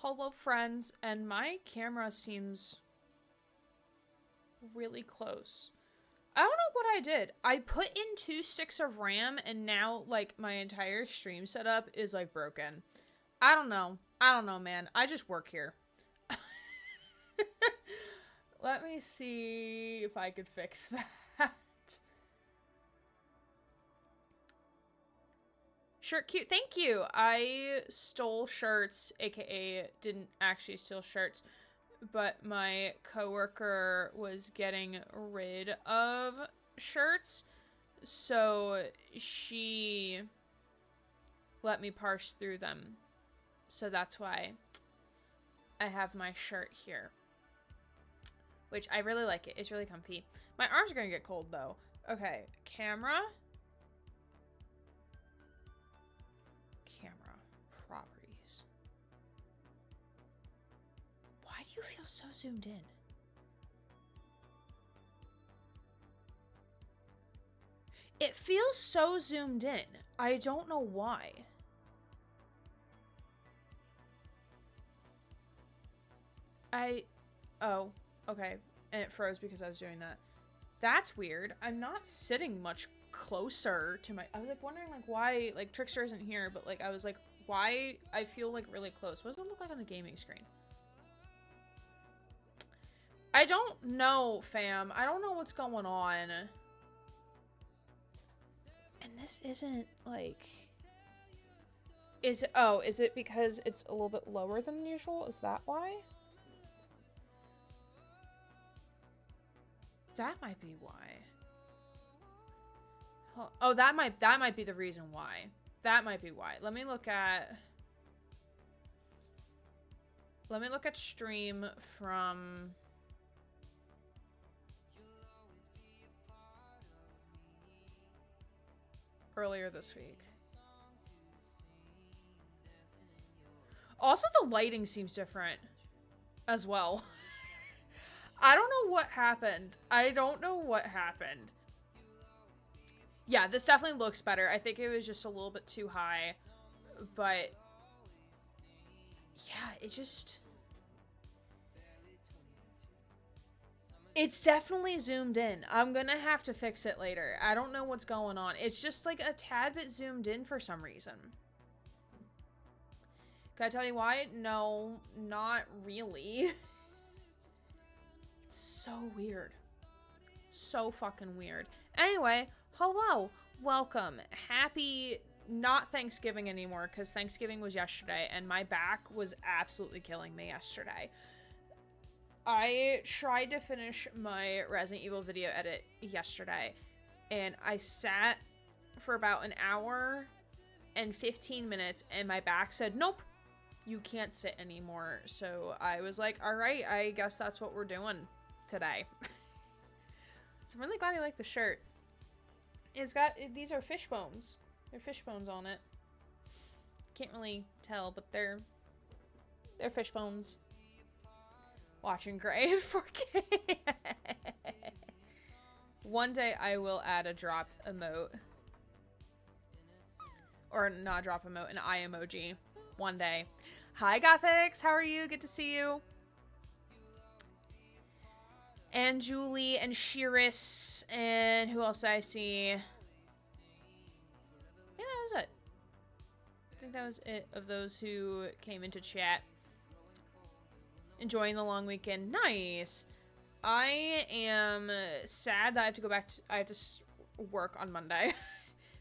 Hello, friends, and my camera seems really close. I don't know what I did. I put in 2 sticks of RAM, and now, like, my entire stream setup is, like, broken. I don't know. I don't know, man. I just work here. Let me see if I could fix that. Shirt cute. Thank you. I stole shirts, aka didn't actually steal shirts, but my coworker was getting rid of shirts, so she let me parse through them. So that's why I have my shirt here, which I really like it. It's really comfy. My arms are gonna get cold though. Okay, camera. Properties. Why do you feel so zoomed in? It feels so zoomed in. I don't know why. Oh, okay. And it froze because I was doing that. That's weird. I'm not sitting much closer to my... I was, like, wondering, like, why... Like, Trickster isn't here, but, like, I was, like, why I feel, like, really close. What does it look like on the gaming screen? I don't know, fam. I don't know what's going on. And this isn't, like... Is it... Oh, is it because it's a little bit lower than usual? Is that why? That might be why. Oh, that might be the reason why. That might be why. Let me look at stream from earlier this week. Also, the lighting seems different as well. I don't know what happened. Yeah, this definitely looks better. I think it was just a little bit too high. But yeah, it just... It's definitely zoomed in. I'm gonna have to fix it later. I don't know what's going on. It's just like a tad bit zoomed in for some reason. Can I tell you why? No, not really. It's so weird. So fucking weird. Anyway, hello. Welcome. Happy... Not Thanksgiving anymore, because Thanksgiving was yesterday, and my back was absolutely killing me yesterday. I tried to finish my Resident Evil video edit yesterday, and I sat for about an hour and 15 minutes, and my back said, nope, you can't sit anymore. So I was like, alright, I guess that's what we're doing today. So I'm really glad you like the shirt. It's got, these are fish bones. There are fish bones on it. Can't really tell, but they're fish bones. Watching Gray in 4K. One day I will add a drop emote. Or not drop emote, an eye emoji. One day. Hi Gothics, how are you? Good to see you. And Julie and Shiris and who else did I see? Yeah, that was it. I think that was it of those who came into chat. Enjoying the long weekend. Nice. I am sad that I have to go back to, I have to work on Monday.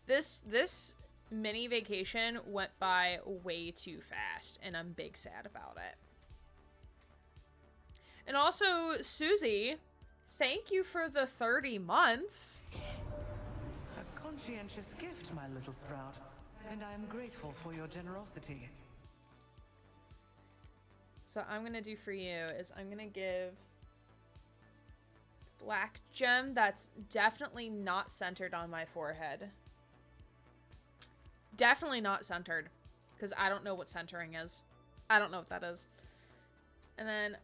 This mini vacation went by way too fast, and I'm big sad about it. And also, Susie, thank you for the 30 months. A conscientious gift, my little sprout, and I am grateful for your generosity. So I'm gonna do for you is I'm gonna give black gem that's definitely not centered on my forehead. Definitely not centered, because I don't know what centering is. I don't know what that is. And then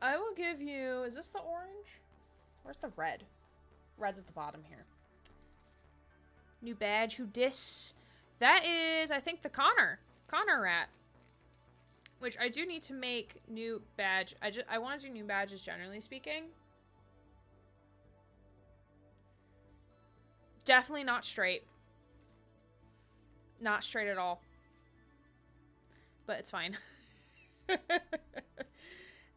I will give you, is this the orange? Where's the red? Red's at the bottom here. New badge, who dis? That is, I think, the Connor rat. Which I do need to make new badge. I want to do new badges, generally speaking. Definitely not straight. Not straight at all. But it's fine.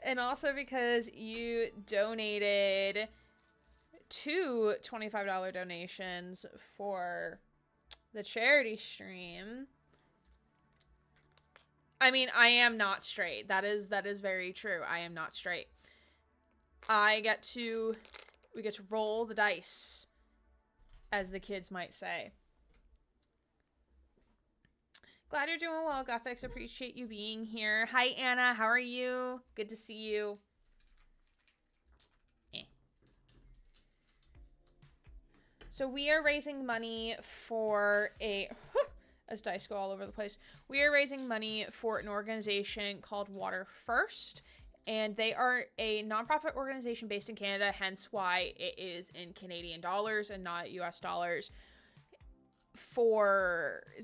And also because you donated 2 $25 donations for the charity stream. I mean, I am not straight. That is very true. I am not straight. We get to roll the dice, as the kids might say. Glad you're doing well, Gothics. Appreciate you being here. Hi, Anna. How are you? Good to see you. So we are raising money for as dice go all over the place. We are raising money for an organization called Water First, and they are a nonprofit organization based in Canada, hence why it is in Canadian dollars and not US dollars.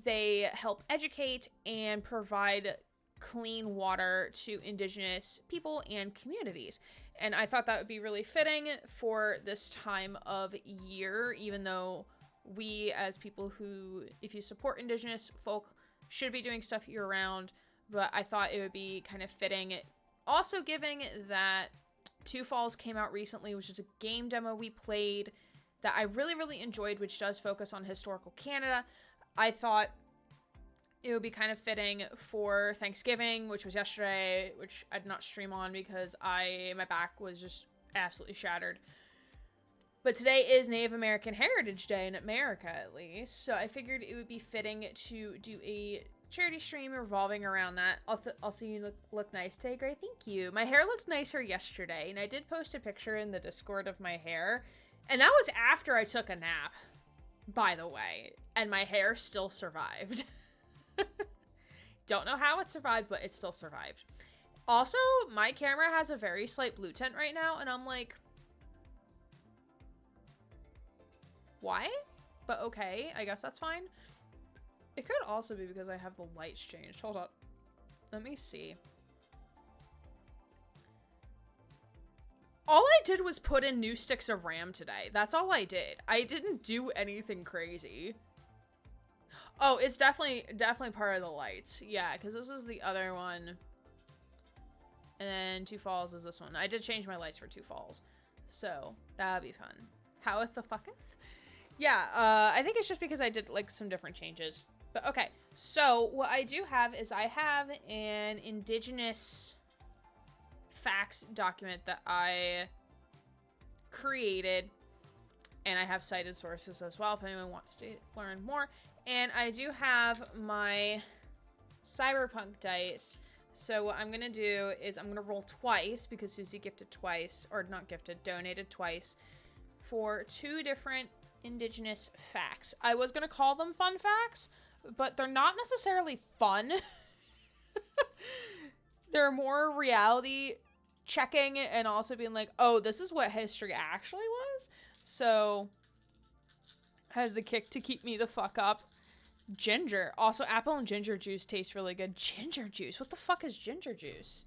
They help educate and provide clean water to Indigenous people and communities. And I thought that would be really fitting for this time of year, even though we, as people who, if you support Indigenous folk, should be doing stuff year-round. But I thought it would be kind of fitting. Also, given that Two Falls came out recently, which is a game demo we played that I really, really enjoyed, which does focus on historical Canada, I thought it would be kind of fitting for Thanksgiving, which was yesterday, which I did not stream on because my back was just absolutely shattered. But today is Native American Heritage Day in America, at least. So I figured it would be fitting to do a charity stream revolving around that. I'll see you look nice today. Great, thank you. My hair looked nicer yesterday, and I did post a picture in the Discord of my hair. And that was after I took a nap, by the way. And my hair still survived. Don't know how it survived, but it still survived. Also, my camera has a very slight blue tint right now, and I'm like, why? But okay, I guess that's fine. It could also be because I have the lights changed. Hold on. Let me see. All I did was put in new sticks of RAM today. That's all I did. I didn't do anything crazy. Oh, it's definitely part of the lights. Yeah, because this is the other one. And then Two Falls is this one. I did change my lights for Two Falls. So, that'll be fun. Howeth the fucketh? Yeah, I think it's just because I did, like, some different changes. But, okay. So, what I do have is I have an Indigenous facts document that I created. And I have cited sources as well if anyone wants to learn more. And I do have my Cyberpunk dice. So what I'm going to do is I'm going to roll twice because Susie gifted twice, or not gifted, donated twice for 2 different Indigenous facts. I was going to call them fun facts, but they're not necessarily fun. They're more reality checking and also being like, oh, this is what history actually was. So has the kick to keep me the fuck up. Ginger. Also, apple and ginger juice tastes really good. Ginger juice? What the fuck is ginger juice?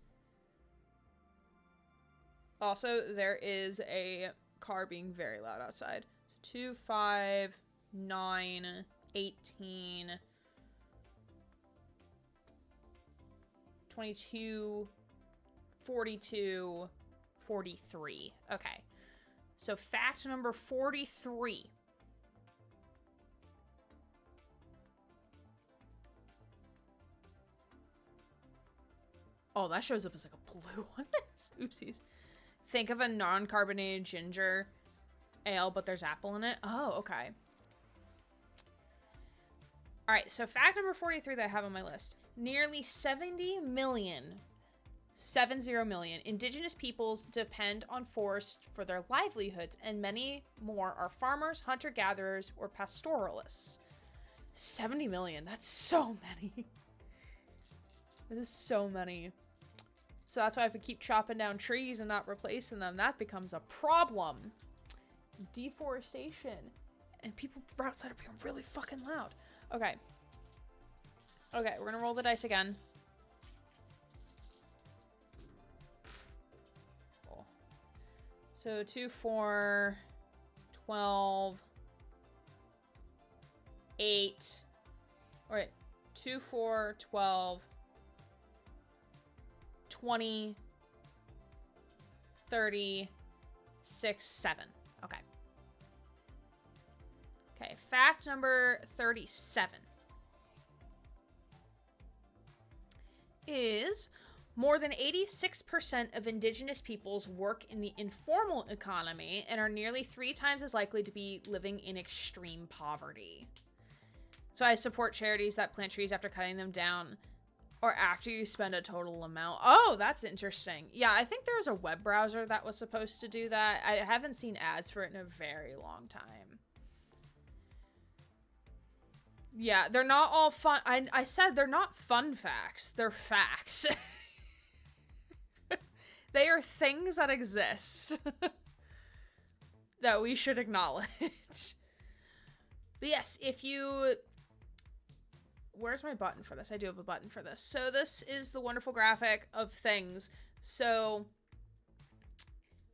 Also, there is a car being very loud outside. So 2, 5, 9, 18, 22, 42, 43. Okay. So fact number 43. Oh, that shows up as like a blue one. Oopsies. Think of a non-carbonated ginger ale, but there's apple in it. Oh, okay. All right, so fact number 43 that I have on my list. Nearly 70 million Indigenous peoples depend on forest for their livelihoods, and many more are farmers, hunter-gatherers, or pastoralists. 70 million. That's so many. That is so many. So that's why if we keep chopping down trees and not replacing them, that becomes a problem. Deforestation. And people outside are being really fucking loud. Okay. Okay, we're gonna roll the dice again. So 2, 4, 12, 8. All right. 2, 4, 12, 20, 30, 6, 7. Okay. Okay, fact number 37 is more than 86% of indigenous peoples work in the informal economy and are nearly 3 times as likely to be living in extreme poverty. So I support charities that plant trees after cutting them down or after you spend a total amount. Oh, that's interesting. Yeah, I think there was a web browser that was supposed to do that. I haven't seen ads for it in a very long time. Yeah, they're not all fun. I said they're not fun facts. They're facts. They are things that exist that we should acknowledge. But yes, if you... Where's my button for this? I do have a button for this. So this is the wonderful graphic of things. So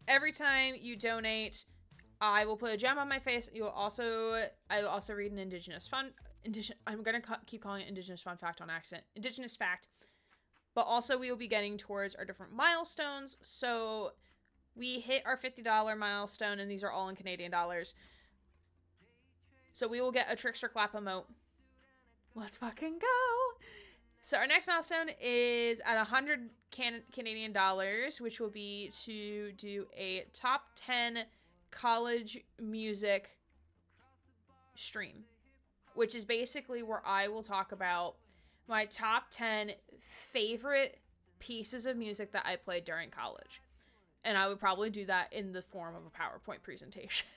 every time you donate, I will put a gem on my face. I will also read an indigenous fun... I'm going to keep calling it indigenous fun fact on accident. Indigenous fact. But also we will be getting towards our different milestones. So we hit our $50 milestone, and these are all in Canadian dollars. So we will get a Trickster Clap emote. Let's fucking go. So our next milestone is at 100 Canadian dollars, which will be to do a top 10 college music stream, which is basically where I will talk about my top 10 favorite pieces of music that I played during college. And I would probably do that in the form of a PowerPoint presentation.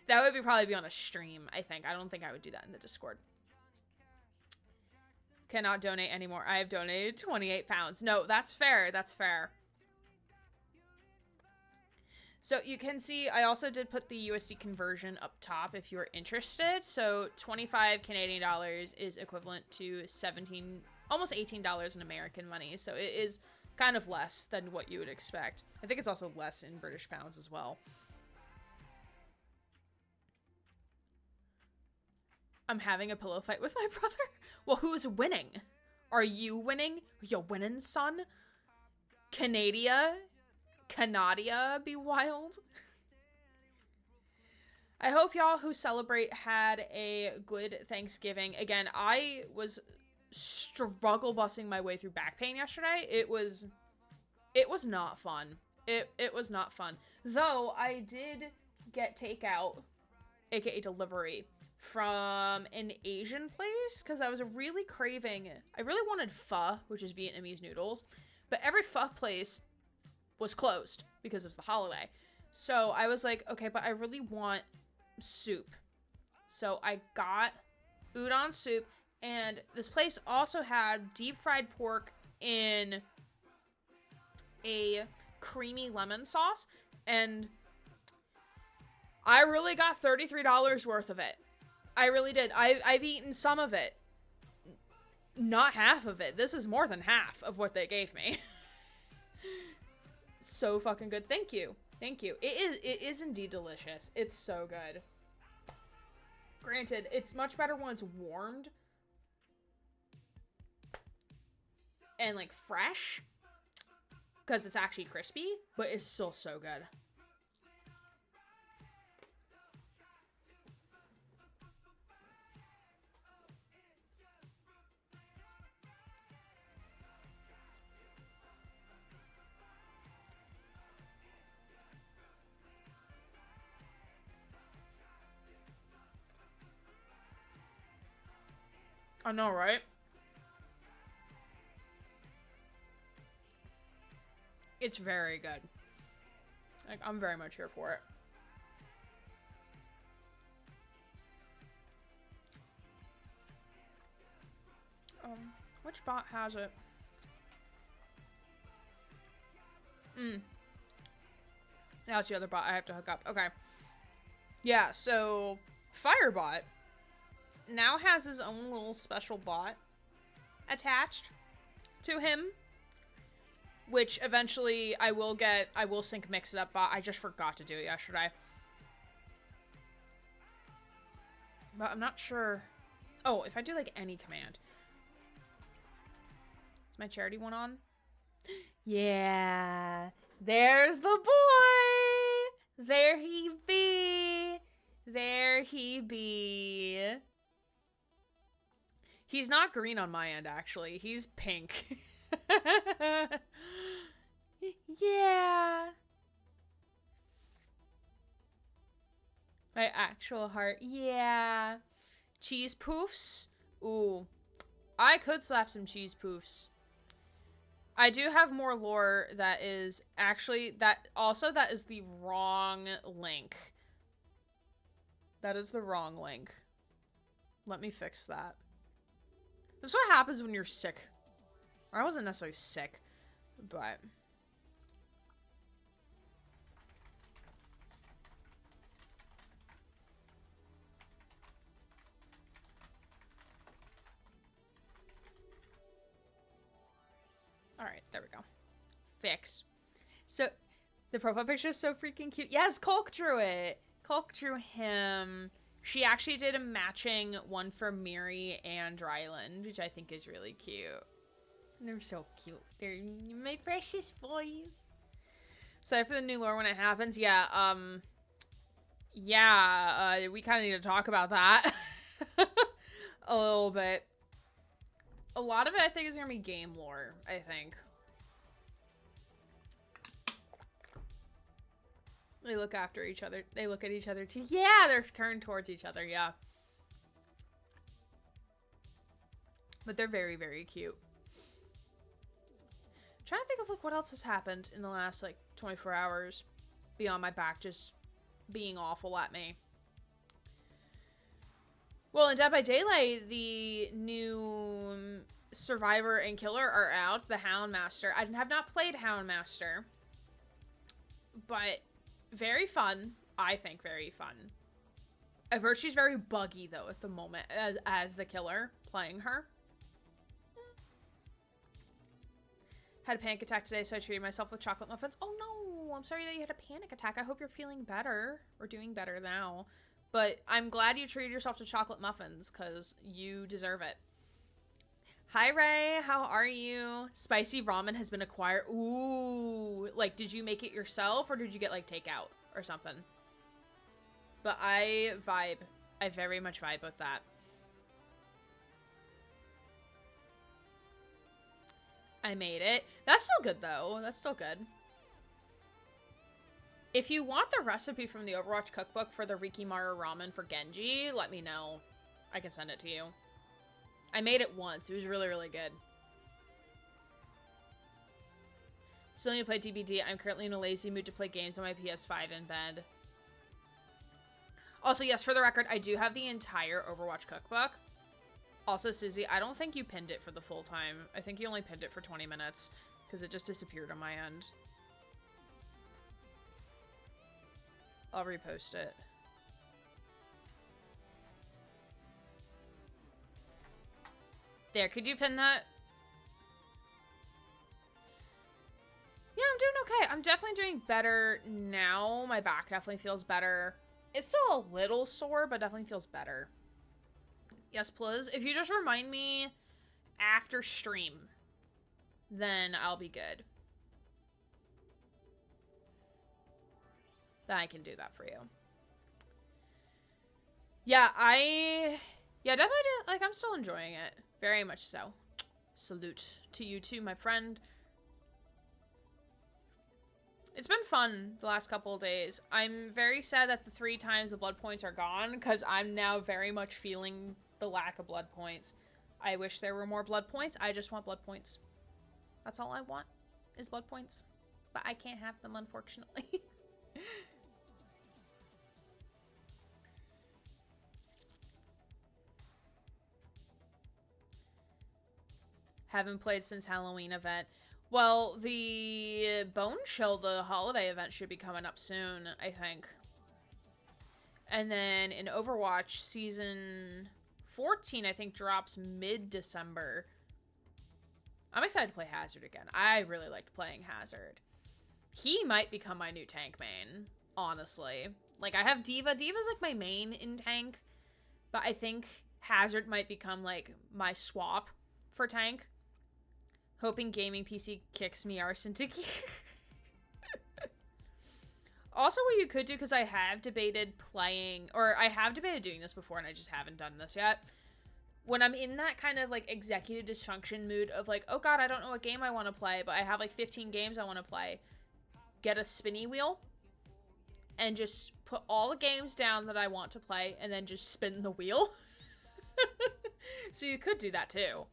That would probably be on a stream, I think. I don't think I would do that in the Discord. Cannot donate anymore. I have donated 28 pounds. No, that's fair. That's fair. So you can see, I also did put the USD conversion up top if you're interested. So 25 Canadian dollars is equivalent to 17, almost $18 in American money. So it is kind of less than what you would expect. I think it's also less in British pounds as well. I'm having a pillow fight with my brother. Well, who's winning? Are you winning? You're winning, son? Canadia be wild. I hope y'all who celebrate had a good Thanksgiving. Again, I was struggle busting my way through back pain yesterday. It was not fun. It was not fun. Though I did get takeout, aka delivery, from an Asian place because I was really craving. I really wanted pho, which is Vietnamese noodles, but every pho place was closed because it was the holiday. So I was like, okay, but I really want soup. So I got udon soup, and this place also had deep fried pork in a creamy lemon sauce, and I really got $33 worth of it. I really did. I've eaten some of it. Not half of it. This is more than half of what they gave me. So fucking good. Thank you. Thank you. It is indeed delicious. It's so good. Granted, it's much better when it's warmed and like fresh because it's actually crispy, but it's still so good. I know, right? It's very good. Like, I'm very much here for it. Which bot has it? That's the other bot I have to hook up. Okay. Yeah, so Firebot now has his own little special bot attached to him, which eventually I will sync Mix It Up Bot. I just forgot to do it yesterday. But I'm not sure. Oh, if I do like any command. Is my charity one on? Yeah. There's the boy. There he be. There he be. He's not green on my end, actually. He's pink. Yeah. My actual heart. Yeah. Cheese poofs? Ooh. I could slap some cheese poofs. I do have more lore that is actually, that is the wrong link. That is the wrong link. Let me fix that. This is what happens when you're sick. Or I wasn't necessarily sick, but... Alright, there we go. Fix. So, the profile picture is so freaking cute. Yes, Colk drew it. Colk drew him. She actually did a matching one for Miri and Dryland, which I think is really cute. They're so cute. They're my precious boys. So for the new lore when it happens, yeah, we kind of need to talk about that. A little bit. A lot of it, I think, is going to be game lore, I think. They look after each other. They look at each other, too. Yeah, they're turned towards each other, yeah. But they're very, very cute. I'm trying to think of, like, what else has happened in the last, like, 24 hours. Beyond my back just being awful at me. Well, in Dead by Daylight, the new Survivor and Killer are out. The Houndmaster. I have not played Houndmaster. But very fun. I think very fun. I've heard she's very buggy, though, at the moment. As the Killer, playing her. Had a panic attack today, so I treated myself with chocolate muffins. Oh, no. I'm sorry that you had a panic attack. I hope you're feeling better. Or doing better now. But I'm glad you treated yourself to chocolate muffins, because you deserve it. Hi, Ray. How are you? Spicy ramen has been acquired. Ooh. Like, did you make it yourself, or did you get, like, takeout or something? But I vibe. I very much vibe with that. I made it. That's still good, though. That's still good. If you want the recipe from the Overwatch cookbook for the Rikimaru ramen for Genji, let me know. I can send it to you. I made it once. It was really, really good. Still need to play DBD. I'm currently in a lazy mood to play games on my PS5 in bed. Also, yes, for the record, I do have the entire Overwatch cookbook. Also, Susie, I don't think you pinned it for the full time. I think you only pinned it for 20 minutes because it just disappeared on my end. I'll repost it. There, could you pin that? Yeah, I'm doing okay. I'm definitely doing better now. My back definitely feels better. It's still a little sore, but definitely feels better. Yes, please. If you just remind me after stream, then I'll be good. Then I can do that for you. Yeah, definitely, like, I'm still enjoying it. Very much so. Salute to you too, my friend. It's been fun the last couple of days. I'm very sad that the 3 times the blood points are gone, because I'm now very much feeling the lack of blood points. I wish there were more blood points. I just want blood points. That's all I want, is blood points. But I can't have them, unfortunately. Haven't played since Halloween event. Well, the Bone Chill, the holiday event, should be coming up soon, I think. And then in Overwatch, Season 14, I think, drops mid-December. I'm excited to play Hazard again. I really liked playing Hazard. He might become my new tank main, honestly. Like, I have D.Va. D.Va's, like, my main in tank. But I think Hazard might become, like, my swap for tank. Hoping gaming PC kicks me arse into gear. Also, what you could do, because I have debated playing, or I have debated doing this before, and I just haven't done this yet. When I'm in that kind of, like, executive dysfunction mood of, like, oh god, I don't know what game I want to play, but I have, like, 15 games I want to play. Get a spinny wheel, and just put all the games down that I want to play, and then just spin the wheel. So you could do that, too.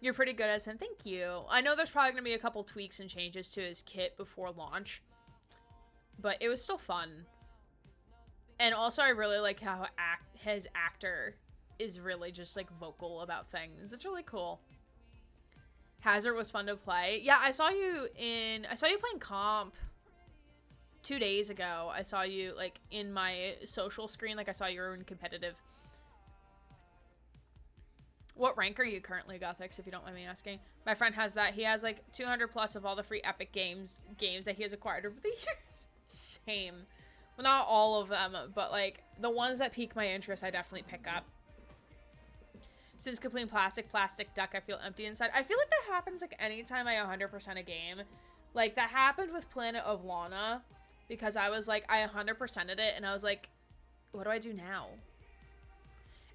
You're pretty good at him. Thank you. I know there's probably going to be a couple tweaks and changes to his kit before launch. But it was still fun. And also I really like how his actor is really just like vocal about things. It's really cool. Hazard was fun to play. Yeah, I saw you playing comp 2 days ago. I saw you like in my social screen. Like I saw you were in competitive. What rank are you currently, Gothix, if you don't mind me asking? My friend has that. He has, like, 200 plus of all the free Epic games that he has acquired over the years. Same. Well, not all of them, but, like, the ones that pique my interest, I definitely pick up. Since completing Plastic Duck, I feel empty inside. I feel like that happens, like, anytime I 100% a game. Like, that happened with Planet of Lana, because I was, like, I 100%ed it, and I was like, what do I do now?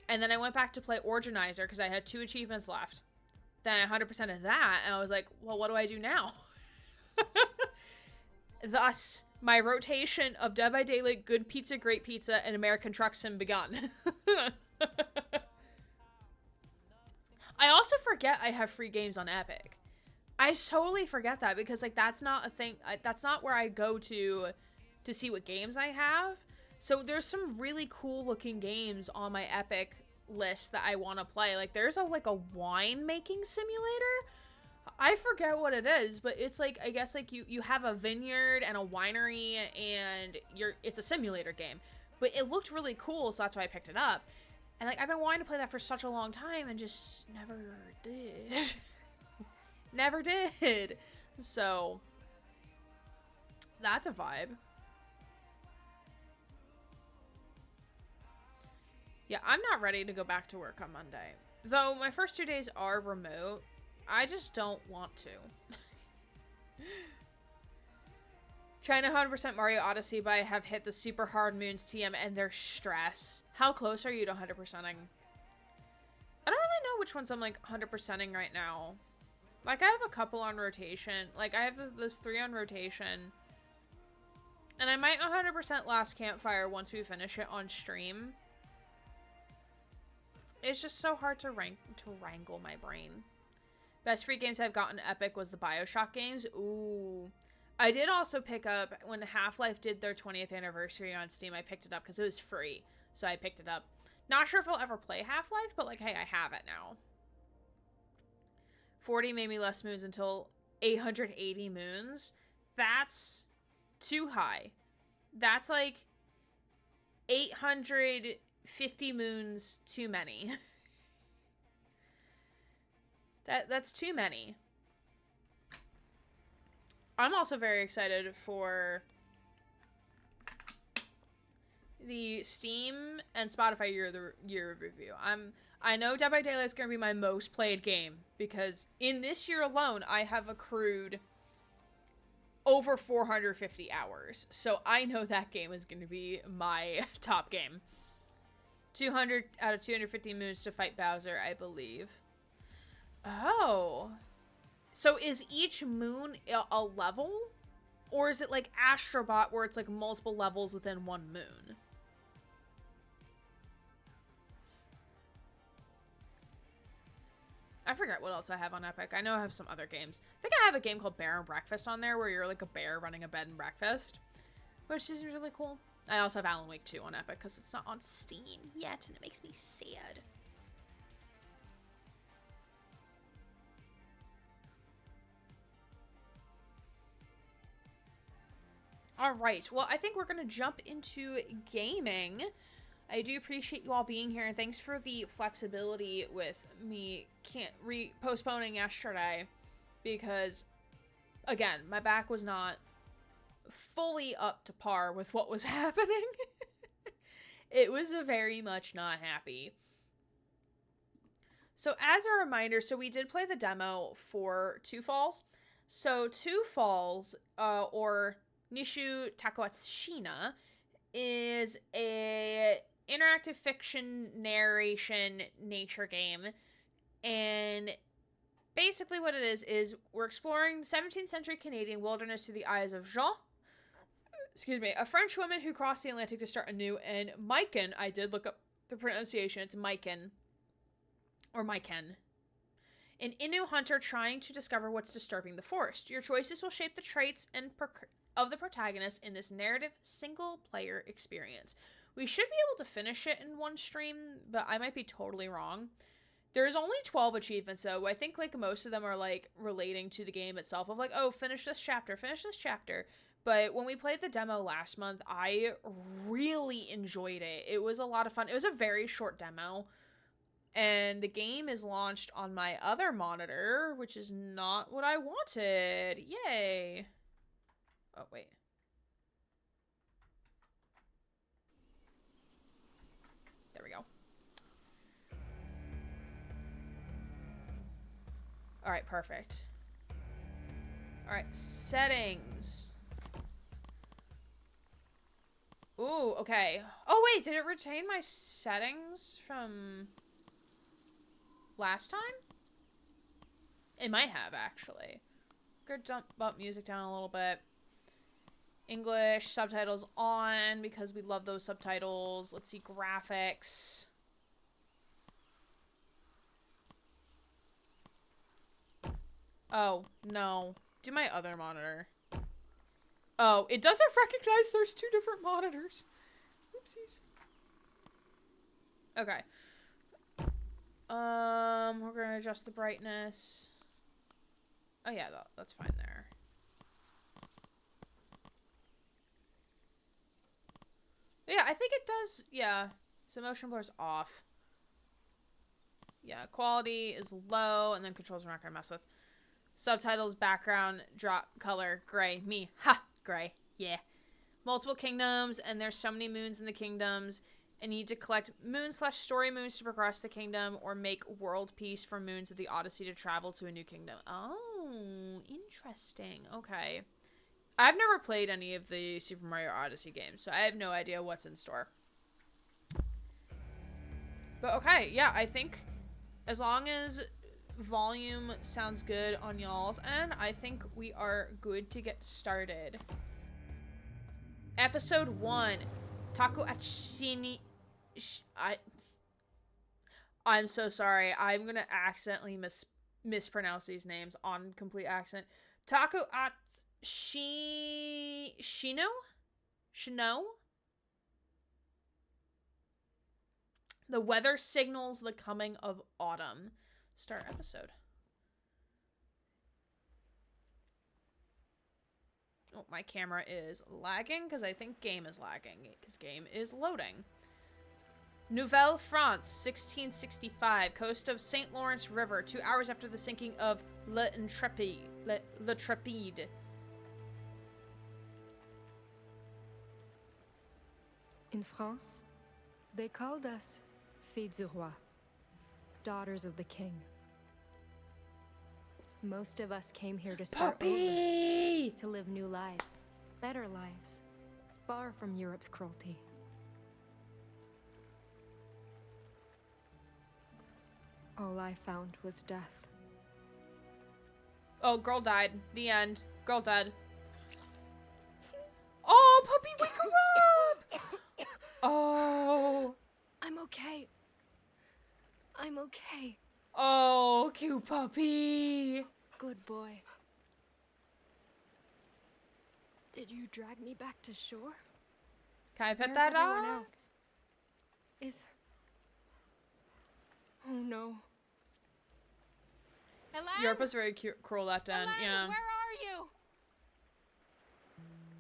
And then I went back to play Organizer because I had 2 achievements left. Then I 100%ed that, and I was like, well, what do I do now? Thus, my rotation of Dead by Daylight, Good Pizza, Great Pizza, and American Truck Sim begun. I also forget I have free games on Epic. I totally forget that because, like, that's not a thing. That's not where I go to see what games I have. So there's some really cool looking games on my Epic list that I want to play. Like there's a wine making simulator. I forget what it is, but it's like, I guess like you have a vineyard and a winery and it's a simulator game. But it looked really cool, so that's why I picked it up. And like I've been wanting to play that for such a long time and just never did. Never did. So that's a vibe. Yeah, I'm not ready to go back to work on Monday. Though my first 2 days are remote, I just don't want to. Trying to 100% Mario Odyssey, but I have hit the super hard moons TM and their stress. How close are you to 100%ing? I don't really know which ones I'm like 100%ing right now. Like I have a couple on rotation. Like I have those 3 on rotation. And I might 100% Last Campfire once we finish it on stream. It's just so hard to wrangle my brain. Best free games I've gotten Epic was the BioShock games. Ooh. I did also pick up, when Half-Life did their 20th anniversary on Steam, I picked it up because it was free. So I picked it up. Not sure if I'll ever play Half-Life, but like, hey, I have it now. 40 made me less moons until 880 moons. That's too high. That's like 850 moons too many. That's too many. I'm also very excited for the Steam and Spotify year review. I know Dead by Daylight is going to be my most played game because in this year alone, I have accrued over 450 hours. So I know that game is going to be my top game. 200 out of 250 moons to fight Bowser, I believe. Oh. So is each moon a level? Or is it like Astrobot where it's like multiple levels within one moon? I forget what else I have on Epic. I know I have some other games. I think I have a game called Bear and Breakfast on there where you're like a bear running a bed and breakfast. Which is really cool. I also have Alan Wake 2 on Epic because it's not on Steam yet and it makes me sad. All right, well, I think we're going to jump into gaming. I do appreciate you all being here, and thanks for the flexibility with me postponing yesterday, because, again, my back was not fully up to par with what was happening. It was very much not happy. So as a reminder, so we did play the demo for Two Falls. So Two Falls, or Nishu Takawatshina, is a interactive fiction narration nature game. And basically what it is we're exploring the 17th century Canadian wilderness through the eyes of Jean, a French woman who crossed the Atlantic to start anew, and Maiken, I did look up the pronunciation, it's Maiken, or Maiken, an Innu hunter trying to discover what's disturbing the forest. Your choices will shape the traits of the protagonist in this narrative single-player experience. We should be able to finish it in one stream, but I might be totally wrong. There's only 12 achievements, though. I think, like, most of them are, like, relating to the game itself, of, like, oh, finish this chapter. But when we played the demo last month, I really enjoyed it. It was a lot of fun. It was a very short demo. And the game is launched on my other monitor, which is not what I wanted. Yay. Oh, wait. There we go. Alright, perfect. Alright, settings. Ooh, okay. Oh, wait, did it retain my settings from last time? It might have, actually. Gonna bump music down a little bit. English, subtitles on, because we love those subtitles. Let's see, graphics. Oh, no. Do my other monitor. Oh, it doesn't recognize there's two different monitors. Oopsies. Okay. We're gonna adjust the brightness. Oh yeah, that's fine there. Yeah, I think it does, yeah. So motion blur's off. Yeah, quality is low, and then controls we're not gonna mess with. Subtitles, background, drop, color, gray. Me. Ha! Gray. Yeah. Multiple kingdoms, and there's so many moons in the kingdoms, and you need to collect moon/story moons to progress the kingdom, or make world peace for moons of the Odyssey to travel to a new kingdom. Oh, interesting. Okay. I've never played any of the Super Mario Odyssey games, so I have no idea what's in store. But okay, yeah, I think as long as volume sounds good on y'all's end, I think we are good to get started. Episode 1. Taku Achini... I'm so sorry. I'm gonna accidentally mispronounce these names on complete accent. Taku Shino? The weather signals the coming of autumn. Start episode. Oh, my camera is lagging because I think game is lagging because game is loading. Nouvelle France, 1665, coast of St. Lawrence River, 2 hours after the sinking of L'Intrépide. In France, they called us Filles du Roi, daughters of the king. Most of us came here to start over, to live new lives, better lives, far from Europe's cruelty. All I found was death. Oh, girl died. The end. Girl dead. Oh, puppy, wake her up! Oh. I'm okay. I'm okay. Oh, cute puppy. Good boy. Did you drag me back to shore? Can I pet Where's that everyone dog? else? Oh no. Hélène? Europe was very cruel that end. Hélène, Yeah. where are you?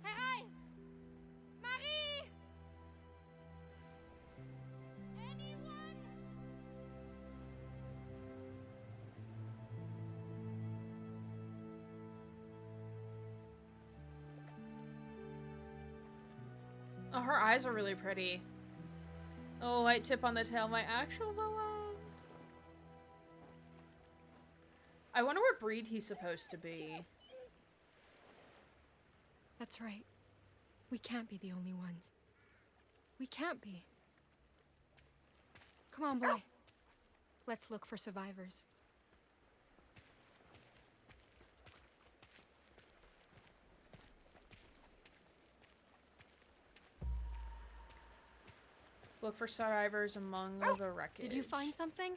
Thérèse! Marie! Oh, her eyes are really pretty. Oh, white tip on the tail, my actual beloved. I wonder what breed he's supposed to be. That's right. We can't be the only ones. We can't be. Come on, boy. Let's look for survivors. Look for survivors among the wreckage. Did you find something?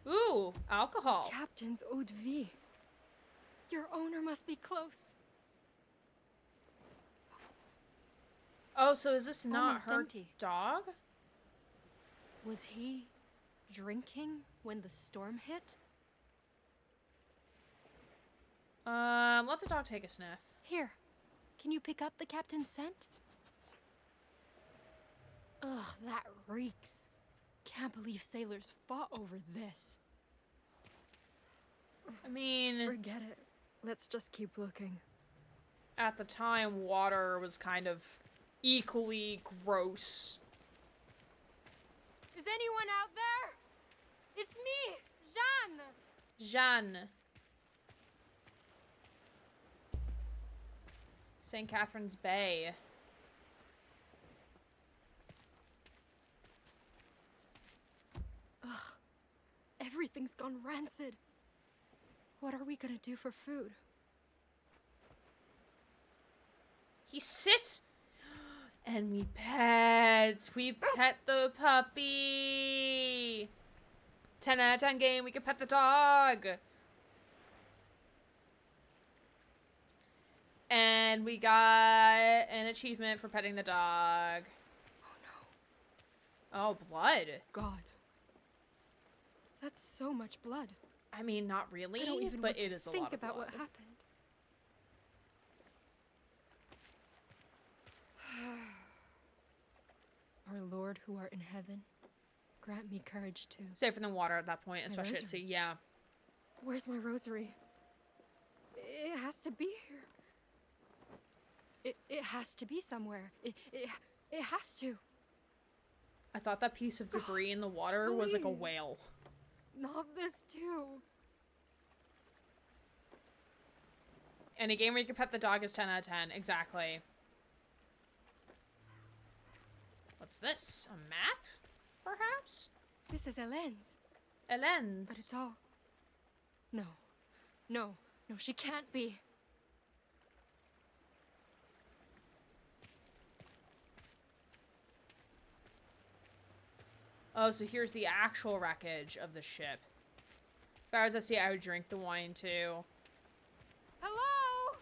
Ooh, alcohol. Captain's eau de vie. Your owner must be close. Oh, so is this not Almost her empty. dog? Was he drinking when the storm hit? Let the dog take a sniff. Here, can you pick up the captain's scent? Ugh, that reeks. Can't believe sailors fought over this. I mean, Forget it. Let's just keep looking. at the time, water was kind of equally gross. Is anyone out there? It's me, Jeanne. Jeanne. St. Catherine's Bay. Ugh, everything's gone rancid. What are we gonna do for food? He sits and we pet the puppy. 10 out of 10 game, we can pet the dog. And we got an achievement for petting the dog. Oh no. Oh, blood. God. That's so much blood. I mean, not really, I don't even but want to it is a think lot of about blood. what happened. Our Lord who art in heaven, grant me courage to... Safer than water at that point, especially at rosary. sea, yeah. Where's my rosary? It has to be here. It has to be somewhere. It has to. I thought that piece of debris in the water was like a Please. whale. Not this too. Any game where you can pet the dog is 10 out of 10. Exactly. What's this? A map? Perhaps? This is Helene's. A lens. But it's all... No. No. No, she can't be. Oh, so here's the actual wreckage of the ship. If I was at sea, I would drink the wine too. Hello?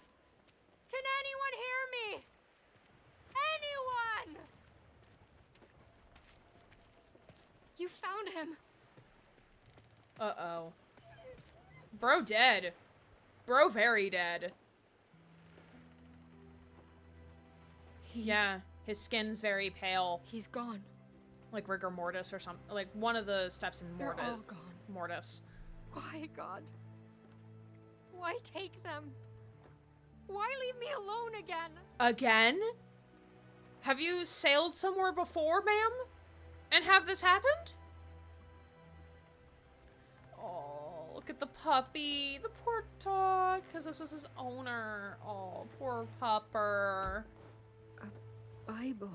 Can anyone hear me? Anyone? You found him. Uh-oh. Bro dead. Bro very dead. Yeah, his skin's very pale. He's gone. Like rigor mortis or something. Like one of the steps in They're all gone. mortis. Why, God? Why take them? Why leave me alone again? Again? Have you sailed somewhere before, ma'am? And have this happened? Oh, look at the puppy. The poor dog. Because this was his owner. Oh, poor pupper. Bible.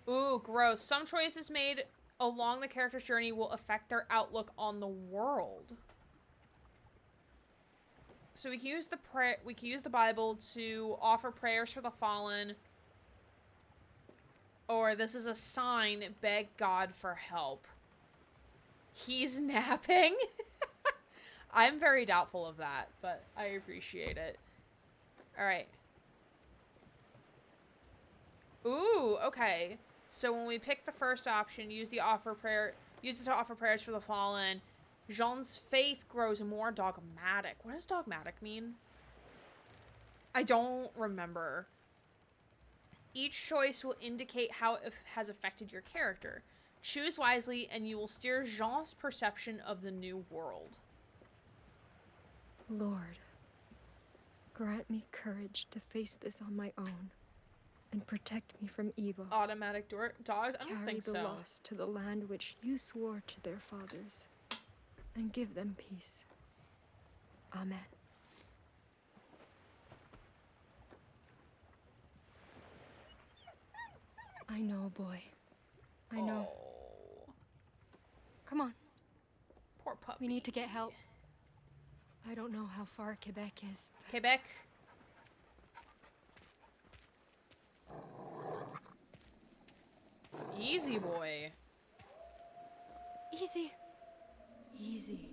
Ooh, gross. Some choices made along the character's journey will affect their outlook on the world. So we can use the Bible to offer prayers for the fallen. Or this is a sign, beg God for help. He's napping. I'm very doubtful of that, but I appreciate it. All right. Ooh, okay. So when we pick the first option, use it to offer prayers for the fallen. Jean's faith grows more dogmatic. What does dogmatic mean? I don't remember. Each choice will indicate how it has affected your character. Choose wisely and you will steer Jean's perception of the new world. Lord, grant me courage to face this on my own and protect me from evil. Automatic dogs? I don't Carry think the so. lost to the land which you swore to their fathers, and give them peace. Amen. I know, boy. I know. Oh, Come on. poor puppy. We need to get help. I don't know how far Quebec is. Quebec. Easy, boy. Easy. Easy.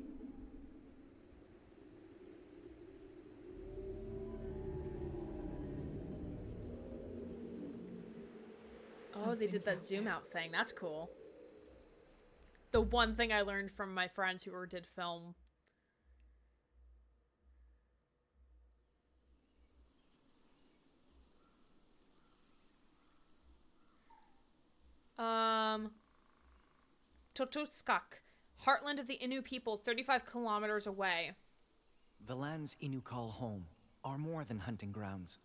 Oh, they did that zoom out thing. That's cool. The one thing I learned from my friends who did film. Totoskak, heartland of the Innu people, 35 kilometers away. The lands Innu call home are more than hunting grounds.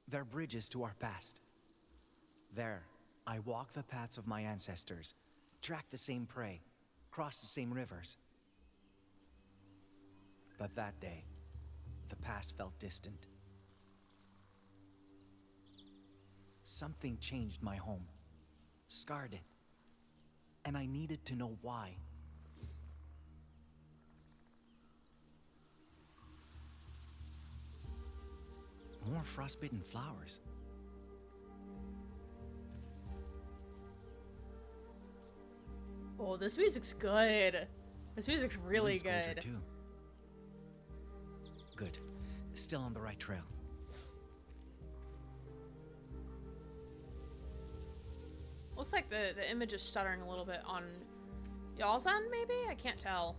They're bridges to our past. There, I walk the paths of my ancestors, track the same prey, cross the same rivers. But that day, the past felt distant. Something changed my home, scarred it, and I needed to know why. More frostbitten flowers. Oh, this music's good. This music's really Lynn Scourger, good. too. Good. Still on the right trail. Looks like the image is stuttering a little bit on y'all's end, maybe? I can't tell.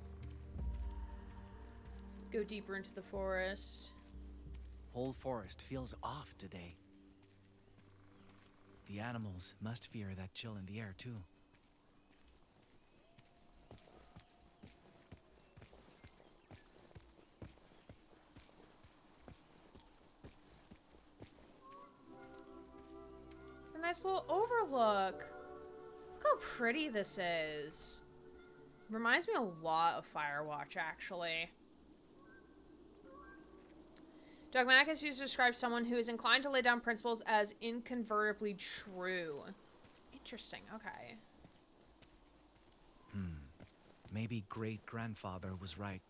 Go deeper into the forest. Whole forest feels off today. The animals must fear that chill in the air, too. A nice little overlook. Look how pretty this is. Reminds me a lot of Firewatch, actually. Dogmatic is used to describe someone who is inclined to lay down principles as inconvertibly true. Interesting, okay. Maybe great-grandfather was right.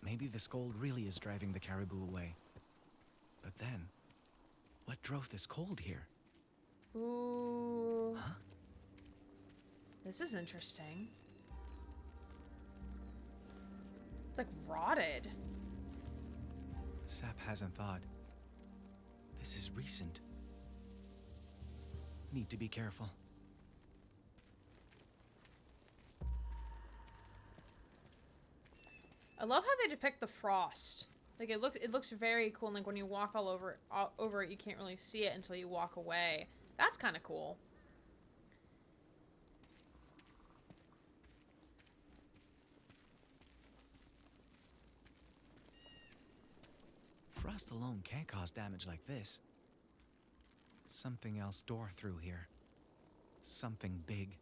Maybe the cold really is driving the caribou away. But then, what drove this cold here? Ooh. Huh? This is interesting. It's like rotted. Sap hasn't thawed. This is recent. Need to be careful. I love how they depict the frost. Like it looks very cool. And like when you walk all over it, you can't really see it until you walk away. That's kind of cool. Frost alone can't cause damage like this. Something else tore through here. Something big.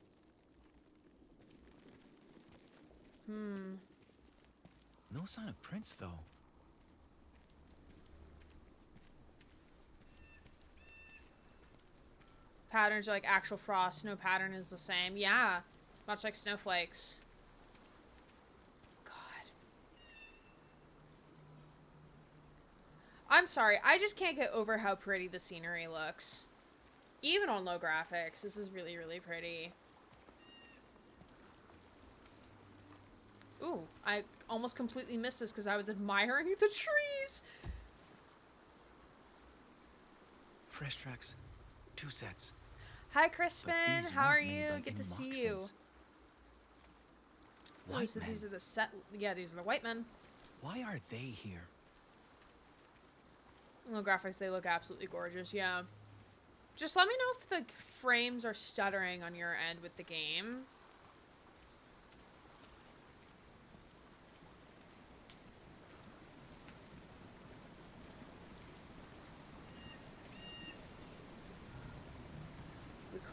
No sign of prints, though. Patterns are like actual frost. No pattern is the same. Yeah. Much like snowflakes. God. I'm sorry. I just can't get over how pretty the scenery looks. Even on low graphics. This is really, really pretty. Ooh, I almost completely missed this because I was admiring the trees. Fresh tracks. 2 sets. Hi, Crispin. But these How are weren't made you? like Good any to see you. moccasins. Oh, White so men. these are the set. Yeah, these are the white men. Why are they here? Low graphics, they look absolutely gorgeous. Yeah. Just let me know if the frames are stuttering on your end with the game.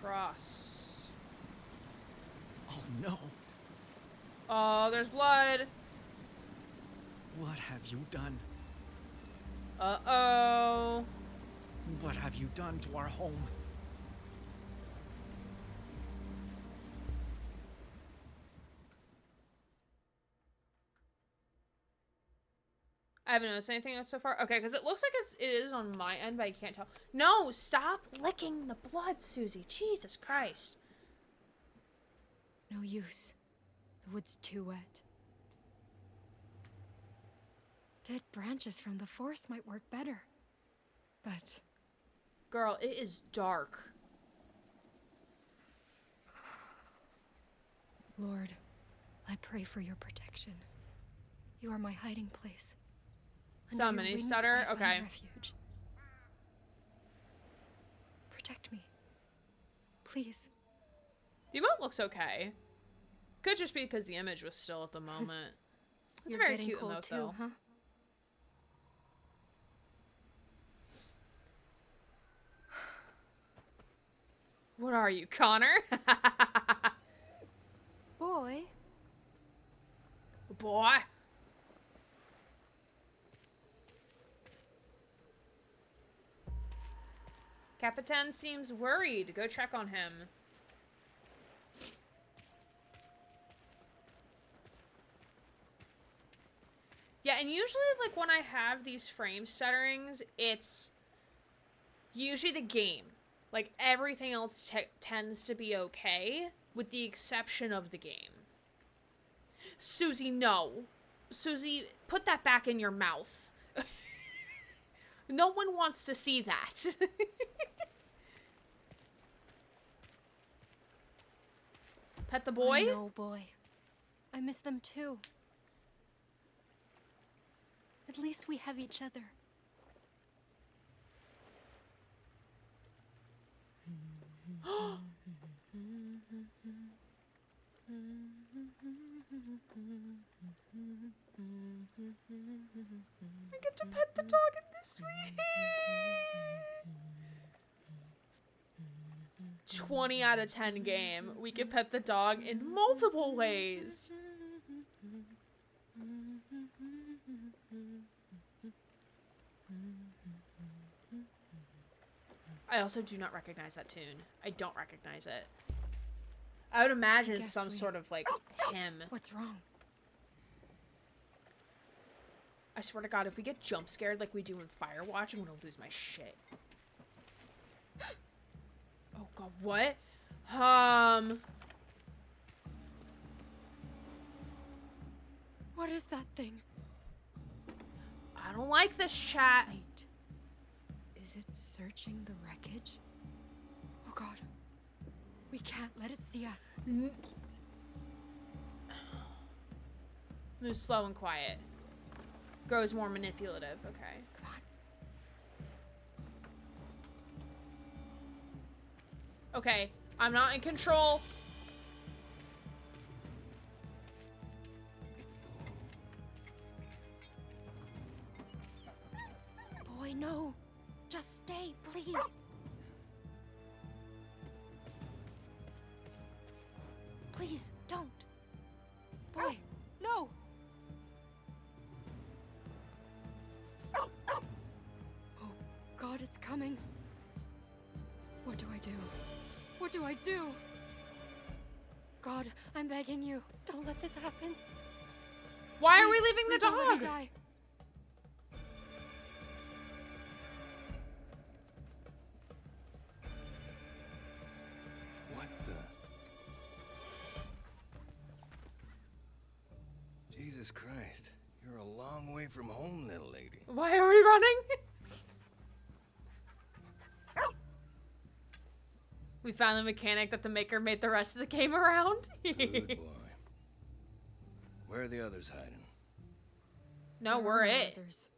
Cross. Oh no! Oh, there's blood. What have you done? Uh-oh. What have you done to our home? I haven't noticed anything else so far. Okay, because it looks like it is on my end, but I can't tell. No, stop licking the blood, Susie. Jesus Christ. No use. The wood's too wet. Dead branches from the forest might work better. But... Girl, it is dark. Lord, I pray for your protection. You are my hiding place. Saw a mini stutter? Okay. Refuge. Protect me. Please. The emote looks okay. Could just be because the image was still at the moment. It's a very cute cold emote, too, though. Huh? What are you, Connor? Boy. Boy. Capitan seems worried. Go check on him. Yeah, and usually, like, when I have these frame stutterings, it's usually the game. Like, everything else tends to be okay, with the exception of the game. Susie, no. Susie, put that back in your mouth. No one wants to see that. Pet the boy? No, boy. I miss them too. At least we have each other. I get to pet the dog in this week. 20 out of 10 game. We can pet the dog in multiple ways. I also do not recognize that tune. I don't recognize it. I would imagine it's some sort of, like, hymn. What's wrong? I swear to God, if we get jump scared like we do in Firewatch, I'm gonna lose my shit. Oh God, what? What is that thing? I don't like this chat. Wait. Is it searching the wreckage? Oh God. We can't let it see us. Move slow and quiet. Grows more manipulative. Okay. Come on. Okay. I'm not in control. Boy, no. Just stay, please. Please, don't. Boy, no. Oh, God, it's coming. What do I do? What do I do? God, I'm begging you. Don't let this happen. Why are Please, we leaving the please don't let me dog? die. What the? Jesus Christ. You're a long way from home, little lady. Why are we running? We found the mechanic that the maker made the rest of the game around. Good boy. Where are the others hiding? No, There we're are no it. others.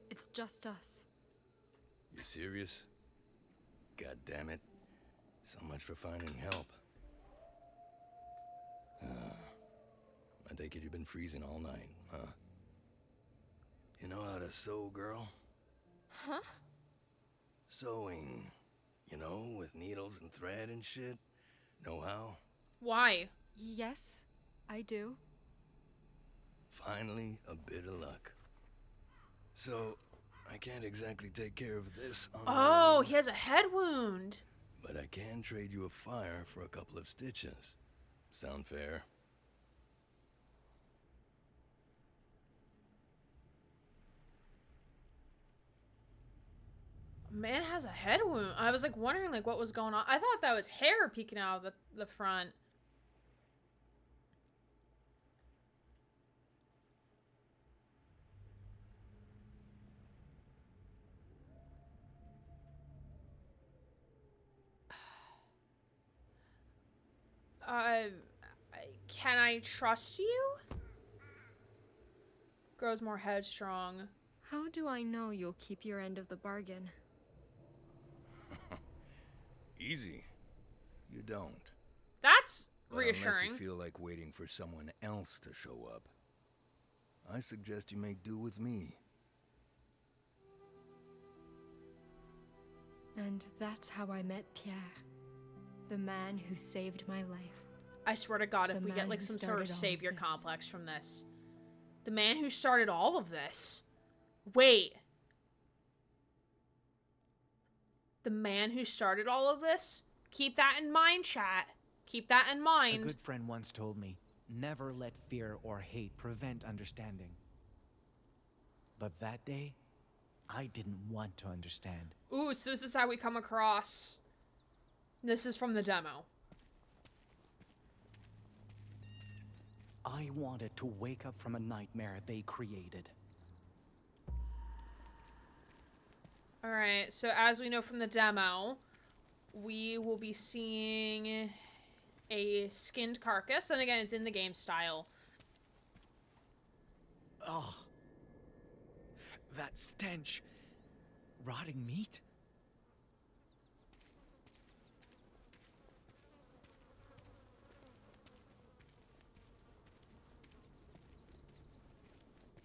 It's just us. You serious? God damn it. So much for finding help. I take it you've been freezing all night, huh? You know how to sew, girl? Huh? Sewing. You know, with needles. needles and thread and shit? Know how? Why? Yes, I do. Finally, a bit of luck. So, I can't exactly take care of this on my Oh, own, he has a head wound. but I can trade you a fire for a couple of stitches. Sound fair? Man has a head wound. I was like wondering like what was going on. I thought that was hair peeking out of the front. Can I trust you? Grows more headstrong. How do I know you'll keep your end of the bargain? Easy. You don't. That's But reassuring. unless you feel like waiting for someone else to show up, I suggest you make do with me. And that's how I met Pierre, the man who saved my life. I swear to God, if The we get man like who some sort of started all of savior this. complex from this. The man who started all of this. Wait. The man who started all of this? Keep that in mind, chat. Keep that in A mind. good friend once told me, never let fear or hate prevent understanding. But that day, I didn't want to understand. Ooh, so this is how we come across. This is from the demo. I wanted to wake up from a nightmare they created. Alright, so as we know from the demo, we will be seeing a skinned carcass. Then again, it's in the game style. Ugh. That stench. Rotting meat?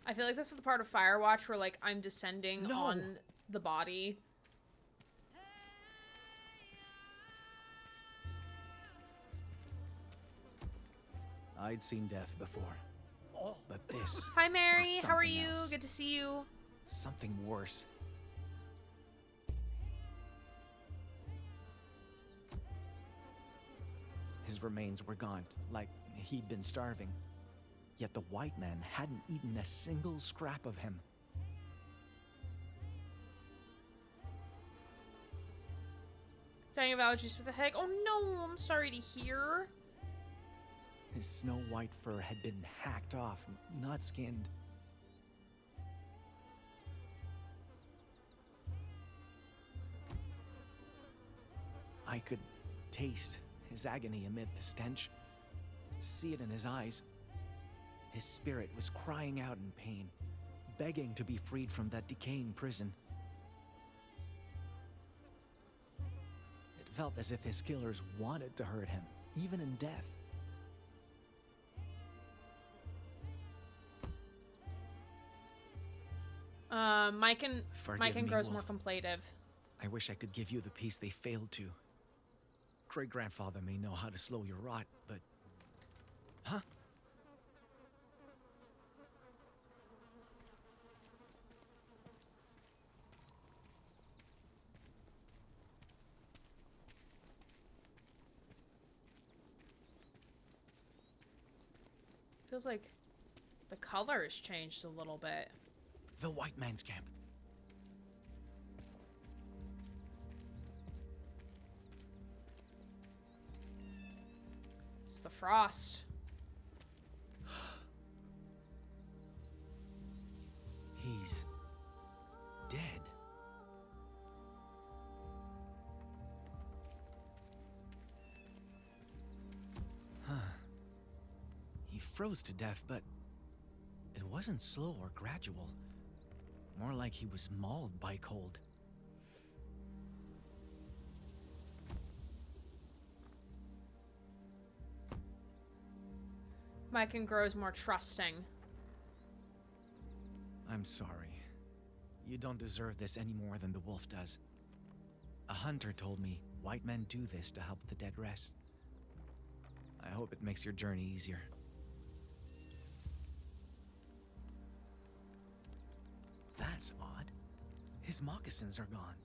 I feel like this is the part of Firewatch where, like, I'm descending No. on the body. I'd seen death before. But this Hi, Mary. was How are something you? else. Good to see you. Something worse. His remains were gaunt, like he'd been starving. Yet the white man hadn't eaten a single scrap of him. Dying of allergies with a headache. Oh no, I'm sorry to hear. His snow-white fur had been hacked off, not skinned. I could taste his agony amid the stench, see it in his eyes. His spirit was crying out in pain, begging to be freed from that decaying prison. It felt as if his killers wanted to hurt him, even in death. Mike Forgive and me, grows more Wolf. contemplative. I wish I could give you the peace they failed to. Great-grandfather may know how to slow your rot, but... Huh? Feels like the color has changed a little bit. The white man's camp. It's the frost. He's... dead. Huh. He froze to death, but it wasn't slow or gradual. More like he was mauled by cold. Mike and grows more trusting. I'm sorry. You don't deserve this any more than the wolf does. A hunter told me white men do this to help the dead rest. I hope it makes your journey easier. That's odd. His moccasins are gone.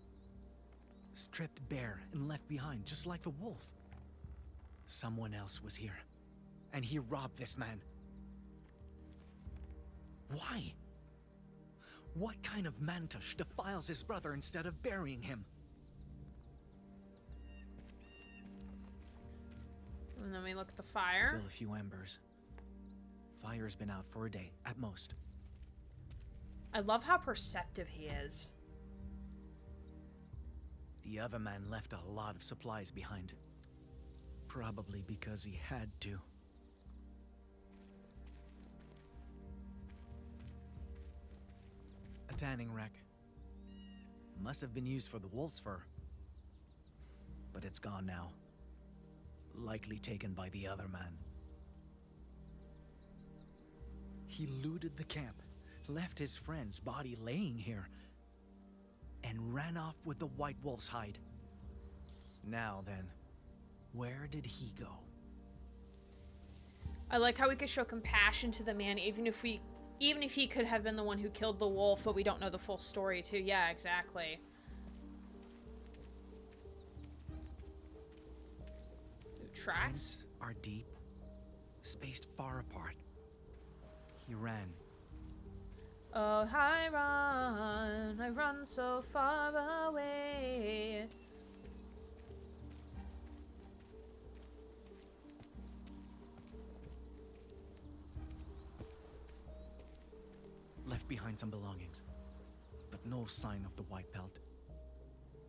Stripped bare and left behind, just like the wolf. Someone else was here, and he robbed this man. Why? What kind of mantush defiles his brother instead of burying him? And then we look at the fire. Still a few embers. Fire's been out for a day, at most. I love how perceptive he is. The other man left a lot of supplies behind. Probably because he had to. A tanning rack. Must have been used for the wolf's fur. But it's gone now. Likely taken by the other man. He looted the camp, left his friend's body laying here, and ran off with the white wolf's hide. Now then, where did he go? I like how we could show compassion to the man even if he could have been the one who killed the wolf, but we don't know the full story too. Yeah, exactly. Tracks are deep, spaced far apart. He ran. Oh, I run so far away. Left behind some belongings, but no sign of the white pelt.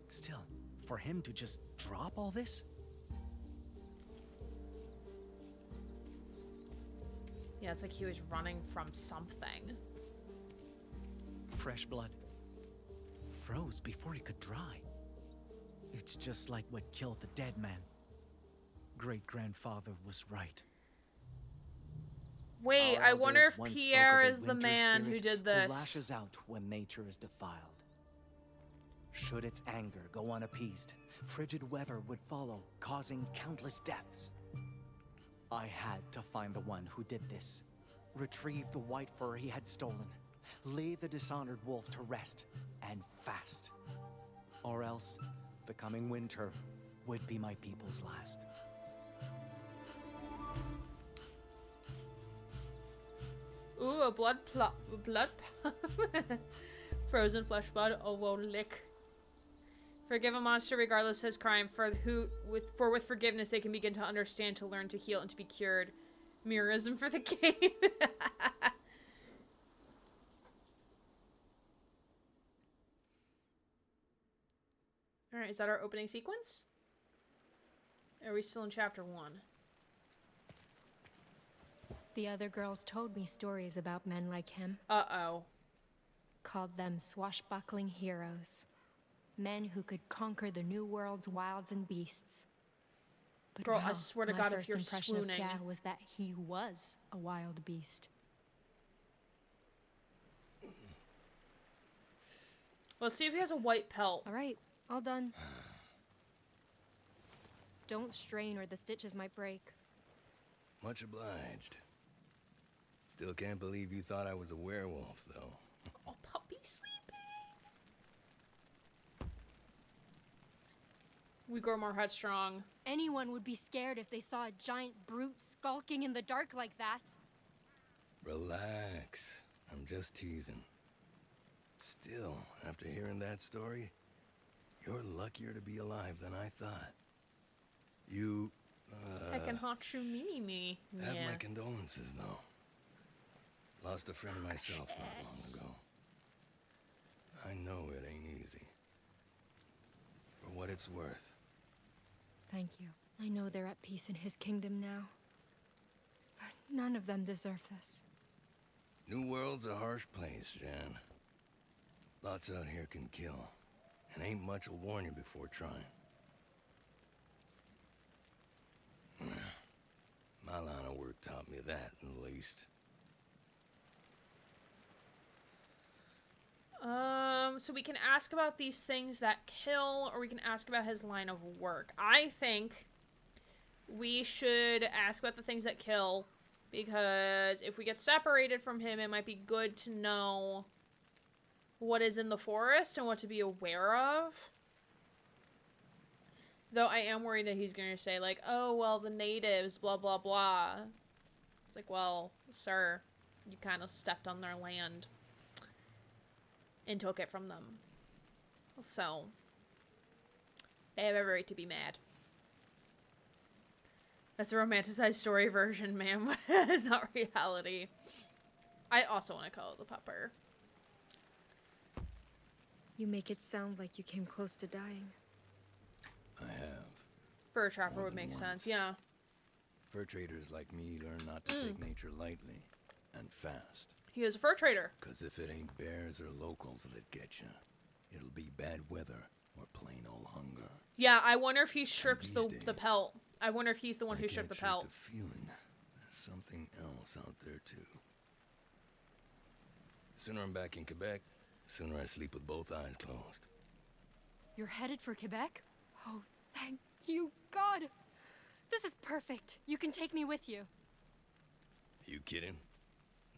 Still, for him to just drop all this? Yeah, it's like he was running from something. Fresh blood. Froze before he could dry. It's just like what killed the dead man. Great-grandfather was right. Wait, Our I wonder elders if once spoke Pierre of a is the winter man who spirit did this. Who lashes out when nature is defiled. Should its anger go unappeased, frigid weather would follow, causing countless deaths. I had to find the one who did this, retrieve the white fur he had stolen, lay the dishonored wolf to rest, and fast. Or else, the coming winter would be my people's last. Ooh, a blood frozen flesh blood. Oh, whoa, lick. Forgive a monster regardless of his crime, for with forgiveness they can begin to understand, to learn, to heal, and to be cured. Mirrorism for the game. Alright, is that our opening sequence? Are we still in chapter 1? The other girls told me stories about men like him. Uh-oh. Called them swashbuckling heroes. Men who could conquer the new world's wilds and beasts. But Girl, well, I swear to my God, if first you're impression swooning. of Kia was that he was a wild beast. Let's see if he has a white pelt. All right, all done. Don't strain or the stitches might break. Much obliged. Still can't believe you thought I was a werewolf, though. Oh, puppy sleeping. We grow more headstrong. Anyone would be scared if they saw a giant brute skulking in the dark like that. Relax. I'm just teasing. Still, after hearing that story, you're luckier to be alive than I thought. You, Heckin' hot shoe me. have Yeah. my condolences, though. Lost a friend myself not long ago. I know it ain't easy. For what it's worth. Thank you. I know they're at peace in his kingdom now. But none of them deserve this. New World's a harsh place, Jan. Lots out here can kill. And ain't much will warn you before trying. My line of work taught me that, at least. So we can ask about these things that kill, or we can ask about his line of work. I think we should ask about the things that kill, because if we get separated from him, it might be good to know what is in the forest and what to be aware of. Though I am worried that he's going to say, like, oh, well, the natives, blah, blah, blah. It's like, well, sir, you kind of stepped on their land and took it from them. So, they have every right to be mad. That's the romanticized story version, ma'am. It's not reality. I also want to call it the pupper. You make it sound like you came close to dying. I have. Fur trapper More would than make once. sense, yeah. Fur traders like me learn not to take nature lightly, and fast. He is a fur trader. Cause if it ain't bears or locals that get you, it'll be bad weather or plain old hunger. Yeah, I wonder if he stripped the days, pelt. I wonder if he's the one I who stripped can't the pelt. shake the feeling there's something else out there too. Sooner I'm back in Quebec, sooner I sleep with both eyes closed. You're headed for Quebec? Oh, thank you, God! This is perfect. You can take me with you. You kidding?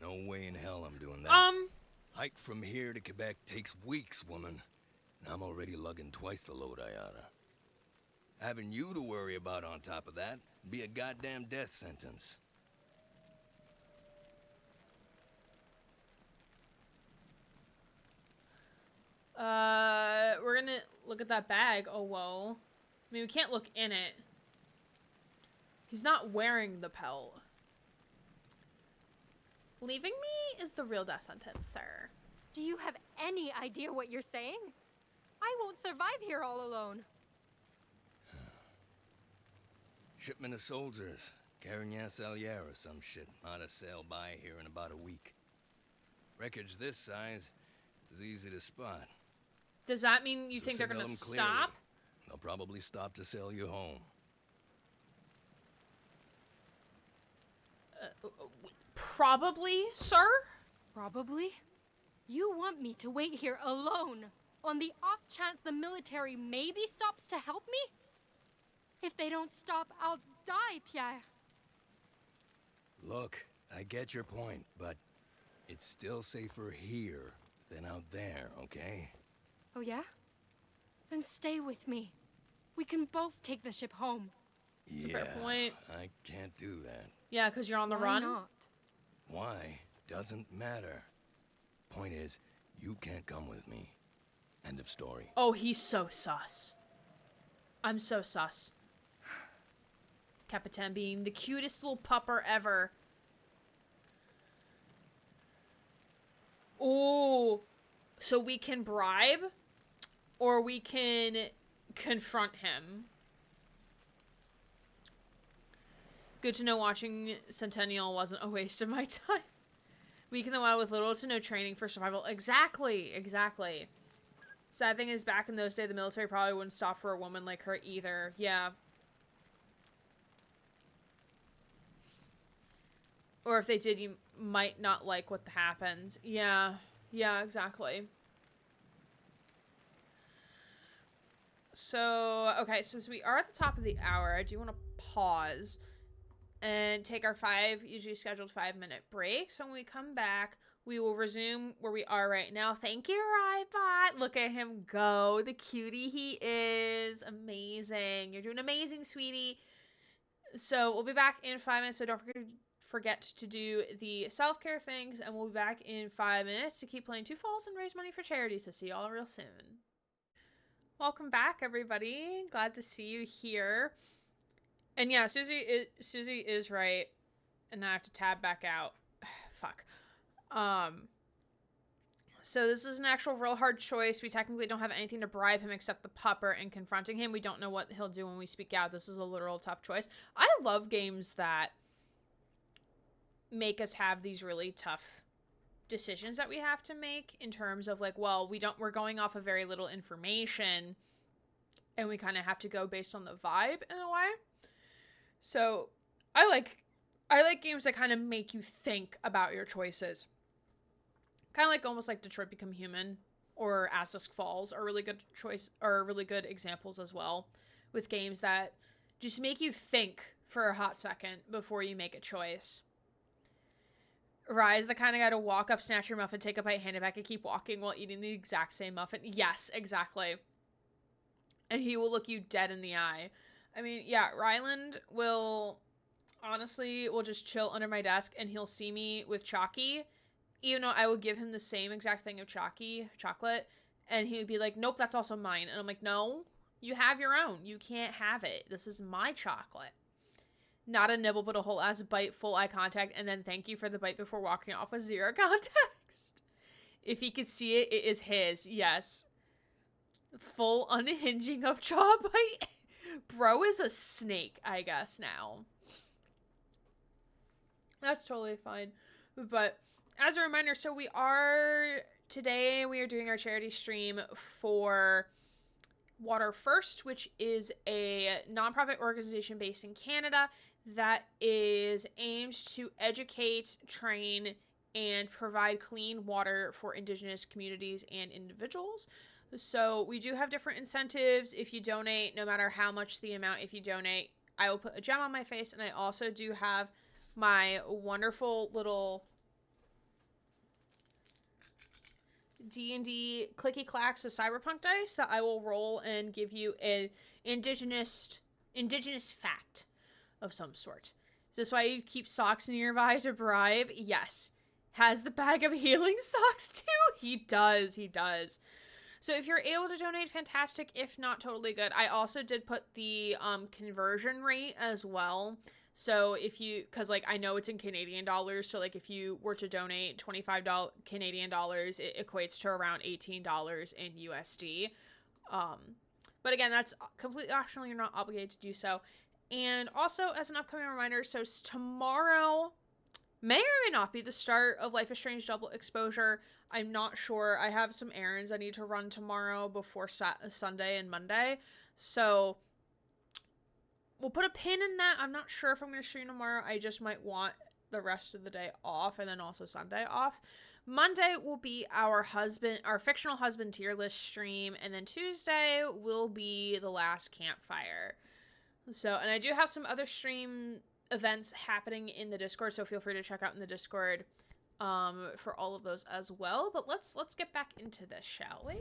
No way in hell I'm doing that. Hike from here to Quebec takes weeks, woman. And I'm already lugging twice the load I oughta. Having you to worry about on top of that would be a goddamn death sentence. We're gonna look at that bag. Oh, whoa. I mean, we can't look in it. He's not wearing the pelt. Leaving me is the real death sentence, sir. Do you have any idea what you're saying? I won't survive here all alone. Shipment of soldiers, Carignan Salier or some shit, ought to sail by here in about a week. Wreckage this size is easy to spot. Does that mean you So think they're signal gonna them clearly. stop? They'll probably stop to sail you home. Probably, sir? Probably. You want me to wait here alone, on the off chance the military maybe stops to help me? If they don't stop, I'll die, Pierre. Look, I get your point, but it's still safer here than out there, okay? Oh yeah? Then stay with me. We can both take the ship home. That's a fair point. I can't do that. Yeah, because you're on the Why run? not? Why? Doesn't matter. Point is, you can't come with me. End of story. Oh, he's so sus. I'm so sus. Capitan being the cutest little pupper ever. Ooh. So we can bribe, or we can confront him. Good to know watching Centennial wasn't a waste of my time. Weak in the wild with little to no training for survival. Exactly, exactly. Sad thing is, back in those days, the military probably wouldn't stop for a woman like her either. Yeah. Or if they did, you might not like what happens. Yeah. Yeah, exactly. So, okay, since we are at the top of the hour, I do want to pause and take our usually scheduled 5-minute break. So when we come back, we will resume where we are right now. Thank you, Rybot. Look at him go. The cutie he is. Amazing. You're doing amazing, sweetie. So we'll be back in 5 minutes. So don't forget to do the self-care things. And we'll be back in 5 minutes to keep playing Two Falls and raise money for charity. So see y'all real soon. Welcome back, everybody. Glad to see you here. And yeah, Susie is right. And I have to tab back out. Fuck. So this is an actual real hard choice. We technically don't have anything to bribe him except the pupper, and confronting him. We don't know what he'll do when we speak out. This is a literal tough choice. I love games that make us have these really tough decisions that we have to make in terms of like, well, we're going off of very little information and we kind of have to go based on the vibe in a way. So I like games that kind of make you think about your choices. Kind of like almost like Detroit Become Human or As Dusk Falls are really good really good examples as well, with games that just make you think for a hot second before you make a choice. Rise, the kind of guy to walk up, snatch your muffin, take a bite, hand it back, and keep walking while eating the exact same muffin. Yes, exactly. And he will look you dead in the eye. I mean, yeah, Ryland will just chill under my desk and he'll see me with Chalky, even though I will give him the same exact thing of chocolate, and he would be like, nope, that's also mine. And I'm like, no, you have your own. You can't have it. This is my chocolate. Not a nibble, but a whole ass bite, full eye contact, and then thank you for the bite before walking off with zero context. If he could see it, it is his. Yes. Full unhinging of jaw bite. Bro is a snake, I guess, now. That's totally fine. But as a reminder, so today we are doing our charity stream for Water First, which is a nonprofit organization based in Canada that is aimed to educate, train, and provide clean water for Indigenous communities and individuals. So we do have different incentives. If you donate, no matter how much the amount, if you donate, I will put a gem on my face. And I also do have my wonderful little D&D clicky clacks of cyberpunk dice that I will roll and give you an indigenous fact of some sort. Is this why you keep socks nearby to bribe? Yes. Has the bag of healing socks too? He does. So if you're able to donate, fantastic. If not, totally good. I also did put the conversion rate as well. So because I know it's in Canadian dollars, so if you were to donate $25 Canadian dollars, it equates to around $18 in USD. But again, that's completely optional. You're not obligated to do so. And also, as an upcoming reminder, so tomorrow may or may not be the start of Life is Strange Double Exposure. I'm not sure. I have some errands I need to run tomorrow before Sunday and Monday. So we'll put a pin in that. I'm not sure if I'm going to stream tomorrow. I just might want the rest of the day off and then also Sunday off. Monday will be our fictional husband tier list stream. And then Tuesday will be the last campfire. So, and I do have some other stream events happening in the Discord. So feel free to check out in the Discord for all of those as well. But let's get back into this, shall we?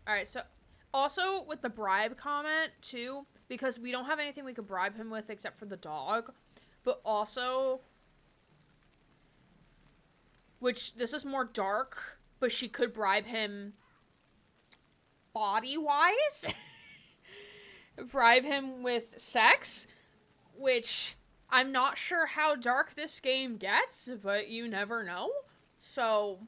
All right. So also with the bribe comment too, because we don't have anything we could bribe him with except for the dog, but also, which this is more dark, but she could bribe him body-wise. Bribe him with sex, which I'm not sure how dark this game gets, but you never know. So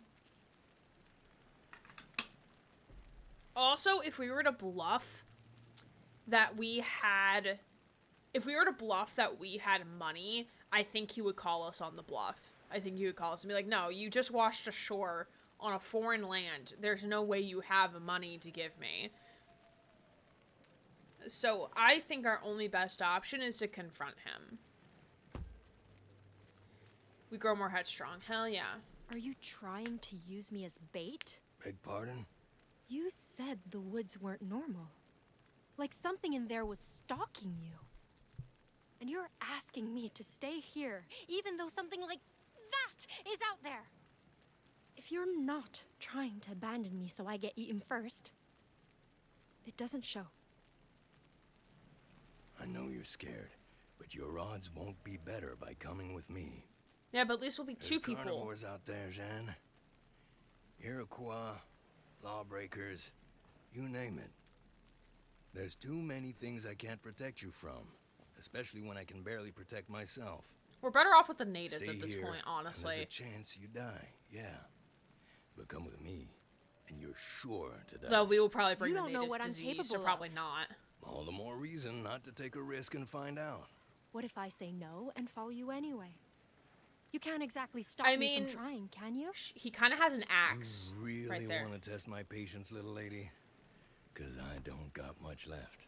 also, if we were to bluff that we had money, I think he would call us on the bluff. I think he would call us and be like, no, you just washed ashore on a foreign land. There's no way you have money to give me. So I think our only best option is to confront him. We grow more headstrong. Hell yeah. Are you trying to use me as bait? Beg pardon? You said the woods weren't normal. Like something in there was stalking you. And you're asking me to stay here, even though something like that is out there. If you're not trying to abandon me so I get eaten first, it doesn't show. I know you're scared, but your odds won't be better by coming with me. Yeah, but at least we'll be two people. There's carnivores out there, Jeanne. Iroquois, lawbreakers, you name it. There's too many things I can't protect you from, especially when I can barely protect myself. We're better off with the natives Stay at this here, point, honestly. And there's a chance you die, yeah. But come with me, and you're sure to die. Though we will probably bring You the don't know natives what I'm disease, capable so of. probably not. All the more reason not to take a risk and find out. What if I say no and follow you anyway? You can't exactly stop I me mean, from trying, can you? He kind of has an axe You really right there. want to test my patience, little lady? 'Cause I don't got much left.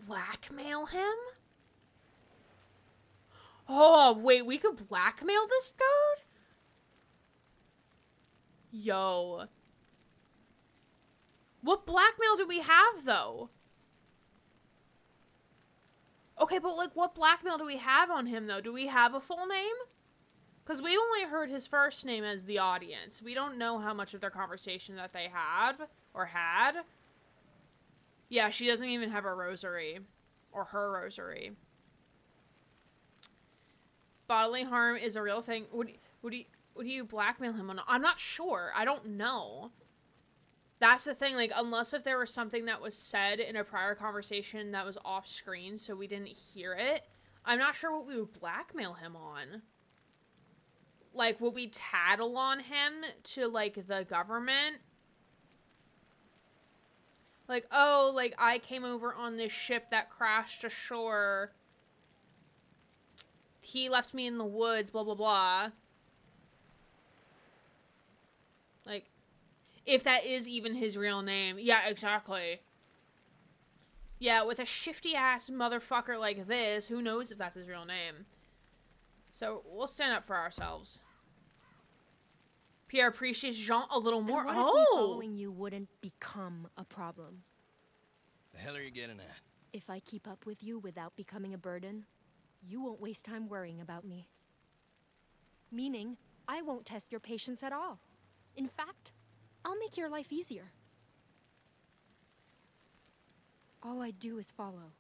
Blackmail him? Oh, wait, we could blackmail this dude? Yo. What blackmail do we have, though? Okay, but, like, what blackmail do we have on him, though? Do we have a full name? Because we only heard his first name as the audience. We don't know how much of their conversation that they had. Or had. Yeah, she doesn't even have a rosary. Or her rosary. Bodily harm is a real thing. Would you blackmail him on? I'm not sure. I don't know. That's the thing, like, unless if there was something that was said in a prior conversation that was off screen, so we didn't hear it, I'm not sure what we would blackmail him on. Like, would we tattle on him to, like, the government? Like, oh, like, I came over on this ship that crashed ashore. He left me in the woods, blah, blah, blah. Like, if that is even his real name. Yeah, exactly. Yeah, with a shifty-ass motherfucker like this, who knows if that's his real name. So, we'll stand up for ourselves. Pierre appreciates Jean a little more. And what if me following you wouldn't become a problem? The hell are you getting at? If I keep up with you without becoming a burden, you won't waste time worrying about me. Meaning, I won't test your patience at all. In fact, I'll make your life easier. All I do is follow.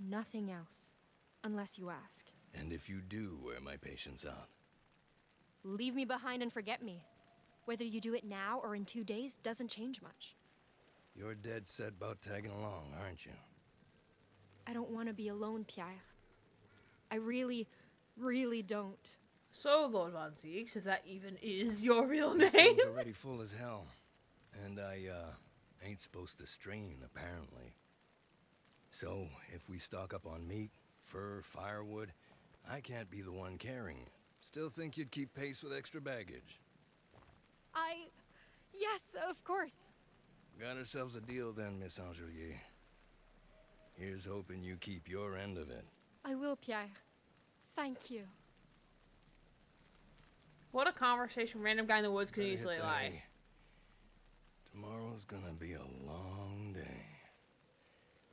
Nothing else. Unless you ask. And if you do wear my patience out? Leave me behind and forget me. Whether you do it now or in 2 days doesn't change much. You're dead set about tagging along, aren't you? I don't want to be alone, Pierre. I really, really don't. So, Lord Von Zieks, if that even is your real This name. thing's already full as hell. And I, ain't supposed to strain, apparently. So, if we stock up on meat, fur, firewood, I can't be the one carrying it. Still think you'd keep pace with extra baggage? Yes, of course. Got ourselves a deal then, Miss Angelier. Here's hoping you keep your end of it. I will, Pierre. Thank you. What a conversation random guy in the woods could Better easily hit the lie. hay. Tomorrow's gonna be a long day.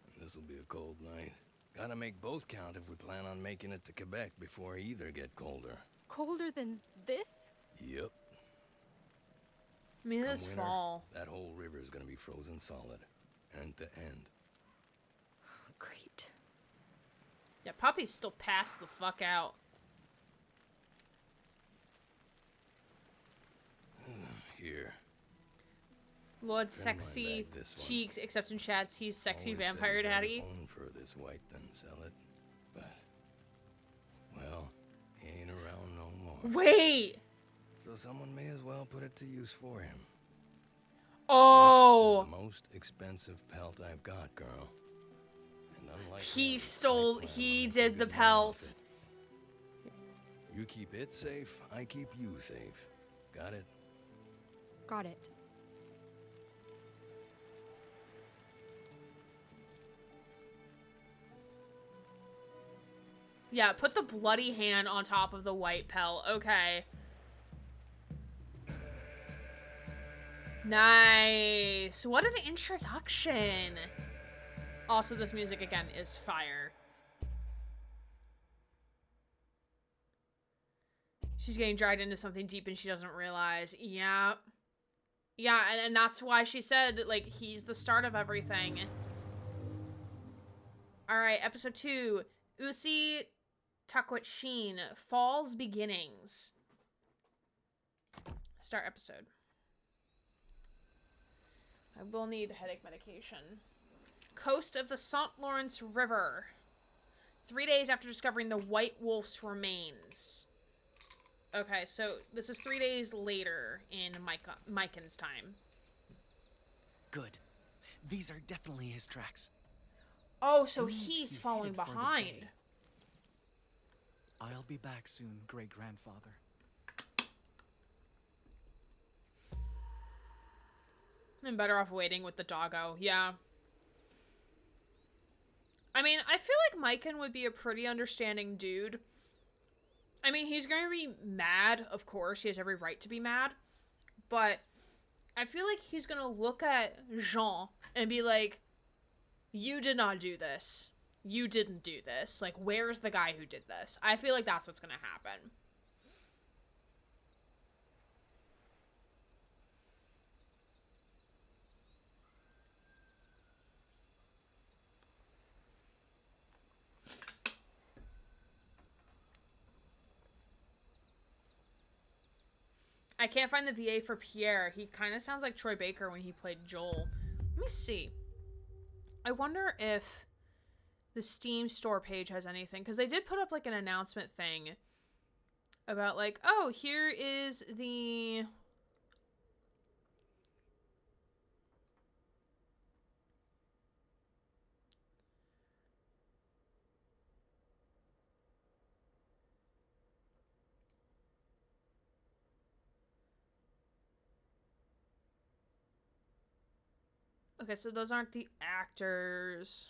And this'll be a cold night. Gotta make both count if we plan on making it to Quebec before either get colder. Colder than this? Yep. I mean, Come this winter, fall. that whole river's gonna be frozen solid. End to end. Great. Yeah, Poppy's still passed the fuck out. Here. Lord Turn my Sexy bag this one. Cheeks, except in chats, he's Sexy Always said Vampire you'd rather Daddy. own fur this white than sell it. But, well, he ain't around no more. Wait! So someone may as well put it to use for him. Oh! This is the most expensive pelt I've got, girl. And unlike He him, stole, I plan he on did making the a good man off pelt. it. You keep it safe, I keep you safe. Got it? Got it. Yeah, put the bloody hand on top of the white pelt. Okay. Nice. What an introduction. Also, this music, again, is fire. She's getting dragged into something deep and she doesn't realize. Yeah. Yeah, and that's why she said, like, he's the start of everything. Alright, episode 2. Usi Takwat Sheen, Fall's Beginnings. Start episode. I will need headache medication. Coast of the St. Lawrence River. 3 days after discovering the White Wolf's remains. Okay, so this is 3 days later in Miken's time. Good. These are definitely his tracks. Oh, so Seems he's he following headed for the behind. bay. I'll be back soon, great-grandfather. I'm better off waiting with the doggo. Yeah. I mean, I feel like Miken would be a pretty understanding dude. I mean, he's going to be mad, of course. He has every right to be mad. But I feel like he's gonna look at Jean and be like, you did not do this. You didn't do this. Like, where's the guy who did this? I feel like that's what's gonna happen. I can't find the VA for Pierre. He kind of sounds like Troy Baker when he played Joel. Let me see. I wonder if the Steam store page has anything, because they did put up like an announcement thing about like, oh, here is the... Okay, so those aren't the actors.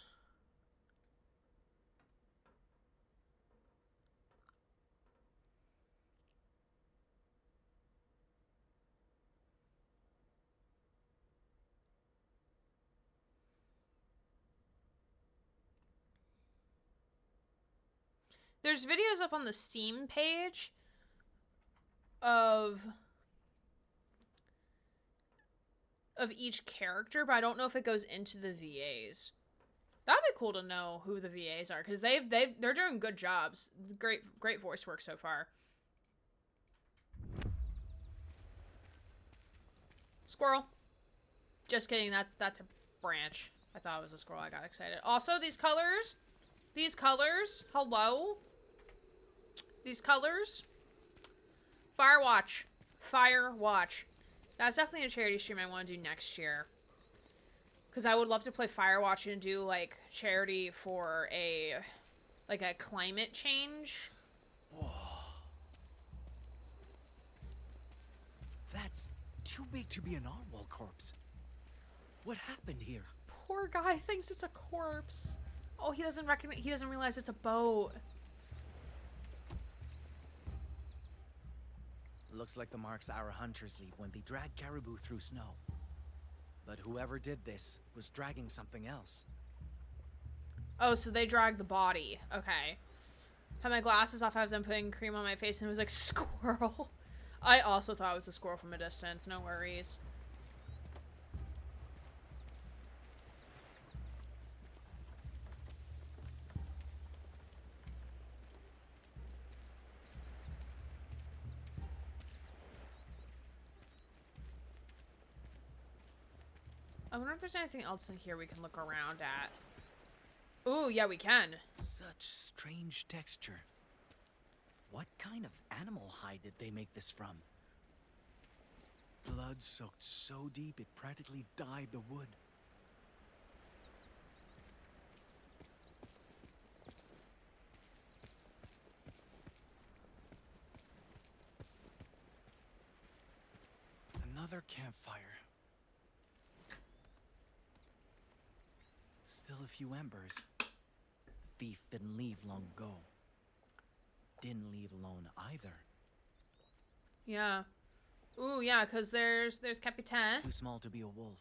There's videos up on the Steam page of each character, but I don't know if it goes into the VAs. That'd be cool to know who the VAs are, because they're doing good jobs. Great voice work so far. Squirrel. Just kidding, that's a branch. I thought it was a squirrel, I got excited. Also, these colors, hello? These colors. Firewatch. That's definitely a charity stream I want to do next year. Because I would love to play Firewatch and do, like, charity for a climate change. Whoa. That's too big to be an Arwal corpse. What happened here? Poor guy thinks it's a corpse. Oh, he doesn't realize it's a boat. Looks like the marks our hunters leave when they drag caribou through snow. But whoever did this was dragging something else. Oh, so they dragged the body. Okay. Had my glasses off, I was putting cream on my face, and it was like, squirrel. I also thought it was a squirrel from a distance. No worries. I wonder if there's anything else in here we can look around at. Ooh, yeah, we can. Such strange texture. What kind of animal hide did they make this from? Blood soaked so deep it practically dyed the wood. Another campfire. Still a few embers. The thief didn't leave long ago. Didn't leave alone either. Yeah. Ooh, yeah, because there's Capitan. Too small to be a wolf.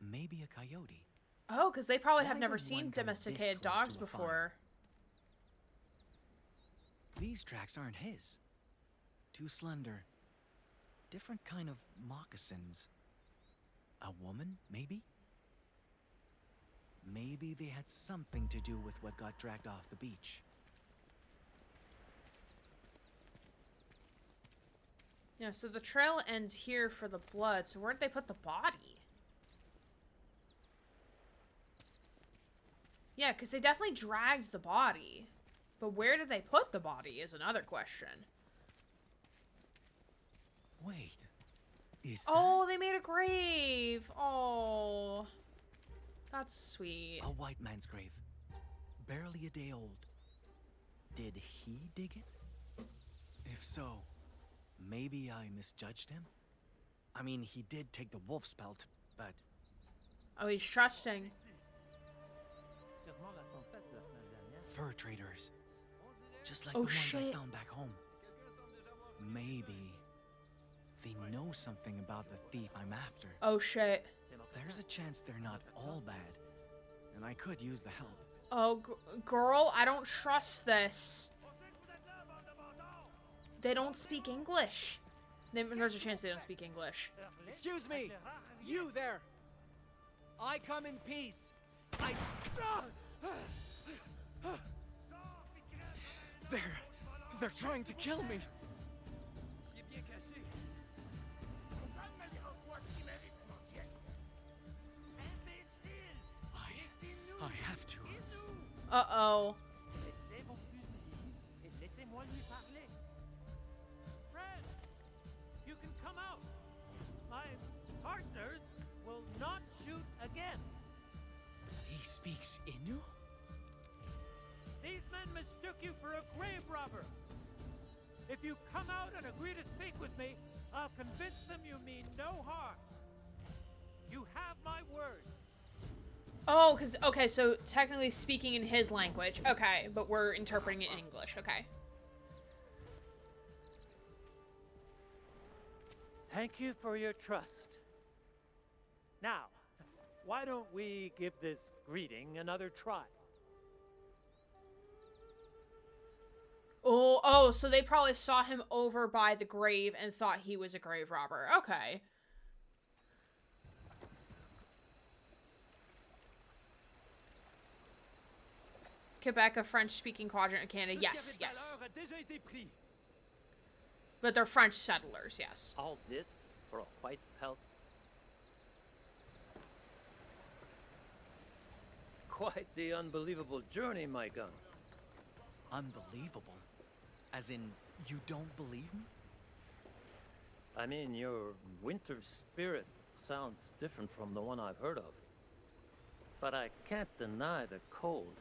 Maybe a coyote. Oh, because they probably have Why never would seen one go domesticated this close dogs to a before. These tracks aren't his. Too slender. Different kind of moccasins. A woman, maybe? Maybe they had something to do with what got dragged off the beach. Yeah, so the trail ends here for the blood, so where'd they put the body? Yeah, because they definitely dragged the body. But where did they put the body is another question. Wait, is Oh, they made a grave. Oh, that's sweet. a white man's grave? Barely a day old. Did he dig it? If so, maybe I misjudged him? I mean, he did take the wolf's pelt, but... Oh, he's trusting. Fur traders. Just like Oh, the ones I shit. found back home. Maybe they know something about the thief I'm after. Oh shit. There's a chance they're not all bad, and I could use the help. Oh, girl, I don't trust this. They don't speak English. There's a chance they don't speak English. Excuse me! You there! I come in peace! They're trying to kill me! I have to. Uh-oh. Friend, you can come out. My partners will not shoot again. He speaks Innu? These men mistook you for a grave robber. If you come out and agree to speak with me, I'll convince them you mean no harm. You have my word. Oh, okay, so technically speaking in his language. Okay, but we're interpreting it in English. Okay. Thank you for your trust. Now, why don't we give this greeting another try? Oh, so they probably saw him over by the grave and thought he was a grave robber. Okay. Quebec, a French-speaking quadrant of Canada. Yes, yes. But they're French settlers, yes. All this for a white pelt? Quite the unbelievable journey, my gun. Unbelievable? As in, you don't believe me? I mean, your winter spirit sounds different from the one I've heard of. But I can't deny the cold.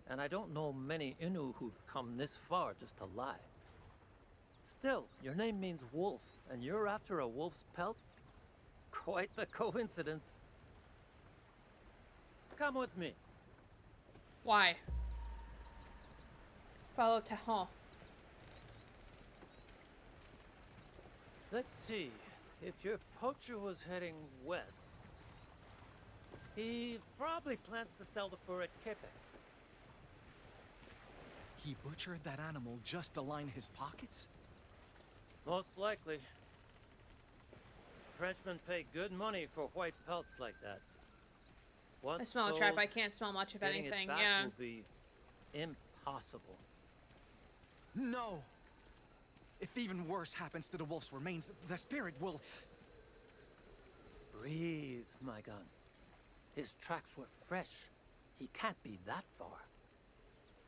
And I don't know many Innu who'd come this far just to lie. Still, your name means wolf, and you're after a wolf's pelt? Quite the coincidence. Come with me. Why? Follow Tehon. Let's see. If your poacher was heading west, he probably plans to sell the fur at Quebec. He butchered that animal just to line his pockets? Most likely. Frenchmen pay good money for white pelts like that. Once I smell a trap. I can't smell much of getting anything. it back Yeah. will be impossible. No! If even worse happens to the wolf's remains, the spirit will... Breathe, my gun. His tracks were fresh. He can't be that far.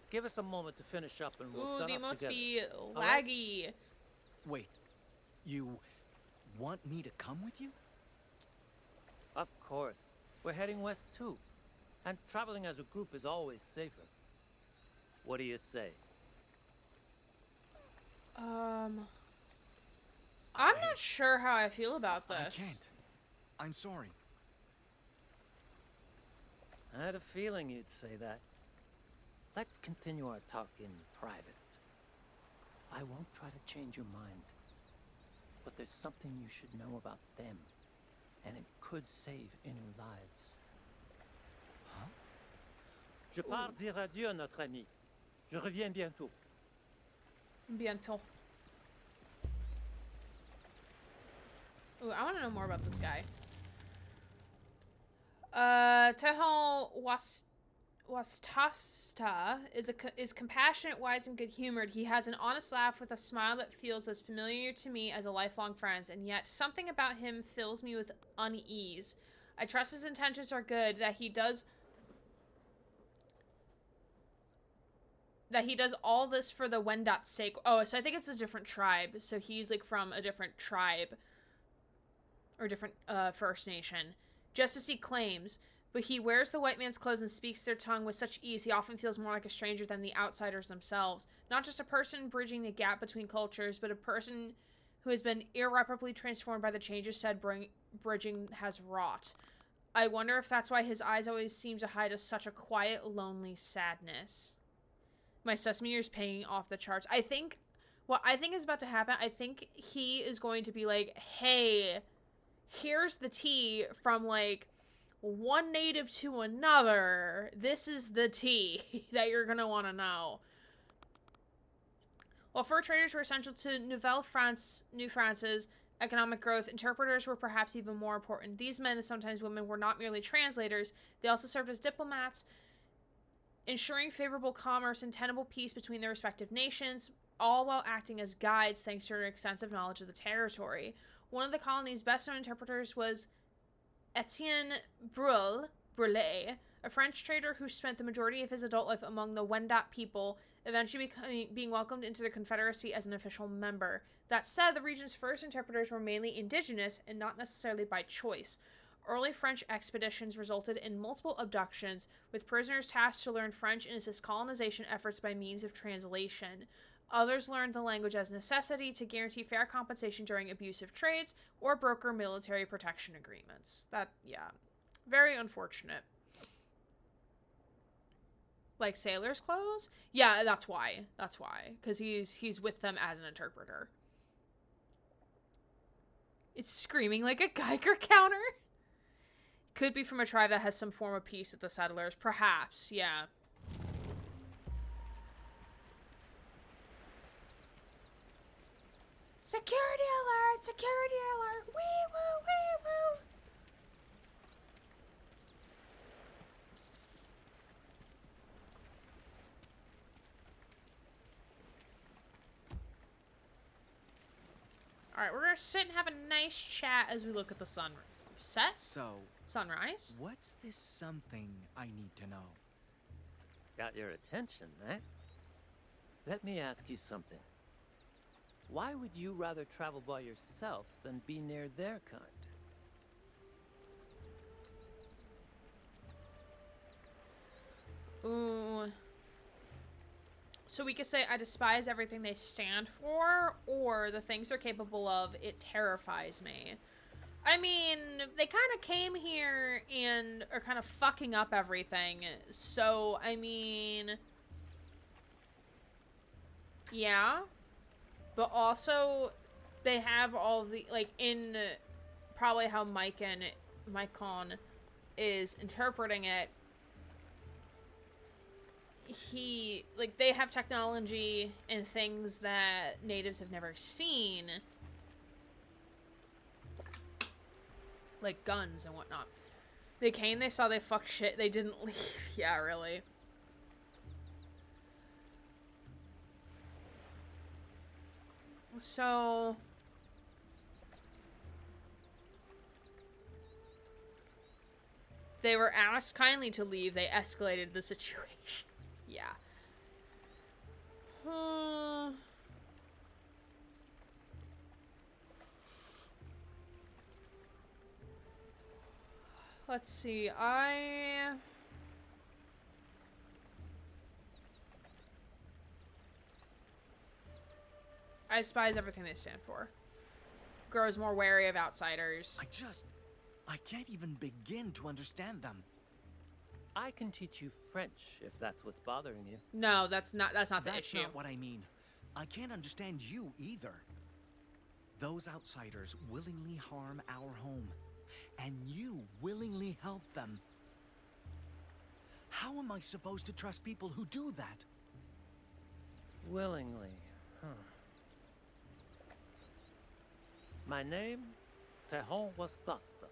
Give us a moment to finish up and we'll Ooh, set the off emotes together. be All right? laggy. Wait, you want me to come with you? Of course. We're heading west too. And traveling as a group is always safer. What do you say? I'm not sure how I feel about this. I can't. I'm sorry. I had a feeling you'd say that. Let's continue our talk in private. I won't try to change your mind. But there's something you should know about them. And it could save Innu lives. Huh? Je pars dire adieu à notre ami. Je reviens bientôt. Bientôt. Ooh, I want to know more about this guy. Tehon Wastasta is compassionate, wise, and good-humored. He has an honest laugh with a smile that feels as familiar to me as a lifelong friend's, and yet something about him fills me with unease. I trust his intentions are good, that he does all this for the Wendat's sake. Oh, so I think it's a different tribe. So he's like from a different tribe or different First Nation. Just as he claims. But he wears the white man's clothes and speaks their tongue with such ease, he often feels more like a stranger than the outsiders themselves. Not just a person bridging the gap between cultures, but a person who has been irreparably transformed by the changes said bridging has wrought. I wonder if that's why his eyes always seem to hide such a quiet, lonely sadness. My Sesame Year's paying off the charts. I think what I think is about to happen, I think he is going to be like, hey, here's the tea from, like, one native to another. This is the tea that you're gonna want to know. While fur traders were essential to New France's economic growth, interpreters were perhaps even more important. These men, and sometimes women, were not merely translators. They also served as diplomats, ensuring favorable commerce and tenable peace between their respective nations, all while acting as guides thanks to their extensive knowledge of the territory. One of the colony's best-known interpreters was Etienne Brulé, a French trader who spent the majority of his adult life among the Wendat people, eventually being welcomed into the Confederacy as an official member. That said, the region's first interpreters were mainly indigenous and not necessarily by choice. Early French expeditions resulted in multiple abductions, with prisoners tasked to learn French and assist colonization efforts by means of translation. Others learned the language as necessity to guarantee fair compensation during abusive trades or broker military protection agreements. That, yeah, very unfortunate. Like sailor's clothes? Yeah, that's why. That's why. Because he's with them as an interpreter. It's screaming like a Geiger counter. Could be from a tribe that has some form of peace with the settlers. Perhaps, yeah. Security alert! Security alert! Wee woo! Wee woo! Alright, we're gonna sit and have a nice chat as we look at the sunset. So, Sunrise? what's this something I need to know? Got your attention, eh? Let me ask you something. Why would you rather travel by yourself than be near their kind? Ooh. So we could say, I despise everything they stand for, or the things they're capable of, it terrifies me. I mean, they kind of came here and are kind of fucking up everything. So, I mean... yeah. But also, they have all the, like, in probably how Micon is interpreting it, they have technology and things that natives have never seen. Like guns and whatnot. They came, they saw, they fucked shit, they didn't leave. Yeah, really. So... they were asked kindly to leave, they escalated the situation. Yeah. Let's see, I despise everything they stand for. Grows more wary of outsiders. I can't even begin to understand them. I can teach you French if that's what's bothering you. No, that's not the issue. That's not what I mean. I can't understand you either. Those outsiders willingly harm our home, and you willingly help them. How am I supposed to trust people who do that? Willingly, huh? My name, Tehon Wastasta.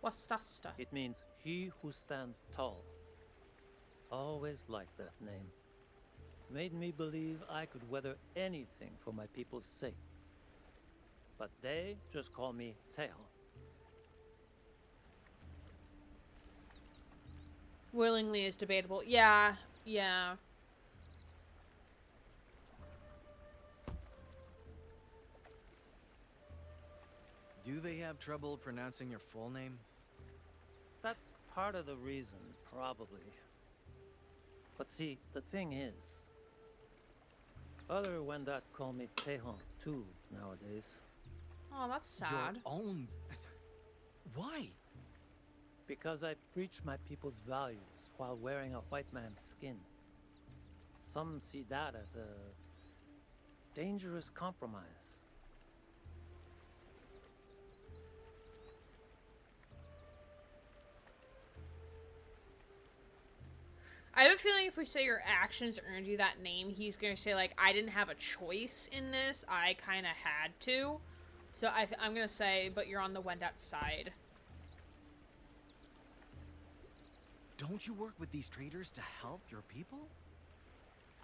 Wastasta. It means he who stands tall. Always liked that name. Made me believe I could weather anything for my people's sake. But they just call me Tehon. Willingly is debatable. Yeah, yeah. Do they have trouble pronouncing your full name? That's part of the reason, probably. But see, the thing is, other Wendat call me Tehon too nowadays. Oh, that's sad. Your own... Why? Because I preach my people's values while wearing a white man's skin. Some see that as dangerous compromise. I have a feeling if we say your actions earned you that name, he's going to say, like, I didn't have a choice in this. I kind of had to. So I'm going to say, but you're on the Wendat side. Don't you work with these traders to help your people?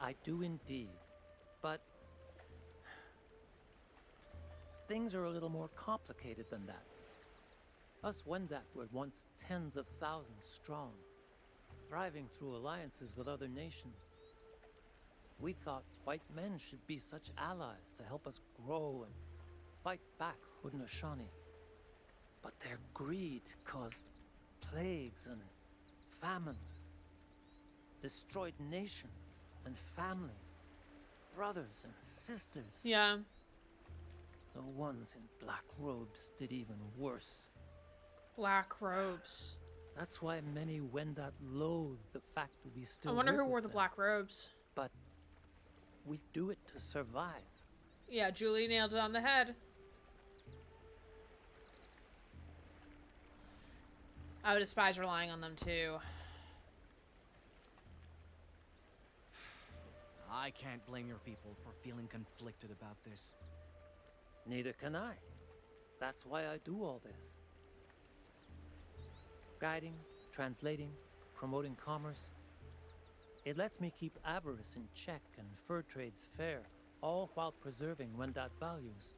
I do indeed, but things are a little more complicated than that. Us Wendat were once tens of thousands strong, thriving through alliances with other nations. We thought white men should be such allies to help us grow and fight back Haudenosaunee. But their greed caused plagues and famines, destroyed nations and families, brothers and sisters. Yeah. The ones in black robes did even worse. Black robes. That's why many Wendat loathe the fact that we still I wonder work who wore with the them. black robes. But we do it to survive. Yeah, Julie nailed it on the head. I would despise relying on them too. I can't blame your people for feeling conflicted about this. Neither can I. That's why I do all this. Guiding, translating, promoting commerce. It lets me keep avarice in check and fur trades fair, all while preserving Wendat values.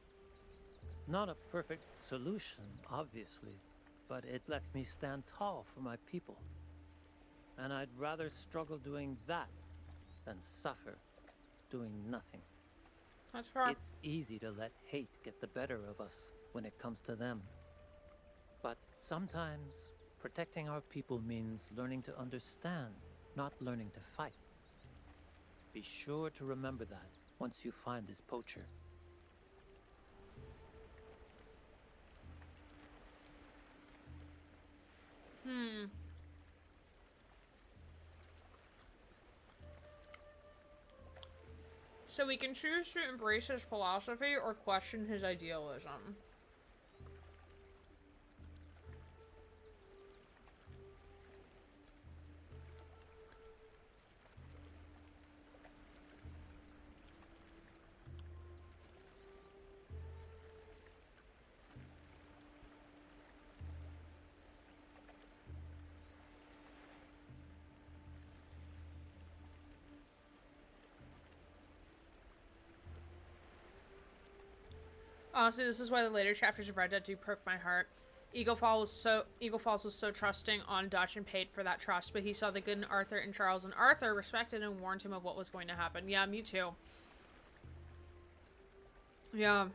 Not a perfect solution, obviously, but it lets me stand tall for my people. And I'd rather struggle doing that than suffer doing nothing. That's fair. It's easy to let hate get the better of us when it comes to them. But sometimes protecting our people means learning to understand, not learning to fight. Be sure to remember that once you find this poacher. So we can choose to embrace his philosophy or question his idealism. Honestly, this is why the later chapters of Red Dead do perk my heart. Eagle Falls was so trusting on Dutch and paid for that trust, but he saw the good in Arthur and Charles, and Arthur respected and warned him of what was going to happen. Yeah, me too. Yeah.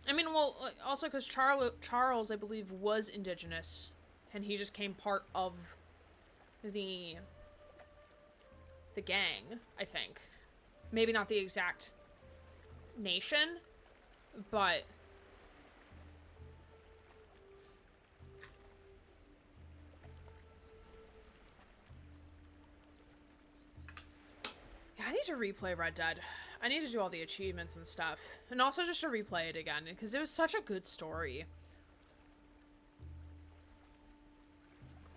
I mean, well, also because Charles, I believe, was indigenous, and he just came part of the gang, I think. Maybe not the exact nation, but yeah, I need to replay Red Dead. I need to do all the achievements and stuff, and also just to replay it again because it was such a good story.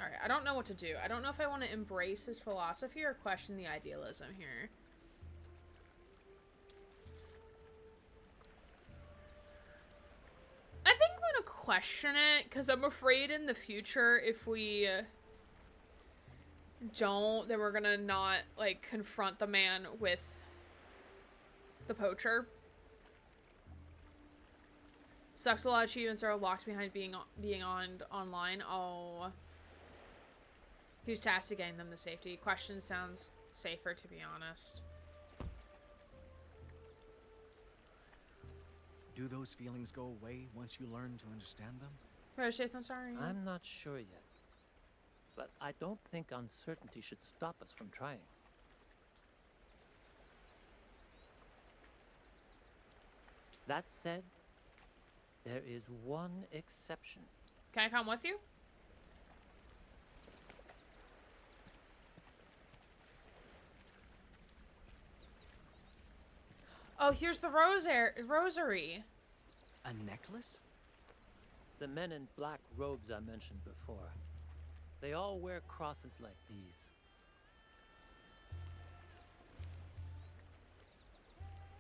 Alright, I don't know what to do. I don't know if I want to embrace his philosophy or question the idealism here. I think I'm gonna question it, because I'm afraid in the future, if we don't, then we're gonna not, like, confront the man with the poacher. Sucks a lot of achievements are locked behind being online. Oh. Who's tasked to getting them to safety? Question sounds safer, to be honest. Do those feelings go away once you learn to understand them? Roshaith, I'm sorry. I'm not sure yet, but I don't think uncertainty should stop us from trying. That said, there is one exception. Can I come with you? Oh, here's the rosary. A necklace? The men in black robes I mentioned before. They all wear crosses like these.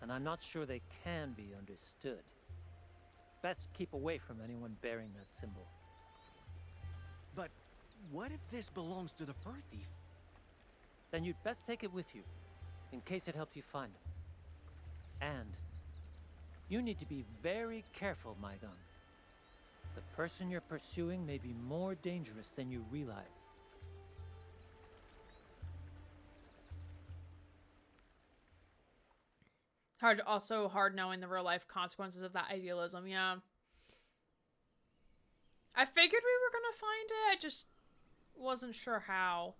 And I'm not sure they can be understood. Best keep away from anyone bearing that symbol. But what if this belongs to the fur thief? Then you'd best take it with you, in case it helps you find him. And you need to be very careful, my gun. The person you're pursuing may be more dangerous than you realize. Also hard knowing the real life consequences of that idealism, yeah. I figured we were gonna find it, I just wasn't sure how.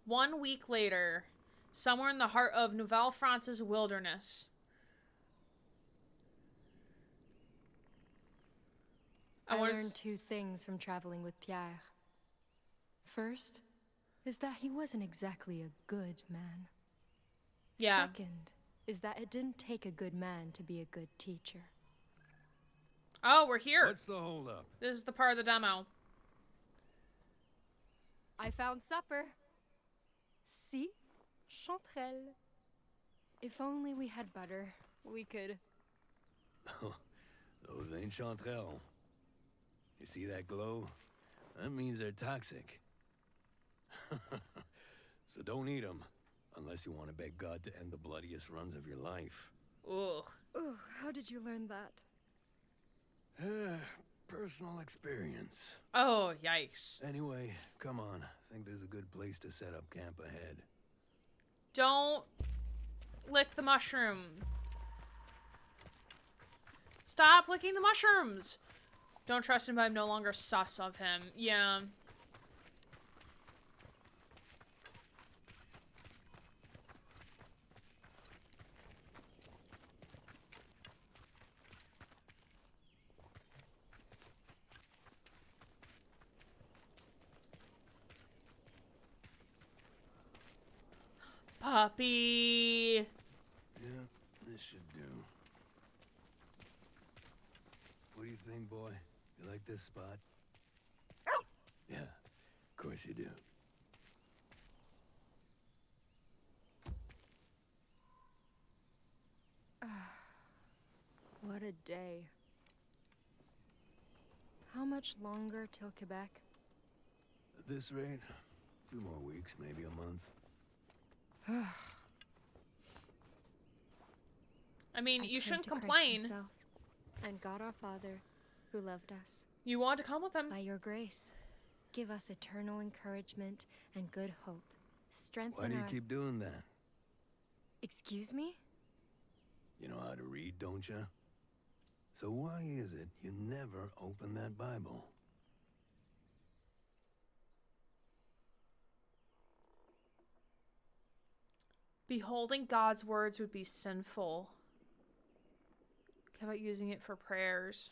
1 week later, somewhere in the heart of Nouvelle France's wilderness. I learned 2 things from traveling with Pierre. First is that he wasn't exactly a good man. Yeah. Second is that it didn't take a good man to be a good teacher. Oh, we're here. What's the holdup? This is the part of the demo. I found supper. See? Chanterelle. If only we had butter, we could... Those ain't chanterelle. You see that glow? That means they're toxic. So don't eat them, unless you want to beg God to end the bloodiest runs of your life. Ugh. Oh, how did you learn that? Personal experience. Oh, yikes. Anyway, come on. I think there's a good place to set up camp ahead. Don't lick the mushroom. Stop licking the mushrooms. Don't trust him, but I'm no longer sus of him. Yeah. Puppy. Yeah, this should do. What do you think, boy? You like this spot? Yeah, of course you do. What a day. How much longer till Quebec? At this rate, a few more weeks, maybe a month. I mean, you I shouldn't turned to Christ complain. himself and God our Father, who loved us. You want to come with him. By your grace, give us eternal encouragement and good hope. Strengthen Why do you our... keep doing that? Excuse me? You know how to read, don't you? So why is it you never open that Bible? Beholding God's words would be sinful. How about using it for prayers?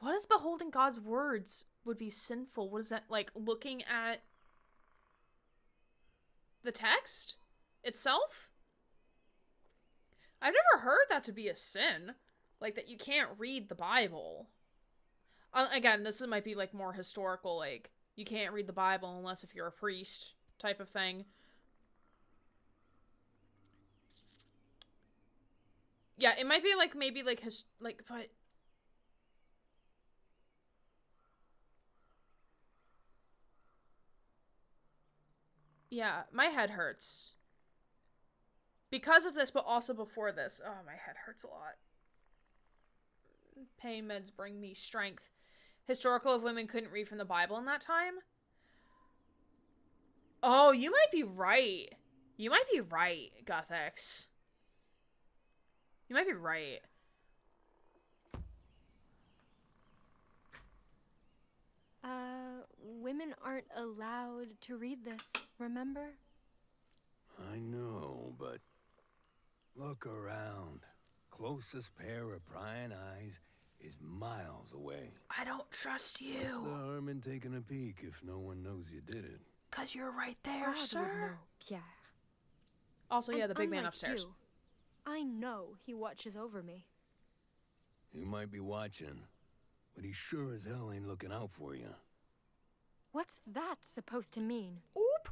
What is beholding God's words would be sinful? What is that, like looking at the text itself? I've never heard that to be a sin. Like that you can't read the Bible. Again, this might be like more historical, like you can't read the Bible unless if you're a priest type of thing. Yeah, it might be like maybe like but yeah, my head hurts. Because of this, but also before this. Oh, my head hurts a lot. Pain meds bring me strength. Historical of women couldn't read from the Bible in that time? Oh, you might be right. You might be right, Gothex. You might be right. Women aren't allowed to read this, remember? I know, but look around. Closest pair of prying eyes is miles away. I don't trust you. What's the harm in taking a peek if no one knows you did it? 'Cause you're right there, God sir. would know, Pierre. Also, yeah, And the big man unlike upstairs. you, I know he watches over me. He might be watching, but he sure as hell ain't looking out for you. What's that supposed to mean? Oop!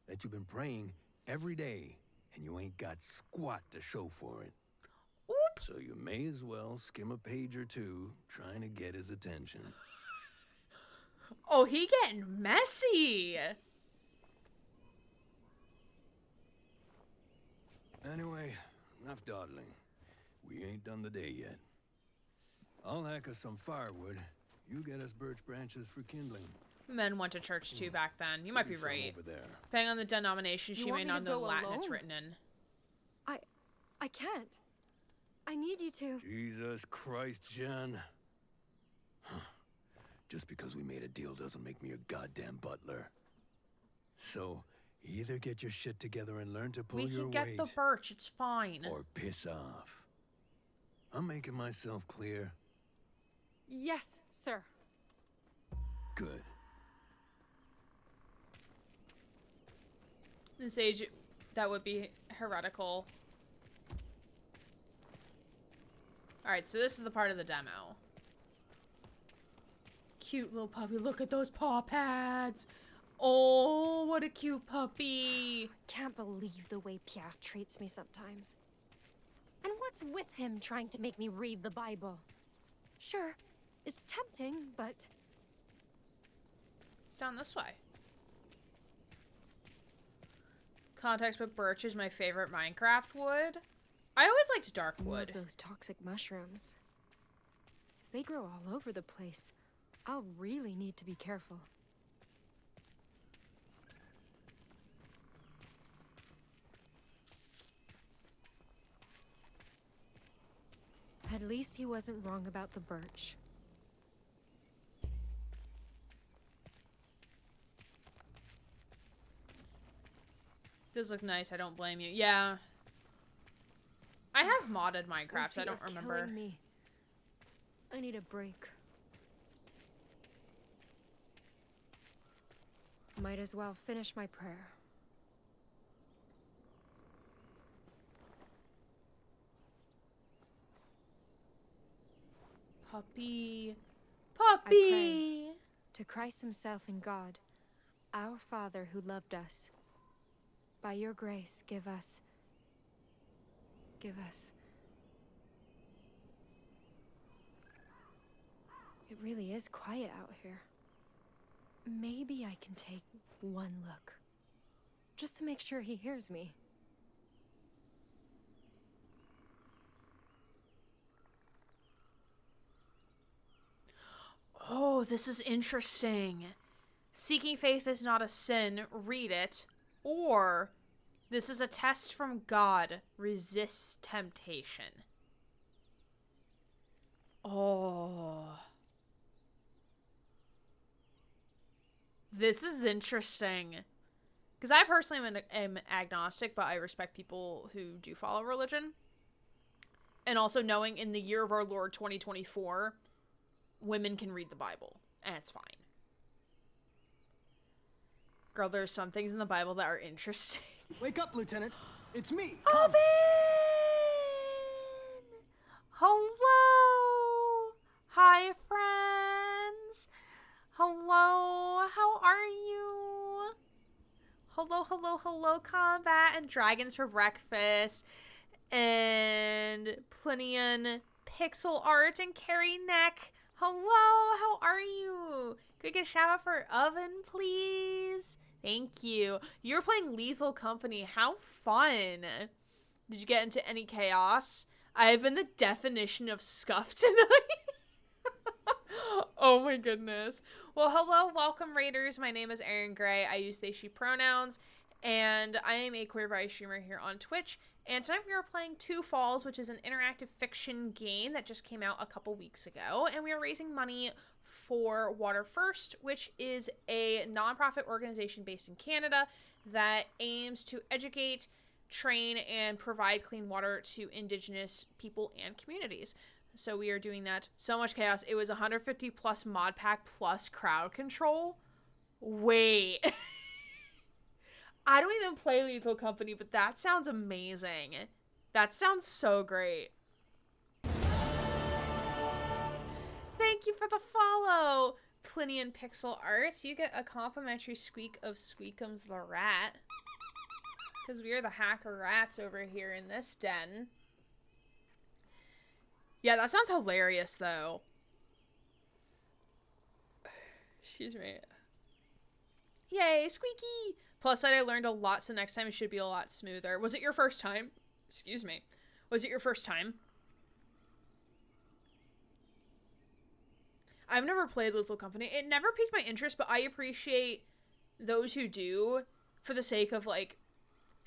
That you've been praying every day, and you ain't got squat to show for it. Oop! So you may as well skim a page or two trying to get his attention. Oh, he getting messy! Anyway, enough dawdling. We ain't done the day yet. I'll hack us some firewood. You get us birch branches for kindling. Men went to church too back then. You might be right. Over there. Depending on the denomination, You she want may me not to know the go Latin it's alone? written in. I can't. I need you to. Jesus Christ, Jen. Huh. Just because we made a deal doesn't make me a goddamn butler. So, either get your shit together and learn to pull We your can get weight, the birch, it's fine. or piss off. I'm making myself clear. Yes, sir. Good. This age, that would be heretical. Alright, so this is the part of the demo. Cute little puppy. Look at those paw pads. Oh, what a cute puppy. Can't believe the way Pierre treats me sometimes. And what's with him trying to make me read the Bible? Sure, it's tempting, but It's down this way. Context with birch is my favorite Minecraft wood. I always liked dark more wood. of those toxic mushrooms. If they grow all over the place, I'll really need to be careful. At least he wasn't wrong about the birch. Does look nice, I don't blame you. Yeah. I have modded Minecraft, My so I feet don't are remember. killing me. I need a break. Might as well finish my prayer. Puppy. I Puppy! pray to Christ himself and God, our Father who loved us. By your grace, give us. It really is quiet out here. Maybe I can take one look. Just to make sure he hears me. Oh, this is interesting. Seeking faith is not a sin. Read it. Or, this is a test from God. Resist temptation. Oh. This is interesting. Because I personally am agnostic, but I respect people who do follow religion. And also knowing in the year of our Lord 2024, women can read the Bible. And it's fine. Girl, there's some things in the Bible that are interesting. Wake up, Lieutenant. It's me. Oven! Hello! Hi, friends! Hello, how are you? Hello, hello, hello, combat and dragons for breakfast. And Plinian pixel art and Carrie Neck. Hello, how are you? Could we get a shout out for Oven, please? Thank you. You're playing Lethal Company. How fun. Did you get into any chaos? I have been the definition of scuff tonight. Oh my goodness. Well, hello, welcome Raiders. My name is Erin Gray. I use they, she pronouns, and I am a queer variety streamer here on Twitch. And tonight we are playing Two Falls, which is an interactive fiction game that just came out a couple weeks ago. And we are raising money for Water First, which is a nonprofit organization based in Canada that aims to educate, train, and provide clean water to Indigenous people and communities. So we are doing that. So much chaos. It was 150 plus mod pack plus crowd control. Wait. I don't even play Lethal Company, but that sounds amazing. That sounds so great. Thank you for the follow, Plinian Pixel Arts. You get a complimentary squeak of Squeakums the Rat. Because we are the hacker rats over here in this den. Yeah, that sounds hilarious, though. Excuse me. Yay, squeaky! Plus, I learned a lot, so next time it should be a lot smoother. Was it your first time? Excuse me. Was it your first time? I've never played Lethal Company. It never piqued my interest, but I appreciate those who do for the sake of, like,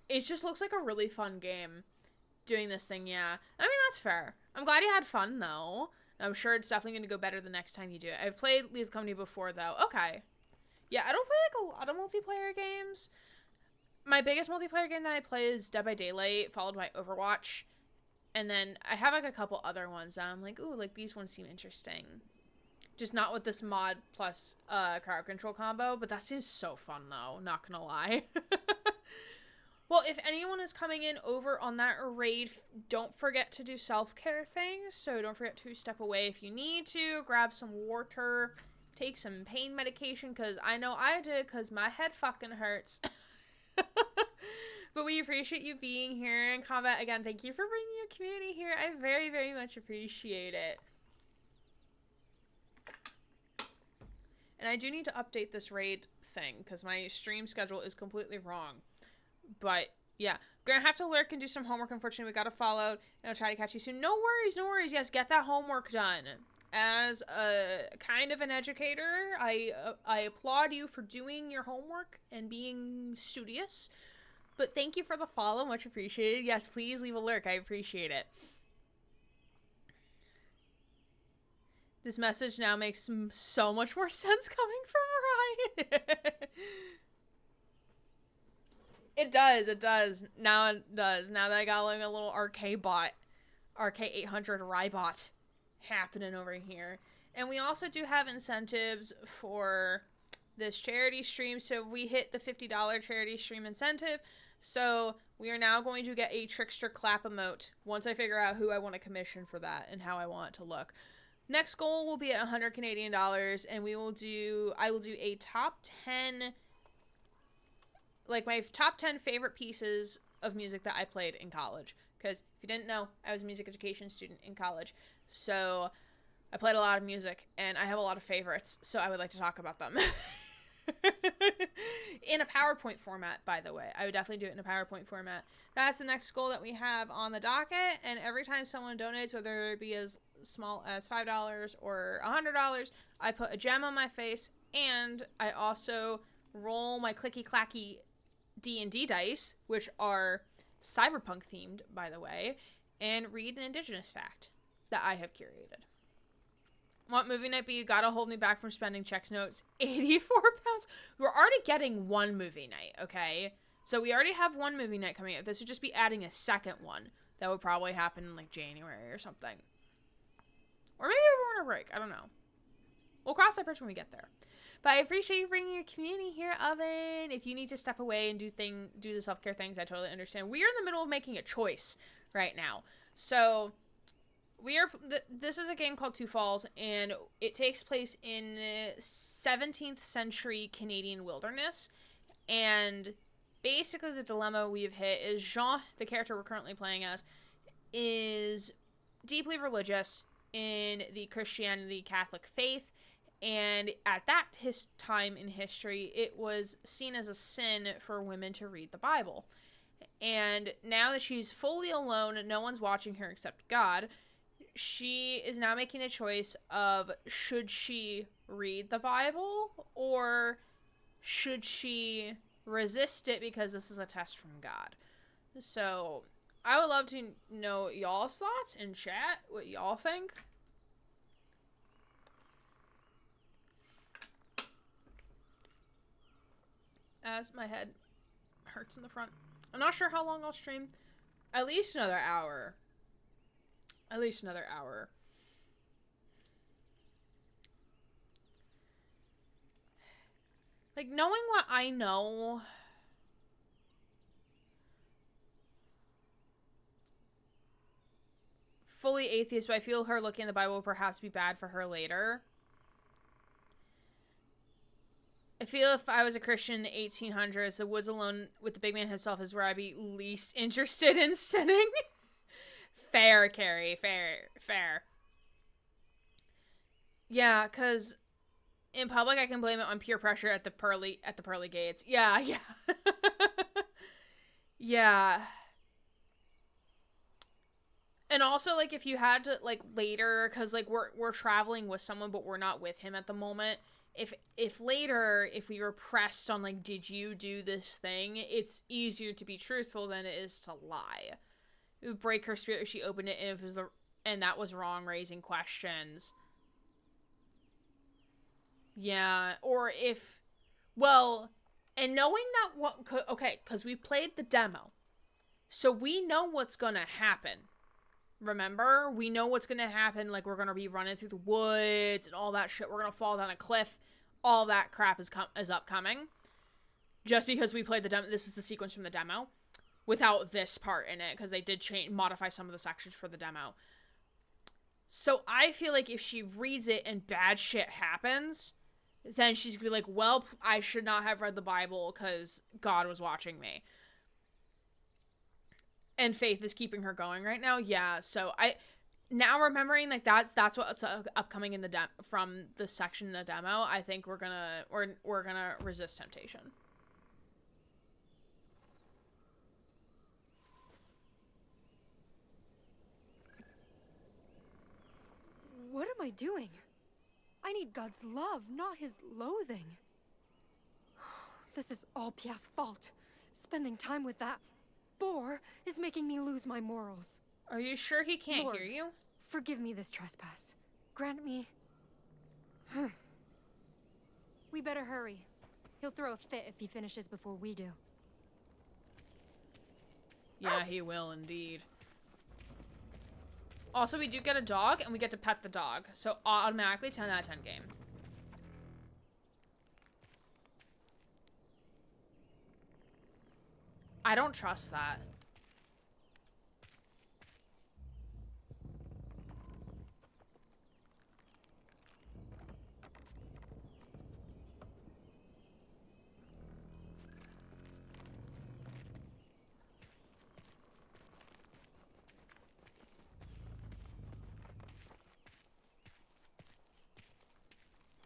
it just looks like a really fun game doing this thing, yeah. I mean, that's fair. I'm glad you had fun, though. I'm sure it's definitely going to go better the next time you do it. I've played Lethal Company before, though. Okay. Yeah, I don't play, like, a lot of multiplayer games. My biggest multiplayer game that I play is Dead by Daylight, followed by Overwatch. And then I have, like, a couple other ones that I'm like, ooh, like, these ones seem interesting. Just not with this mod plus crowd control combo, but that seems so fun, though. Not gonna lie. Well, if anyone is coming in over on that raid, don't forget to do self-care things. So don't forget to step away if you need to. Grab some water. Take some pain medication, because I know I did, because my head fucking hurts. But we appreciate you being here in combat. Again, thank you for bringing your community here. I very, very much appreciate it. And I do need to update this raid thing, because my stream schedule is completely wrong. But, yeah. Gonna have to lurk and do some homework, unfortunately. We gotta follow, and I'll try to catch you soon. No worries, no worries. Yes, get that homework done. As a kind of an educator, I applaud you for doing your homework and being studious. But thank you for the follow. Much appreciated. Yes, please leave a lurk. I appreciate it. This message now makes so much more sense coming from Ryan. It does. Now it does. Now that I got like a little RK800 Rybot happening over here. And we also do have incentives for this charity stream. So we hit the $50 charity stream incentive. So we are now going to get a Trickster clap emote once I figure out who I want to commission for that and how I want it to look. Next goal will be at 100 Canadian dollars, and I will do a top 10, like my top 10 favorite pieces of music that I played in college. Because if you didn't know, I was a music education student in college. So I played a lot of music, and I have a lot of favorites, so I would like to talk about them. In a PowerPoint format, by the way. I would definitely do it in a PowerPoint format. That's the next goal that we have on the docket, and every time someone donates, whether it be as small as $5 or $100, I put a gem on my face, and I also roll my clicky-clacky D&D dice, which are cyberpunk themed, by the way, and read an indigenous fact that I have curated. What movie night but you gotta hold me back from spending checks notes? 84 pounds? We're already getting one movie night, okay? So we already have one movie night coming up. This would just be adding a second one. That would probably happen in like January or something. Or maybe we're on a break. I don't know. We'll cross that bridge when we get there. But I appreciate you bringing your community here, Oven. If you need to step away and do the self-care things, I totally understand. We are in the middle of making a choice right now. So this is a game called Two Falls, and it takes place in 17th century Canadian wilderness. And basically the dilemma we've hit is Jean, the character we're currently playing as, is deeply religious in the Christianity Catholic faith. And at that time in history, it was seen as a sin for women to read the Bible. And now that she's fully alone, no one's watching her except God, she is now making a choice of should she read the Bible or should she resist it because this is a test from God. So I would love to know y'all's thoughts in chat, what y'all think. As my head hurts in the front. I'm not sure how long I'll stream. At least another hour. At least another hour. Like, knowing what I know fully atheist, but I feel her looking at the Bible will perhaps be bad for her later. I feel if I was a Christian in the 1800s, the woods alone with the big man himself is where I'd be least interested in sinning. Fair, Carrie. Fair. Yeah, because in public I can blame it on peer pressure at the pearly gates. Yeah. Yeah. And also, like, if you had to, like, later, because, like, we're traveling with someone, but we're not with him at the moment. If later, if we were pressed on, like, did you do this thing, it's easier to be truthful than it is to lie. It would break her spirit if she opened it and that was wrong, raising questions. Yeah, or if, well, and knowing that okay, because we played the demo, so we know what's gonna happen. Remember? We know what's gonna happen, like, we're gonna be running through the woods and all that shit, we're gonna fall down a cliff, all that crap is upcoming. Just because we played the demo, this is the sequence from the demo, without this part in it, because they did modify some of the sections for the demo. So I feel like if she reads it and bad shit happens, then she's gonna be like, well, I should not have read the Bible because God was watching me. And faith is keeping her going right now. Yeah, so now remembering, like, that's what's upcoming in the from the section in the demo. I think we're gonna resist temptation. What am I doing? I need God's love, not his loathing. This is all Pierre's fault. Spending time with that bore is making me lose my morals. Are you sure he can't Lord, hear you? Forgive me this trespass. Grant me... We better hurry. He'll throw a fit if he finishes before we do. Yeah, he will indeed. Also, we do get a dog, and we get to pet the dog. So, automatically 10 out of 10 game. I don't trust that.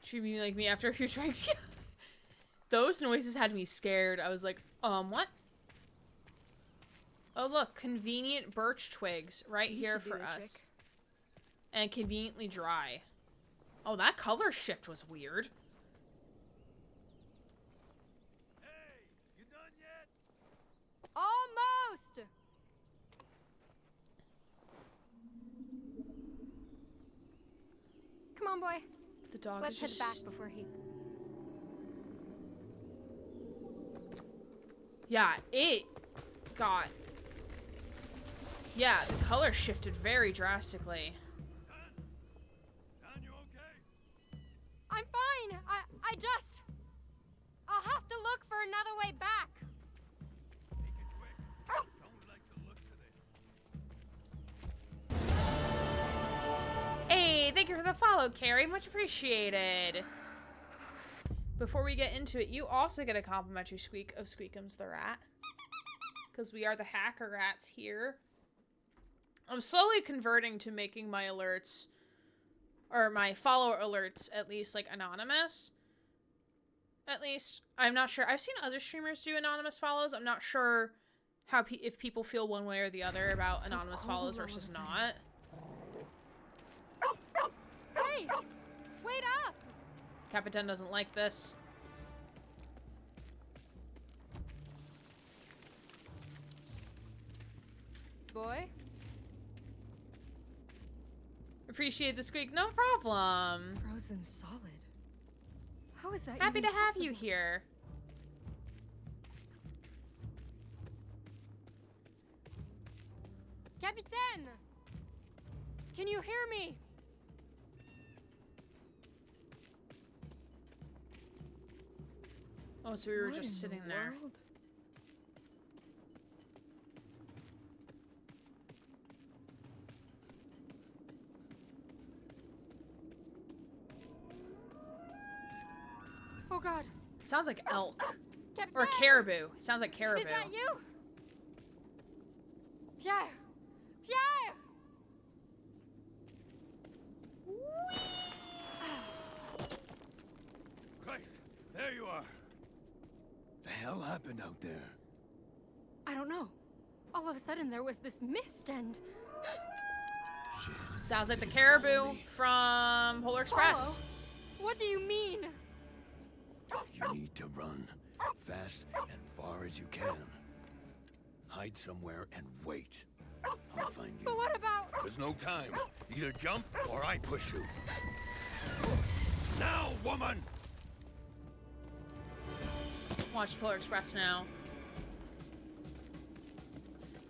Should be like me after a few drinks. Those noises had me scared. I was like, what? Oh, look, convenient birch twigs right here for us. And conveniently dry. Oh, that color shift was weird. Hey, you done yet? Almost! Come on, boy. The dog Let's is head just... back before he... Yeah, it got... Yeah, the color shifted very drastically. Don, you okay? I'm fine. I just... I'll have to look for another way back. Make it quick. Don't like the look of this. Hey, thank you for the follow, Carrie. Much appreciated. Before we get into it, you also get a complimentary squeak of Squeakums the Rat. Because we are the hacker rats here. I'm slowly converting to making my alerts, or my follower alerts, at least, like, anonymous. At least. I'm not sure. I've seen other streamers do anonymous follows. I'm not sure how if people feel one way or the other about So anonymous cold follows all versus of a sudden. not. Hey! Wait up! Capitan doesn't like this. Boy? Appreciate the squeak. No problem. Frozen solid. How is that Happy to even have possible? you here. Capitaine! Can you hear me? Oh, so we were What just in the sitting there. world? Oh God. Sounds like elk. Captain. Or caribou. Sounds like caribou. Is that you? Pierre. Pierre. Christ, there you are. The hell happened out there? I don't know. All of a sudden there was this mist and... Shit. Sounds like the caribou from Polar Express. Follow? What do you mean? You need to run. Fast and far as you can. Hide somewhere and wait. I'll find you. But what about... There's no time. Either jump or I push you. Now, woman! Watch Polar Express now.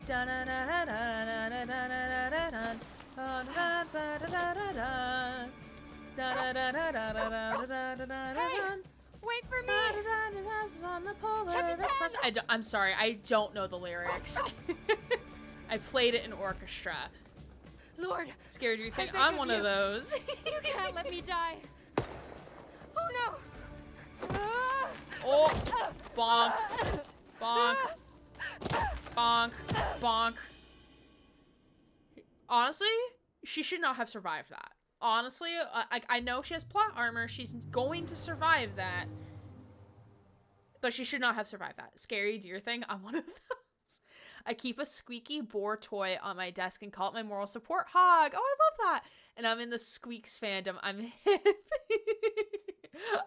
Hey, wait for me! On the Polar Captain! Express. I'm sorry, I don't know the lyrics. I played it in orchestra. Lord, Scared you think beg I'm of one you. of those? you can't let me die. Oh no! Oh, bonk, bonk, bonk, bonk. Honestly, she should not have survived that. Honestly, I know she has plot armor. She's going to survive that. But she should not have survived that. Scary deer thing, I'm one of those. I keep a squeaky boar toy on my desk and call it my moral support hog. Oh, I love that. And I'm in the Squeaks fandom. I'm hip.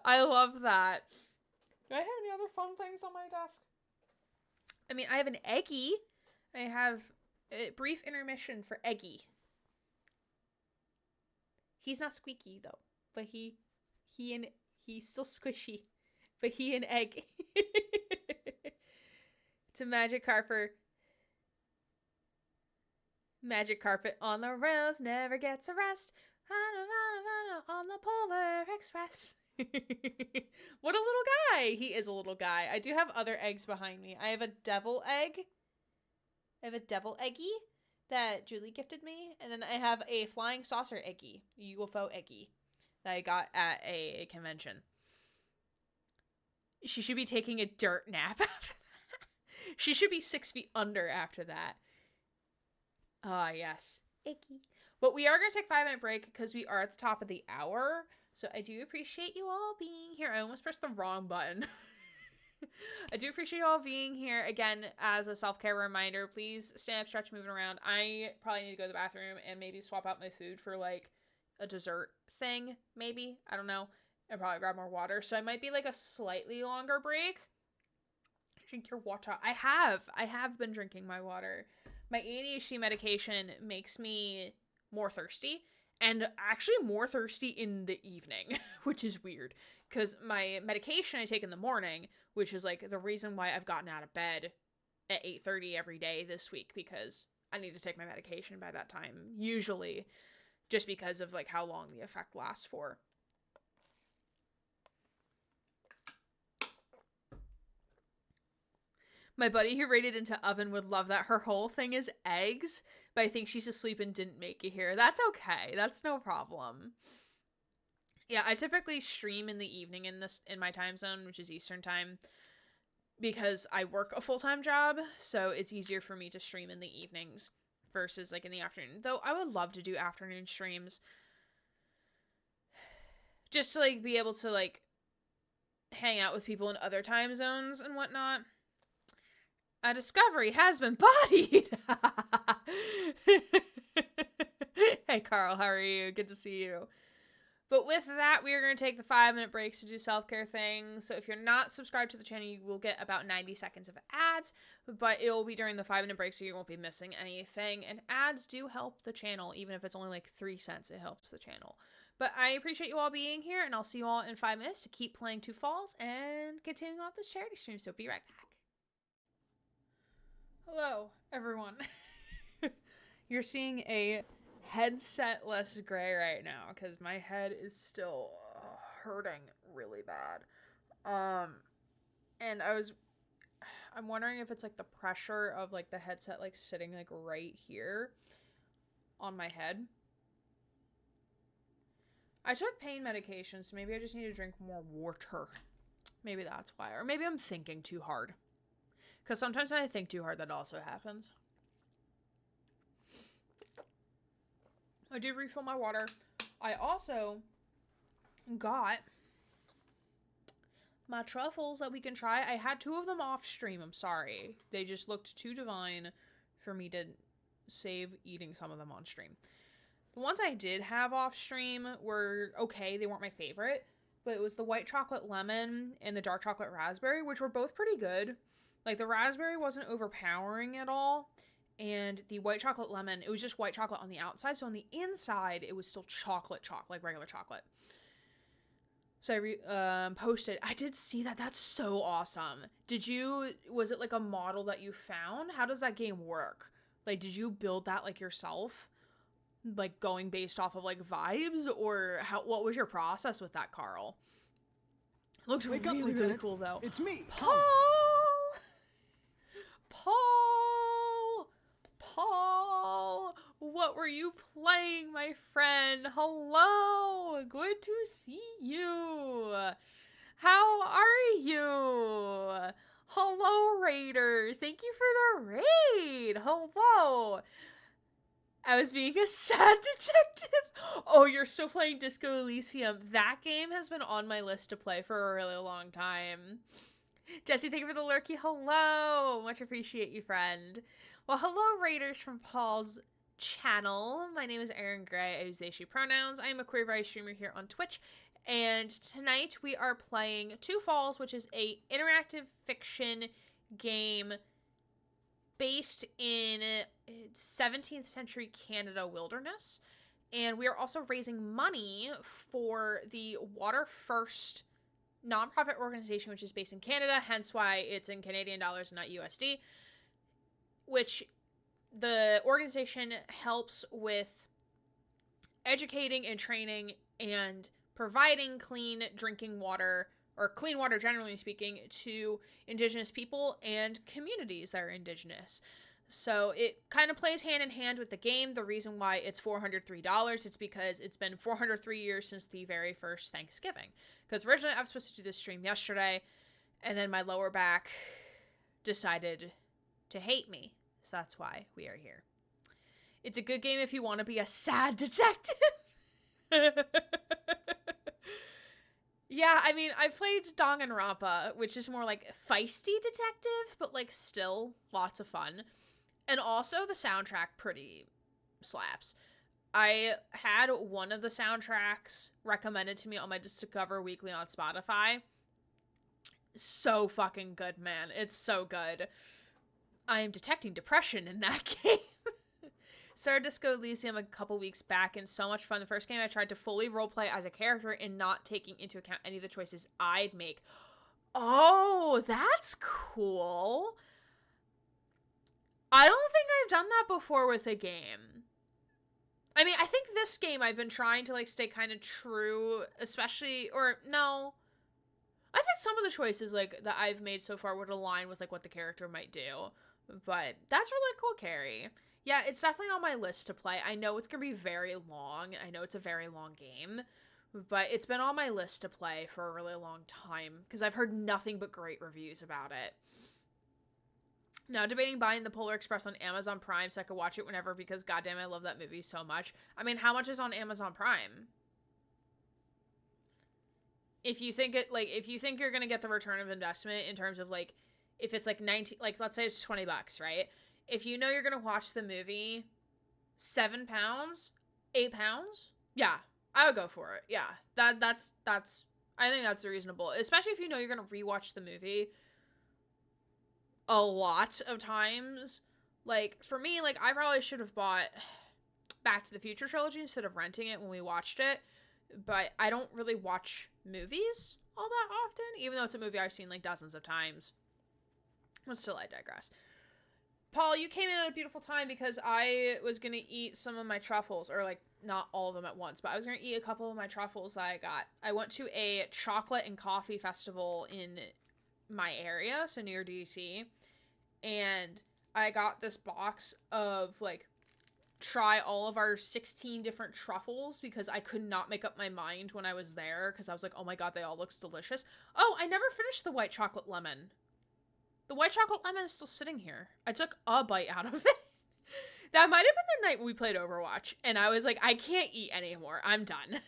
I love that. Do I have any other fun things on my desk? I mean, I have an Eggy. I have a brief intermission for Eggy. He's not squeaky though, but he's still squishy, but he and Egg. It's a magic carpet. Magic carpet on the rails never gets a rest. On the Polar Express. What a little guy. He is a little guy. I do have other eggs behind me. I have a devil egg. I have a devil eggy that Julie gifted me. And then I have a flying saucer eggy, UFO eggy, that I got at a convention. She should be taking a dirt nap after that. She should be 6 feet under after that. Ah, yes. Icky. But we are going to take a 5-minute break because we are at the top of the hour. So I do appreciate you all being here. I almost pressed the wrong button. I do appreciate you all being here. Again, as a self-care reminder, please stand up, stretch, moving around. I probably need to go to the bathroom and maybe swap out my food for like a dessert thing, maybe. I don't know. And probably grab more water. So it might be like a slightly longer break. Drink your water. I have been drinking my water. My ADHD medication makes me more thirsty, and actually more thirsty in the evening, which is weird, because my medication I take in the morning, which is like the reason why I've gotten out of bed at 8:30 every day this week, because I need to take my medication by that time, usually, just because of like how long the effect lasts for. My buddy who raided into Oven would love that. Her whole thing is eggs, but I think she's asleep and didn't make it here. That's okay. That's no problem. Yeah, I typically stream in the evening in my time zone, which is Eastern time, because I work a full-time job, so it's easier for me to stream in the evenings versus like in the afternoon. Though I would love to do afternoon streams just to like be able to like hang out with people in other time zones and whatnot. A discovery has been bodied. Hey, Carl, how are you? Good to see you. But with that, we are going to take the 5-minute breaks to do self-care things. So if you're not subscribed to the channel, you will get about 90 seconds of ads, but it will be during the 5-minute break, so you won't be missing anything. And ads do help the channel, even if it's only like 3 cents, it helps the channel. But I appreciate you all being here, and I'll see you all in 5 minutes to keep playing Two Falls and continuing on this charity stream. So be right back. Hello, everyone. You're seeing a headset-less gray right now because my head is still hurting really bad. And I'm wondering if it's like the pressure of like the headset like sitting like right here on my head. I took pain medication, so maybe I just need to drink more water. Maybe that's why. Or maybe I'm thinking too hard. Because sometimes when I think too hard, that also happens. I did refill my water. I also got my truffles that we can try. I had 2 of them off stream. I'm sorry. They just looked too divine for me to save eating some of them on stream. The ones I did have off stream were okay. They weren't my favorite. But it was the white chocolate lemon and the dark chocolate raspberry, which were both pretty good. Like, the raspberry wasn't overpowering at all. And the white chocolate lemon, it was just white chocolate on the outside. So on the inside, it was still chocolate, like regular chocolate. So I posted. I did see that. That's so awesome. Was it like a model that you found? How does that game work? Like, did you build that like yourself? Like, going based off of like vibes? Or what was your process with that, Carl? It looked Wake really, up, really Lieutenant. cool though. It's me, Paul! Paul! What were you playing, my friend? Hello! Good to see you! How are you? Hello, Raiders! Thank you for the raid! Hello! I was being a sad detective. Oh, you're still playing Disco Elysium. That game has been on my list to play for a really long time. Jesse, thank you for the lurky. Hello. Much appreciate you, friend. Well, hello, Raiders from Paul's channel. My name is Erin Gray. I use they, she pronouns. I am a queer variety streamer here on Twitch. And tonight we are playing Two Falls, which is a interactive fiction game based in 17th century Canada wilderness. And we are also raising money for the Water First nonprofit organization, which is based in Canada, hence why it's in Canadian dollars and not USD, which the organization helps with educating and training and providing clean drinking water, or clean water generally speaking, to Indigenous people and communities that are Indigenous. So it kind of plays hand in hand with the game. The reason why it's $403, it's because it's been 403 years since the very first Thanksgiving. Because originally I was supposed to do this stream yesterday, and then my lower back decided to hate me. So that's why we are here. It's a good game if you want to be a sad detective. Yeah, I mean, I played Danganronpa, which is more like feisty detective, but like still lots of fun. And also the soundtrack pretty slaps. I had one of the soundtracks recommended to me on my Discover Weekly on Spotify. So fucking good, man. It's so good. I am detecting depression in that game. Started Disco Elysium a couple weeks back, and so much fun. The first game I tried to fully roleplay as a character and not taking into account any of the choices I'd make. Oh, that's cool. I don't think I've done that before with a game. I mean, I think this game I've been trying to like stay kind of true, especially, or no. I think some of the choices like that I've made so far would align with like what the character might do. But that's really cool, Carrie. Yeah, it's definitely on my list to play. I know it's going to be very long. I know it's a very long game. But it's been on my list to play for a really long time because I've heard nothing but great reviews about it. Now debating buying The Polar Express on Amazon Prime so I could watch it whenever because goddamn I love that movie so much. I mean, how much is on Amazon Prime? If you think you're going to get the return of investment in terms of like if it's like 19, like let's say it's $20, right? If you know you're going to watch the movie, £7, £8, yeah, I would go for it. Yeah, that's, I think that's reasonable. Especially if you know you're going to rewatch the movie a lot of times. Like, for me, like, I probably should have bought Back to the Future trilogy instead of renting it when we watched it. But I don't really watch movies all that often, even though it's a movie I've seen, like, dozens of times. But still, I digress. Paul, you came in at a beautiful time because I was going to eat some of my truffles, or like not all of them at once, but I was going to eat a couple of my truffles that I got. I went to a chocolate and coffee festival in my area, so near DC, and I got this box of like try all of our 16 different truffles because I could not make up my mind when I was there because I was like, oh my god, they all look delicious. Oh, I never finished the white chocolate lemon. The white chocolate lemon is still sitting here. I took a bite out of it. That might have been the night we played Overwatch, and I was like, I can't eat anymore. I'm done.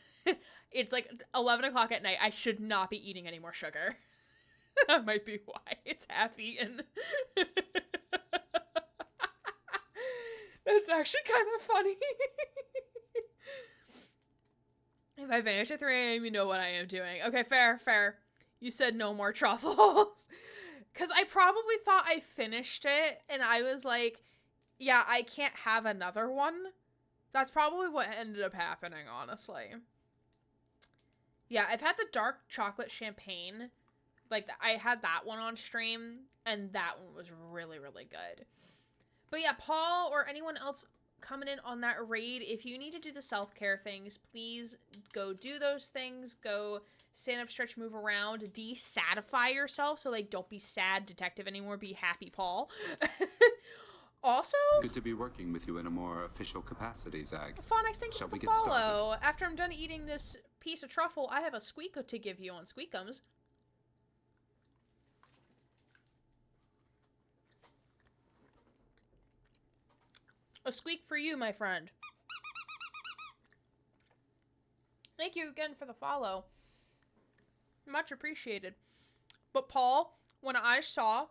It's like 11 o'clock at night. I should not be eating any more sugar. That might be why it's half eaten. That's actually kind of funny. If I finish at 3 a.m., you know what I am doing. Okay, fair. You said no more truffles. Because I probably thought I finished it, and I was like, yeah, I can't have another one. That's probably what ended up happening, honestly. Yeah, I've had the dark chocolate champagne. Like, I had that one on stream, and that one was really, really good. But yeah, Paul or anyone else coming in on that raid, if you need to do the self-care things, please go do those things. Go stand up, stretch, move around, de-sadify yourself. So, like, don't be sad detective anymore. Be happy, Paul. Also, good to be working with you in a more official capacity, Zag. Phonics, thank you for the follow. After I'm done eating this piece of truffle, I have a squeak to give you on Squeakums. A squeak for you, my friend. Thank you again for the follow. Much appreciated. But Paul, when I saw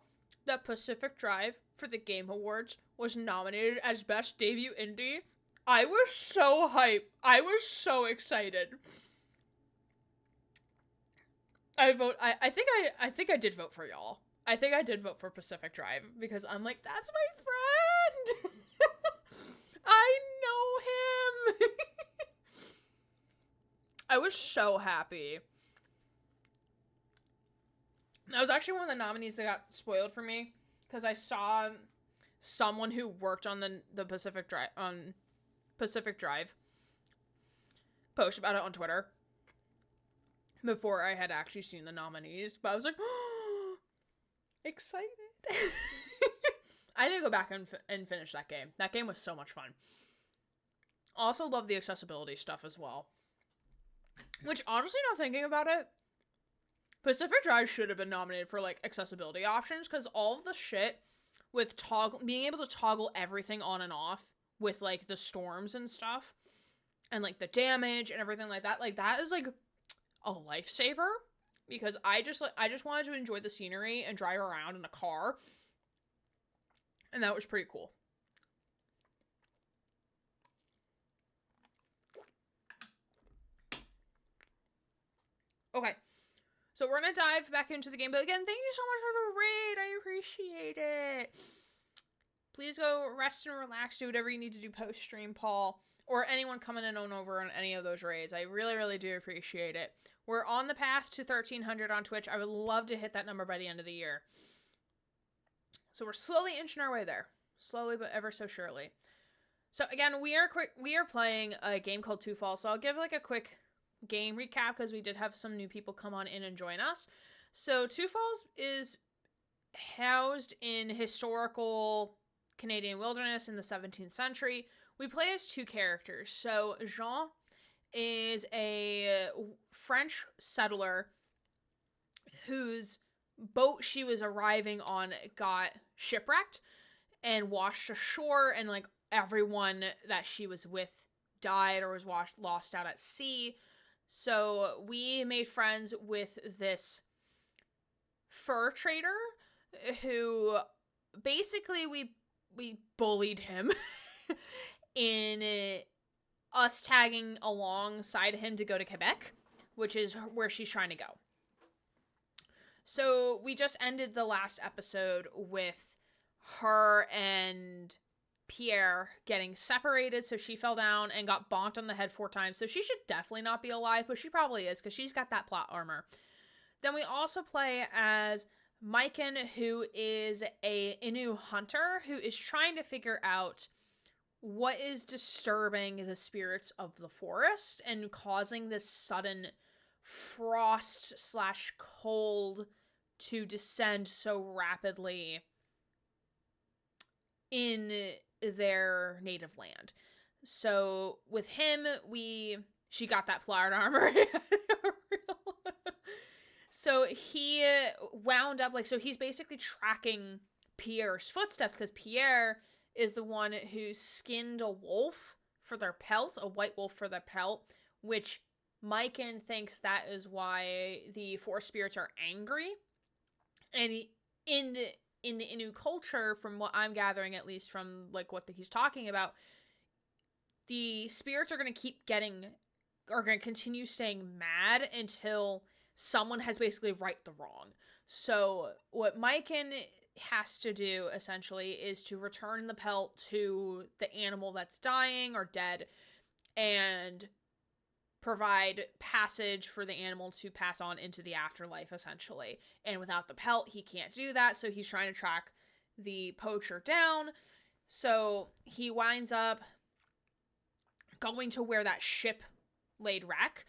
that Pacific Drive for the Game Awards was nominated as Best Debut Indie, I was so hyped. I was so excited. I think I did vote for y'all. I think I did vote for Pacific Drive because I'm like, that's my friend. I know him. I was so happy. That was actually one of the nominees that got spoiled for me because I saw someone who worked on the Pacific Drive post about it on Twitter before I had actually seen the nominees. But I was like, oh, excited. I need to go back and finish that game. That game was so much fun. Also love the accessibility stuff as well. Which, honestly, now thinking about it, Pacific Drive should have been nominated for, like, accessibility options, because all of the shit with being able to toggle everything on and off with, like, the storms and stuff, and, like, the damage and everything like, that is, like, a lifesaver, because I just wanted to enjoy the scenery and drive around in a car, and that was pretty cool. Okay. So we're going to dive back into the game. But again, thank you so much for the raid. I appreciate it. Please go rest and relax. Do whatever you need to do post-stream, Paul. Or anyone coming in on over on any of those raids. I really, really do appreciate it. We're on the path to 1,300 on Twitch. I would love to hit that number by the end of the year. So we're slowly inching our way there. Slowly, but ever so surely. So again, we are playing a game called Two Falls. So I'll give like a quick game recap because we did have some new people come on in and join us. So Two Falls is housed in historical Canadian wilderness in the 17th century. We play as two characters. So Jean is a French settler whose boat she was arriving on got shipwrecked and washed ashore, and like everyone that she was with died or was lost out at sea. So we made friends with this fur trader who basically we bullied him in us tagging alongside him to go to Quebec, which is where she's trying to go. So we just ended the last episode with her and Pierre getting separated, so she fell down and got bonked on the head 4 times, so she should definitely not be alive, but she probably is, because she's got that plot armor. Then we also play as Myken, who is a Innu hunter, who is trying to figure out what is disturbing the spirits of the forest and causing this sudden frost/cold to descend so rapidly in their native land. So with him, she got that flowered armor. So he wound up, like, so he's basically tracking Pierre's footsteps, because Pierre is the one who skinned a wolf for their pelt, a white wolf for their pelt, which Myken thinks that is why the Forest Spirits are angry. And in the Innu culture, from what I'm gathering, at least from like what he's talking about, the spirits are going to continue staying mad until someone has basically right the wrong. So what Myken has to do, essentially, is to return the pelt to the animal that's dying or dead and provide passage for the animal to pass on into the afterlife, essentially. And without the pelt, he can't do that, so he's trying to track the poacher down. So he winds up going to where that ship laid wreck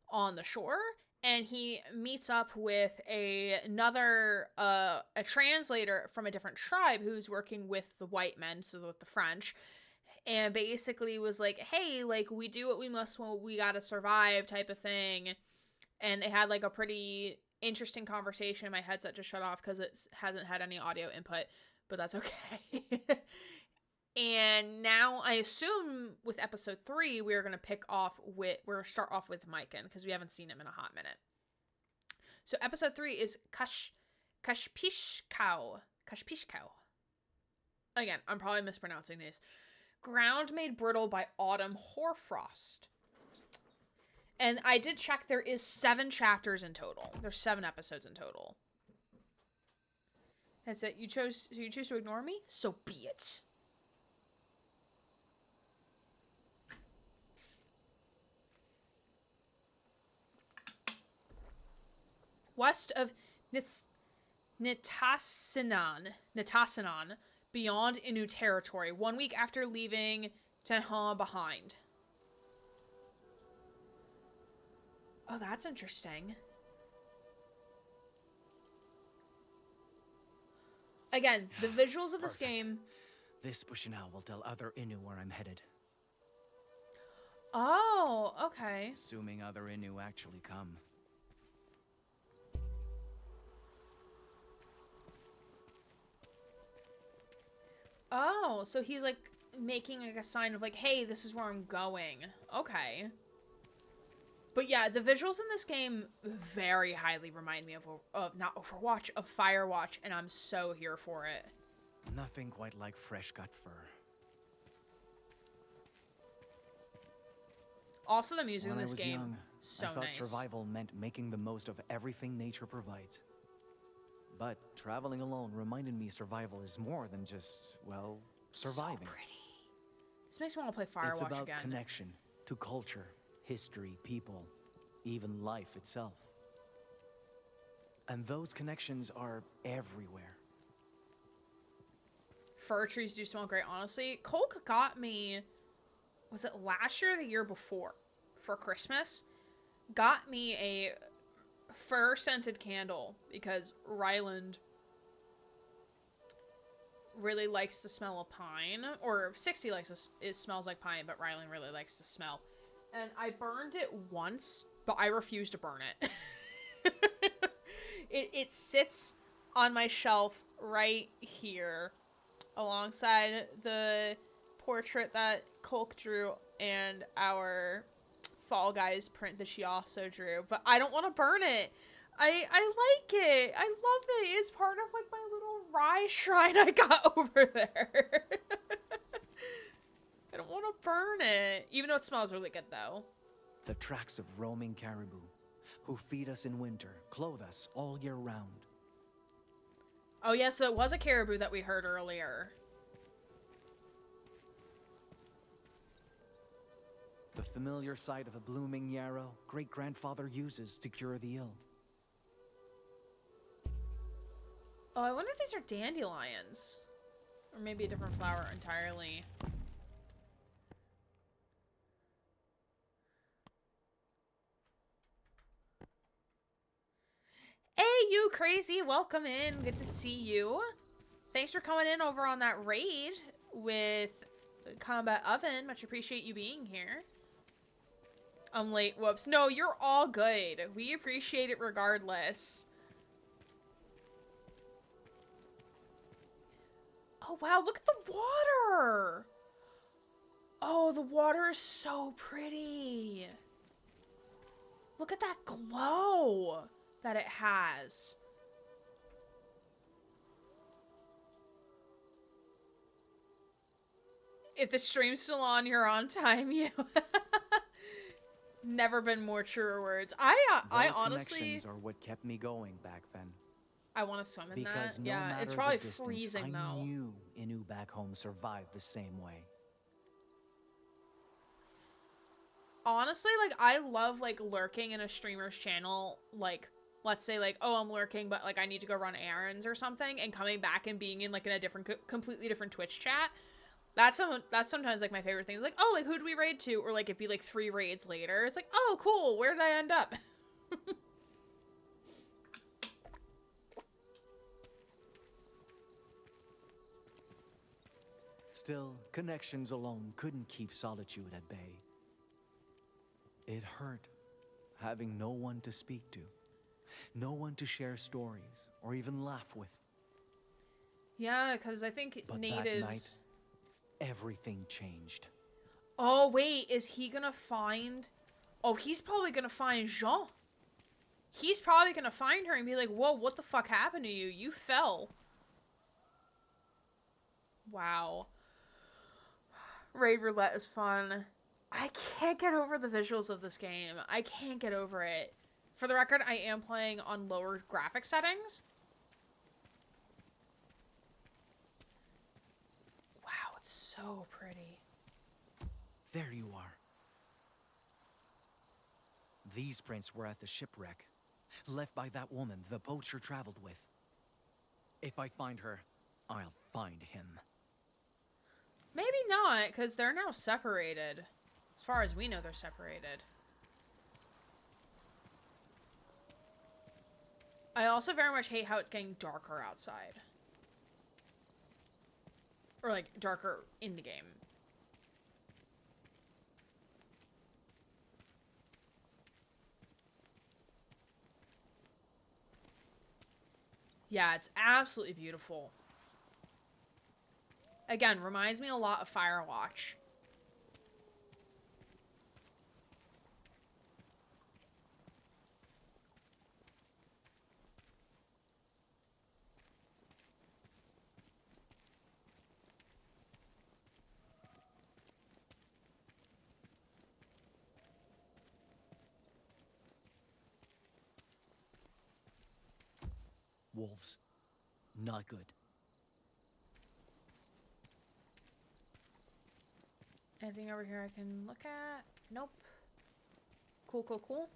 on the shore, and he meets up with another translator from a different tribe who's working with the white men, so with the French, and basically was like, hey, like, we do what we must when we gotta survive type of thing. And they had like a pretty interesting conversation. My headset just shut off because it hasn't had any audio input, but that's okay. And now I assume with episode 3, we're going to start off with Myken, because we haven't seen him in a hot minute. So episode 3 is Kashpishkau. Again, I'm probably mispronouncing these. Ground made brittle by autumn hoarfrost. And I did check, there is 7 chapters in total. There's 7 episodes in total. That's it. You choose to ignore me? So be it. West of Nitassinan, beyond Innu territory, 1 week after leaving Tehan behind. Oh, that's interesting. Again, the visuals of this game... This Bushinao will tell other Innu where I'm headed. Oh, okay. Assuming other Innu actually come. Oh, so he's like making like a sign of like, hey, this is where I'm going. Okay. But yeah, the visuals in this game very highly remind me of not Overwatch, of Firewatch, and I'm so here for it. Nothing quite like fresh cut fur. Also, the music in this game, young, so I thought nice. Survival meant making the most of everything nature provides. But traveling alone reminded me survival is more than just, well, surviving. So pretty. This makes me want to play Firewatch again. It's about connection to culture, history, people, even life itself. And those connections are everywhere. Fir trees do smell great, honestly. Colk got me, was it last year or the year before, for Christmas? Got me a fir-scented candle because Ryland really likes the smell of pine. Or 60 likes it smells like pine, but Ryland really likes the smell. And I burned it once, but I refuse to burn it. It sits on my shelf right here alongside the portrait that Colk drew and our Fall Guys print that she also drew, but I don't want to burn it. I like it. I love it. It's part of like my little rye shrine I got over there. I don't want to burn it, even though it smells really good though. The tracks of roaming caribou, who feed us in winter, clothe us all year round. Oh yeah, so it was a caribou that we heard earlier. The familiar sight of a blooming yarrow great-grandfather uses to cure the ill. Oh, I wonder if these are dandelions. Or maybe a different flower entirely. Hey, you crazy. Welcome in. Good to see you. Thanks for coming in over on that raid with Combat Oven, much appreciate you being here. I'm late, whoops. No, you're all good. We appreciate it regardless. Oh, wow, look at the water! Oh, the water is so pretty. Look at that glow that it has. If the stream's still on, you're on time, you. Never been more truer words. I honestly... connections are what kept me going back then. I want to swim in because that. no Yeah, matter it's probably the distance, freezing, though. I knew Inu back home survived the same way. Honestly, like, I love, like, lurking in a streamer's channel, like, let's say, like, oh, I'm lurking, but, like, I need to go run errands or something, and coming back and being in, like, in a different, completely different Twitch chat. That's sometimes, like, my favorite thing. Like, oh, like, who'd we raid to? Or, like, it'd be, like, 3 raids later. It's like, oh, cool, where did I end up? Still, connections alone couldn't keep solitude at bay. It hurt, having no one to speak to, no one to share stories, or even laugh with. Yeah, because I think But natives... that night, everything changed. Oh, wait, is he gonna find... Oh, he's probably gonna find Jean. He's probably gonna find her and be like, whoa, what the fuck happened to you? You fell. Wow. Raid Roulette is fun. I can't get over the visuals of this game. I can't get over it. For the record, I am playing on lower graphic settings. Wow, it's so pretty. There you are. These prints were at the shipwreck, left by that woman the poacher traveled with. If I find her, I'll find him. Maybe not, because they're now separated. As far as we know, they're separated. I also very much hate how it's getting darker outside. Or, like, darker in the game. Yeah, it's absolutely beautiful. Again, reminds me a lot of Firewatch. Wolves. Not good. Anything over here I can look at? Nope. Cool, cool, cool.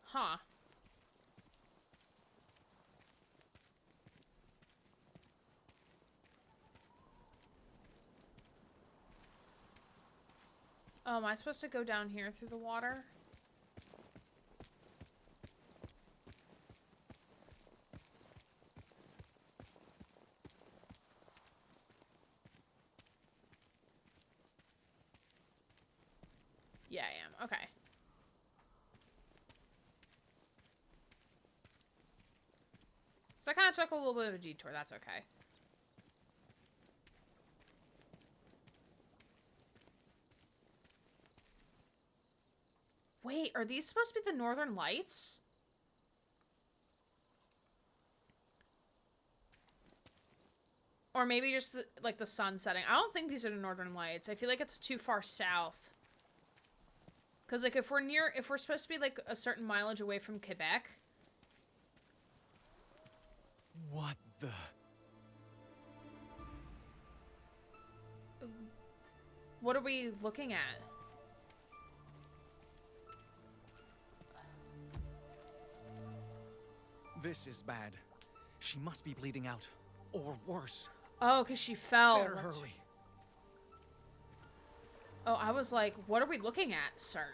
Huh. Oh, am I supposed to go down here through the water? Yeah, I am. Okay. So I kind of took a little bit of a detour. That's okay. Wait, are these supposed to be the Northern Lights? Or maybe just, like, the sun setting. I don't think these are the Northern Lights. I feel like it's too far south. Because, like, if we're supposed to be, like, a certain mileage away from Quebec... What the? What are we looking at? This is bad. She must be bleeding out. Or worse. Oh, because she fell. Better hurry. Oh, I was like, what are we looking at, sir?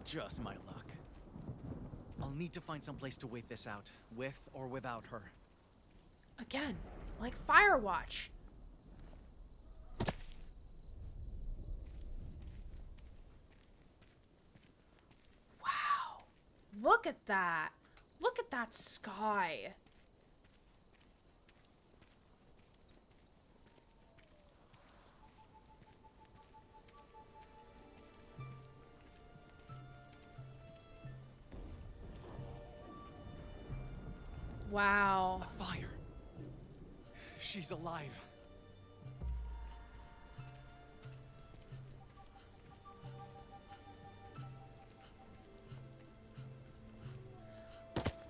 Just my luck. I'll need to find some place to wait this out, with or without her. Again, like Firewatch. Wow. Look at that. Look at that sky. Wow. A fire. She's alive.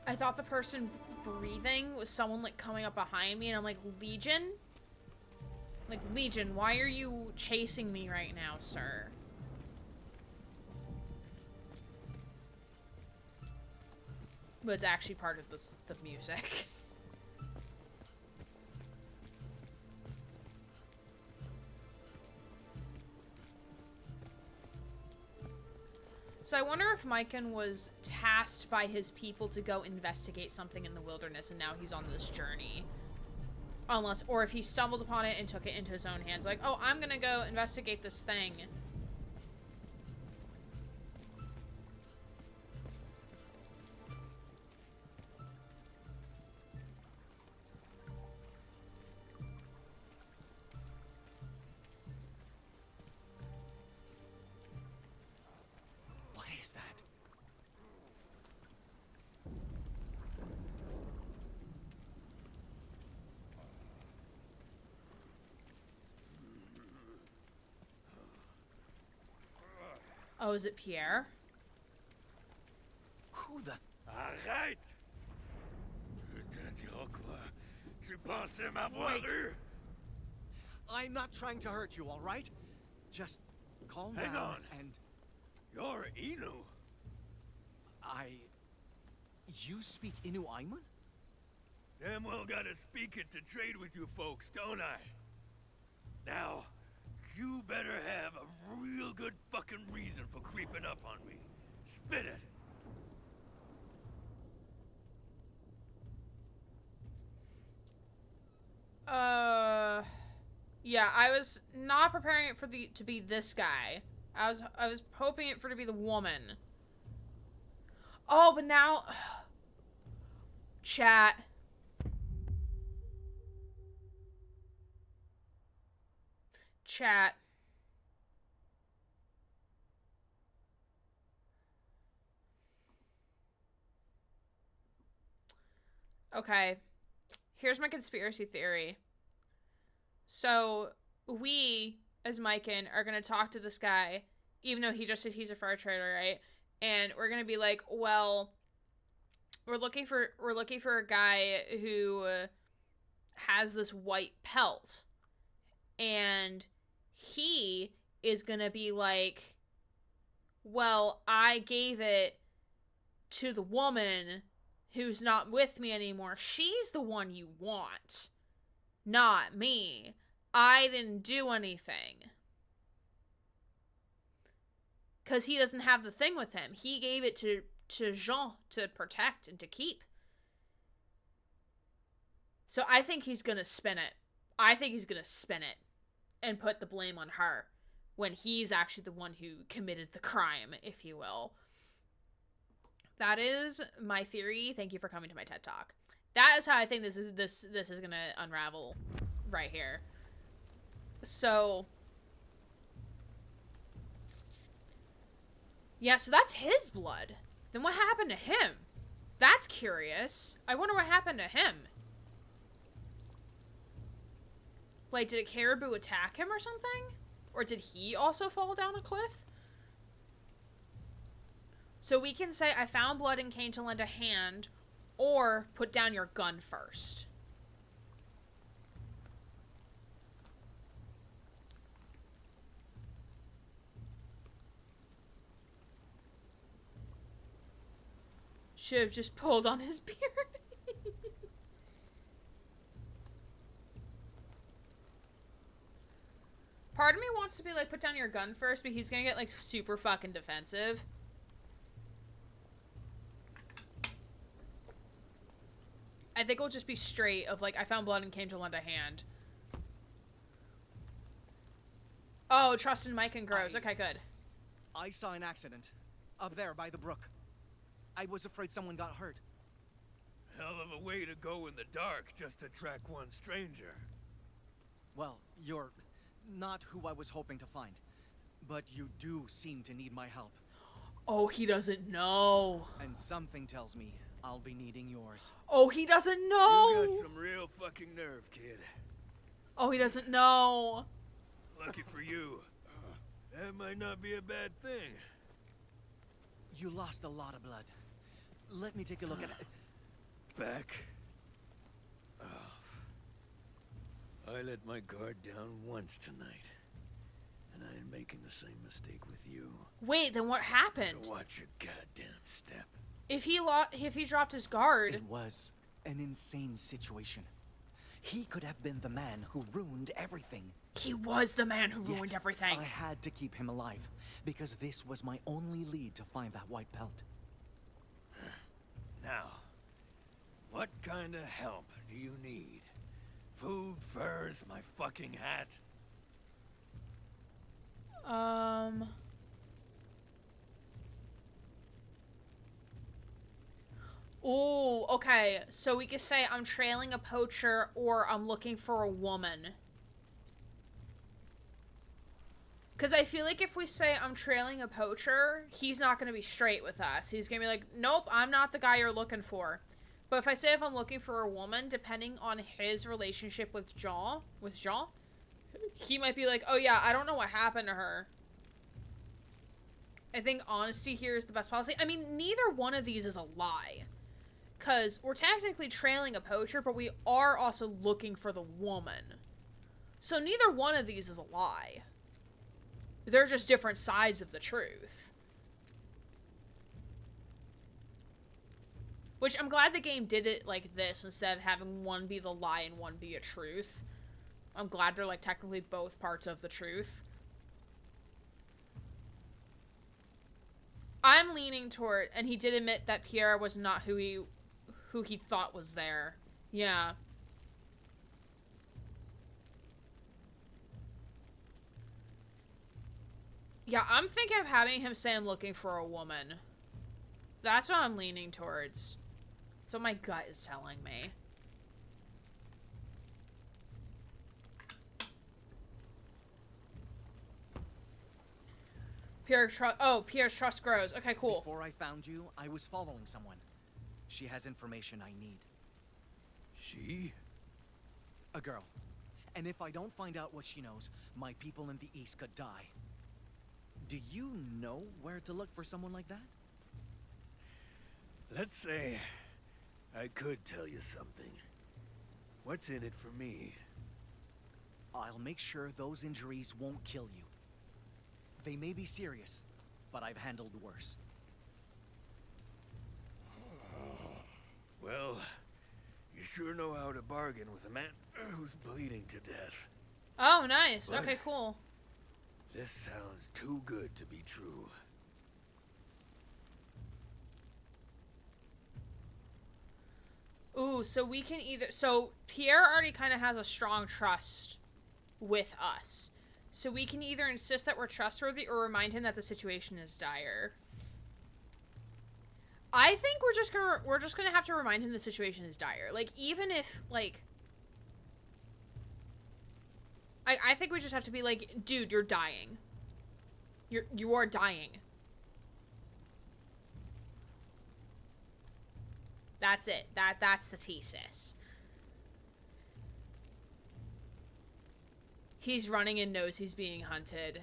I thought the person breathing was someone like coming up behind me, and I'm like, Legion? Like, Legion, why are you chasing me right now, sir? But it's actually part of the music. So I wonder if Myken was tasked by his people to go investigate something in the wilderness, and now he's on this journey. Unless, or if he stumbled upon it and took it into his own hands. Like, oh, I'm gonna go investigate this thing. What is that? Oh, is it Pierre? Who the... Arrête! Putain d'Iroquois. Tu pensais m'avoir Wait. eu? I'm not trying to hurt you, all right? Just calm Hang down on. and... You're Inu. You speak Inu Aimun? Damn well gotta speak it to trade with you folks, don't I? Now, you better have a real good fucking reason for creeping up on me. Spit it. Yeah, I was not preparing it for to be this guy. I was hoping it for to be the woman. Oh, but now chat. Chat. Okay. Here's my conspiracy theory. So, we, as Myken, are gonna talk to this guy, even though he just said he's a fur trader, right? And we're gonna be like, well, we're looking for a guy who has this white pelt. And he is gonna be like, well, I gave it to the woman who's not with me anymore. She's the one you want. Not me. I didn't do anything. Because he doesn't have the thing with him. He gave it to Jean to protect and to keep. So I think he's going to spin it. I think he's going to spin it and put the blame on her when he's actually the one who committed the crime, if you will. That is my theory. Thank you for coming to my TED Talk. That is how I think this is going to unravel right here. So yeah, so that's his blood. Then what happened to him? That's curious. I wonder what happened to him. Like, did a caribou attack him or something? Or did he also fall down a cliff? So we can say, I found blood and came to lend a hand, or put down your gun first. Should have just pulled on his beard. Part of me wants to be like, put down your gun first, but he's gonna get like super fucking defensive. I think it'll just be straight of like, I found blood and came to lend a hand. Oh, trust in Mike and Grows. Okay, good. I saw an accident. Up there by the brook. I was afraid someone got hurt. Hell of a way to go in the dark just to track one stranger. Well, you're not who I was hoping to find. But you do seem to need my help. Oh, he doesn't know. And something tells me I'll be needing yours. Oh, he doesn't know. You got some real fucking nerve, kid. Oh, he doesn't know. Lucky for you. That might not be a bad thing. You lost a lot of blood. Let me take a look at it. Back off. I let my guard down once tonight. And I am making the same mistake with you. Wait, then what happened? So watch your goddamn step. If he dropped his guard. It was an insane situation. He could have been the man who ruined everything. He was the man who ruined everything. I had to keep him alive, because this was my only lead to find that white pelt. Now, what kind of help do you need? Food, furs, my fucking hat? Ooh, okay. So we could say I'm trailing a poacher or I'm looking for a woman. Because I feel like if we say I'm trailing a poacher, he's not going to be straight with us. He's going to be like, nope, I'm not the guy you're looking for. But if I say if I'm looking for a woman, depending on his relationship with Jean, he might be like, oh yeah, I don't know what happened to her. I think honesty here is the best policy. I mean, neither one of these is a lie. Because we're technically trailing a poacher, but we are also looking for the woman. So neither one of these is a lie. They're just different sides of the truth. Which I'm glad the game did it like this instead of having one be the lie and one be a truth. I'm glad they're like technically both parts of the truth. I'm leaning toward, and he did admit that Pierre was not who he thought was there. Yeah. Yeah, I'm thinking of having him say I'm looking for a woman. That's what I'm leaning towards. That's what my gut is telling me. Pierre's trust grows. Okay, cool. Before I found you, I was following someone. She has information I need. She? A girl. And if I don't find out what she knows, my people in the East could die. Do you know where to look for someone like that? Let's say I could tell you something. What's in it for me? I'll make sure those injuries won't kill you. They may be serious, but I've handled worse. Well, you sure know how to bargain with a man who's bleeding to death. Oh, nice. What? Okay, cool. This sounds too good to be true. Ooh, so we can either... So, Pierre already kind of has a strong trust with us. So we can either insist that we're trustworthy or remind him that the situation is dire. I think we're just gonna have to remind him the situation is dire. Like, even if, like... I think we just have to be like, dude, you're dying. You are dying. That's it. That's the thesis. He's running and knows he's being hunted.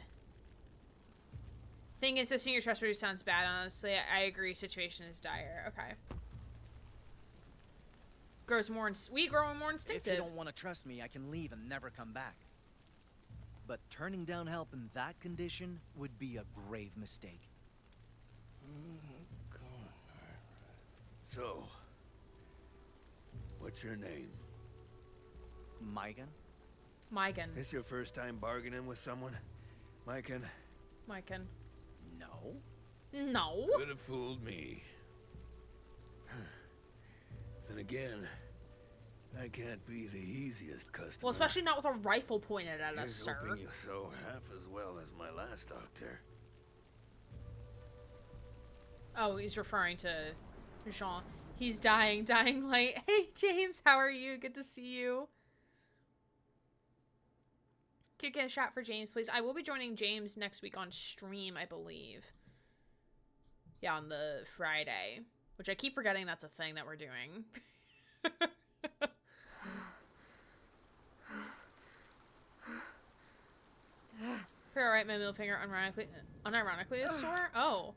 Thing is, insisting your trustworthy sounds bad, honestly. I agree, situation is dire. Okay. We grow more instinctive. If you don't want to trust me, I can leave and never come back. But turning down help in that condition would be a grave mistake. So, what's your name? Mygan? Mygan. This your first time bargaining with someone? Mygan? Mygan. No. No. Could have fooled me. Then again, I can't be the easiest customer. Well, especially not with a rifle pointed at us, Here's sir. hoping you sew half as well as my last doctor. Oh, he's referring to Jean. He's dying light. Hey, James, how are you? Good to see you. Could get a shot for James, please. I will be joining James next week on stream, I believe. Yeah, on the Friday. Which I keep forgetting that's a thing that we're doing. You're alright, my middle finger unironically is sore? Oh.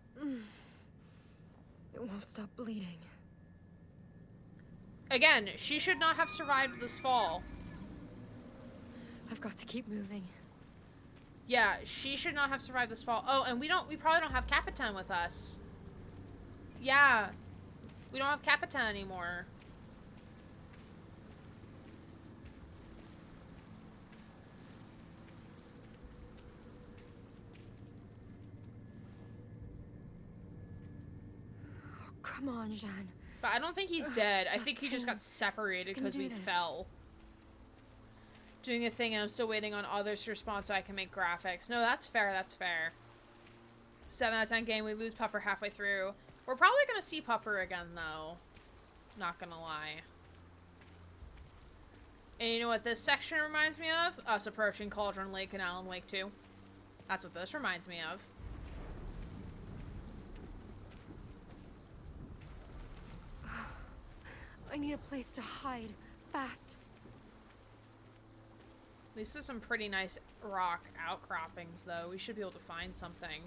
It won't stop bleeding. Again, she should not have survived this fall. I've got to keep moving. Yeah, she should not have survived this fall. Oh, and we probably don't have Capitan with us. Yeah. We don't have Capitan anymore. Oh, come on, Jeanne. But I don't think he's dead. I just think he just pain. got separated Can because do we this. fell. Doing a thing and I'm still waiting on others to respond so I can make graphics. No, that's fair, that's fair. 7 out of 10 game, we lose Pupper halfway through. We're probably gonna see Pupper again though. Not gonna lie. And you know what this section reminds me of? Us approaching Cauldron Lake and Alan Wake 2. That's what this reminds me of. I need a place to hide. Fast. At least there's some pretty nice rock outcroppings, though. We should be able to find something.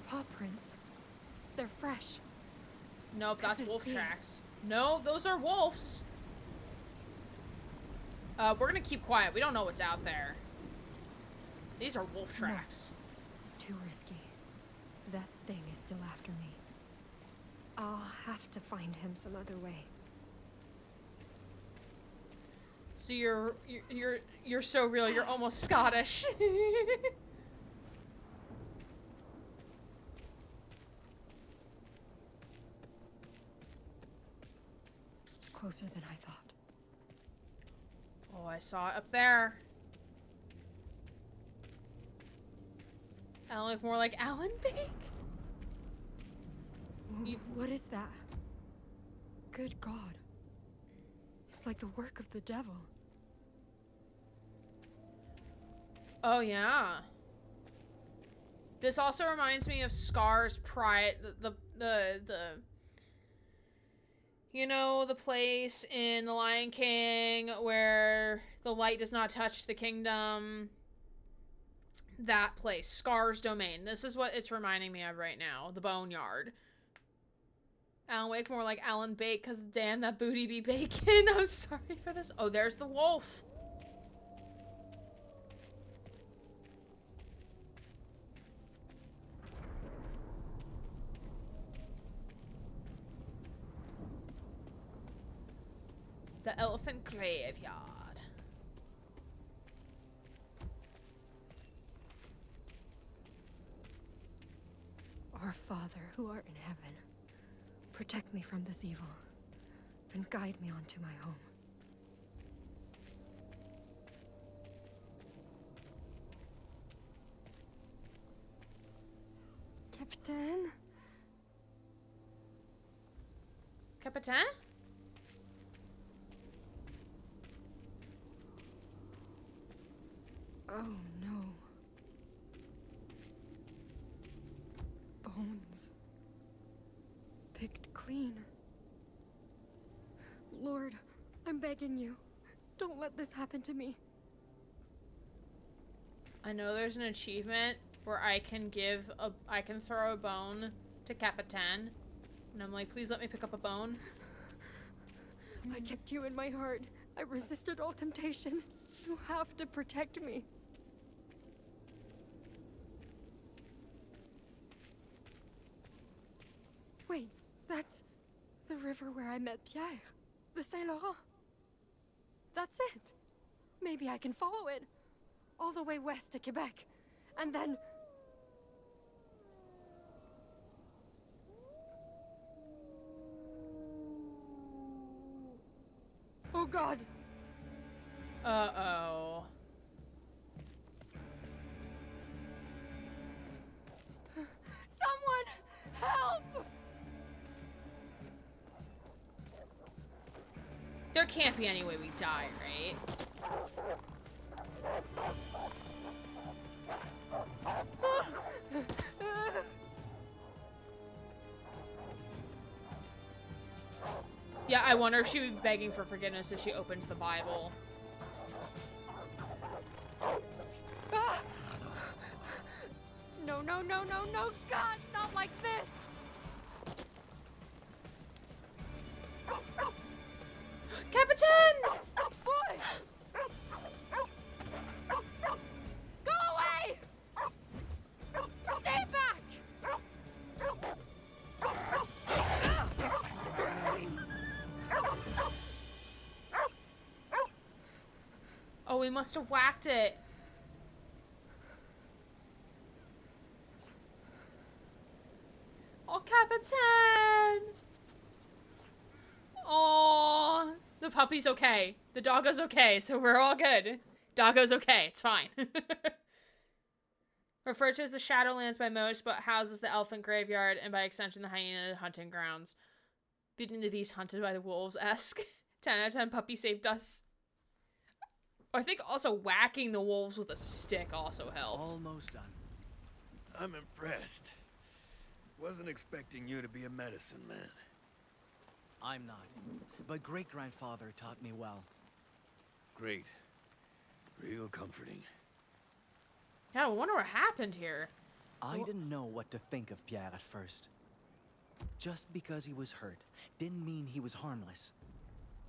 Paw prints. They're fresh. Nope, Could that's this wolf be- tracks. No, those are wolves. We're gonna keep quiet. We don't know what's out there. These are wolf No. tracks. Too risky. That thing is still after me. I'll have to find him some other way. So you're so real. You're almost Scottish. Closer than I thought. Oh, I saw it up there. I look more like Alan Bake. What is that? Good God. It's like the work of the devil. Oh yeah. This also reminds me of Scar's Pride, the you know, the place in The Lion King where the light does not touch the kingdom. That place, Scar's Domain. This is what it's reminding me of right now. The Boneyard. Alan Wake more like Alan Bake, because damn, that booty be bacon. I'm sorry for this. Oh, there's the wolf. The Elephant Graveyard. Our Father, who art in heaven, protect me from this evil, and guide me onto my home. Captain? Capitan? Oh no. Bones. Picked clean. Lord, I'm begging you. Don't let this happen to me. I know there's an achievement where I can throw a bone to Capitan. And I'm like, please let me pick up a bone. I kept you in my heart. I resisted all temptation. You have to protect me. Wait, that's the river where I met Pierre. The Saint Laurent. That's it. Maybe I can follow it. All the way west to Quebec. And then... Oh God! Uh-oh. Someone! Help! There can't be any way we die, right? Yeah, I wonder if she would be begging for forgiveness if she opened the Bible. No, no, no, no, no, God, not like this! Capitan! Boy! Go away! Stay back! Oh, we must have whacked it. Oh, Capitan! Oh, the puppy's okay. The doggo's okay, so we're all good. Doggo's okay, it's fine. Referred to as the Shadowlands by most, but houses the elephant graveyard and by extension the hyena hunting grounds. Beating the beast hunted by the wolves-esque. 10 out of 10 puppy saved us. I think also whacking the wolves with a stick also helped. Almost done. I'm impressed. Wasn't expecting you to be a medicine man. I'm not. But great-grandfather taught me well. Great. Real comforting. Yeah, I wonder what happened here. I didn't know what to think of Pierre at first. Just because he was hurt didn't mean he was harmless,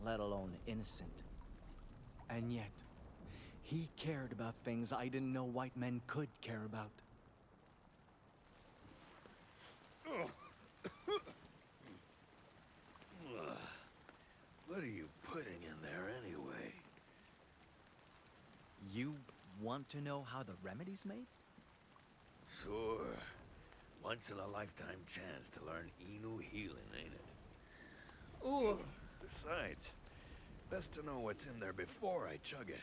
let alone innocent. And yet, he cared about things I didn't know white men could care about. What are you putting in there anyway? You want to know how the remedy's made? Sure. Once in a lifetime chance to learn Inu healing, ain't it? Ooh. Besides, best to know what's in there before I chug it.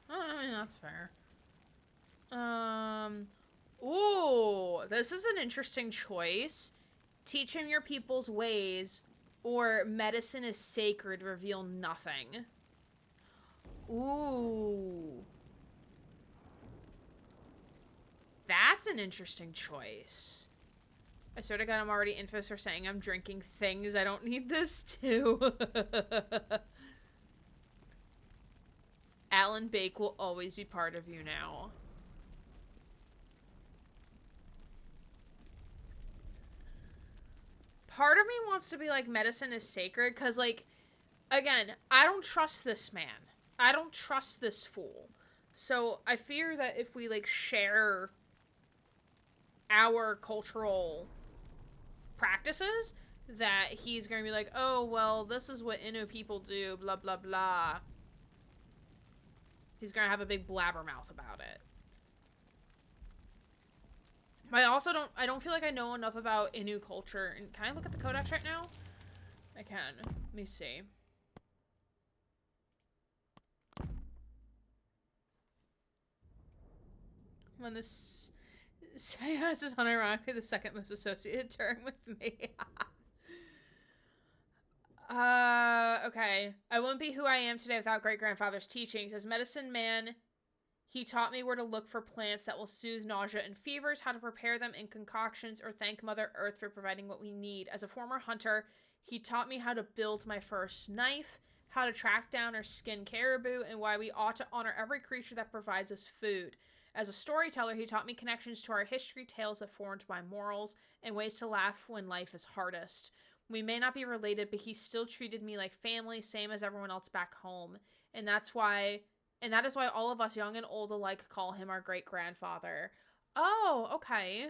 I mean, that's fair. Ooh, this is an interesting choice. Teach him your people's ways, or medicine is sacred, reveal nothing. Ooh. That's an interesting choice. I swear to God, I'm already infamous for saying I'm drinking things I don't need this to. Alan Bake will always be part of you now. Part of me wants to be like, medicine is sacred, because, like, again, I don't trust this man. I don't trust this fool. So I fear that if we, like, share our cultural practices, that he's going to be like, oh, well, this is what Innu people do, blah, blah, blah. He's going to have a big blabbermouth about it. I don't feel like I know enough about Innu culture. And can I look at the codex right now? I can. Let me see. When this Sayas is unironically the second most associated term with me. Okay. I wouldn't be who I am today without great-grandfather's teachings. As medicine man, he taught me where to look for plants that will soothe nausea and fevers, how to prepare them in concoctions, or thank Mother Earth for providing what we need. As a former hunter, he taught me how to build my first knife, how to track down or skin caribou, and why we ought to honor every creature that provides us food. As a storyteller, he taught me connections to our history, tales that formed my morals, and ways to laugh when life is hardest. We may not be related, but he still treated me like family, same as everyone else back home. And that is why all of us, young and old alike, call him our great-grandfather. Oh, okay.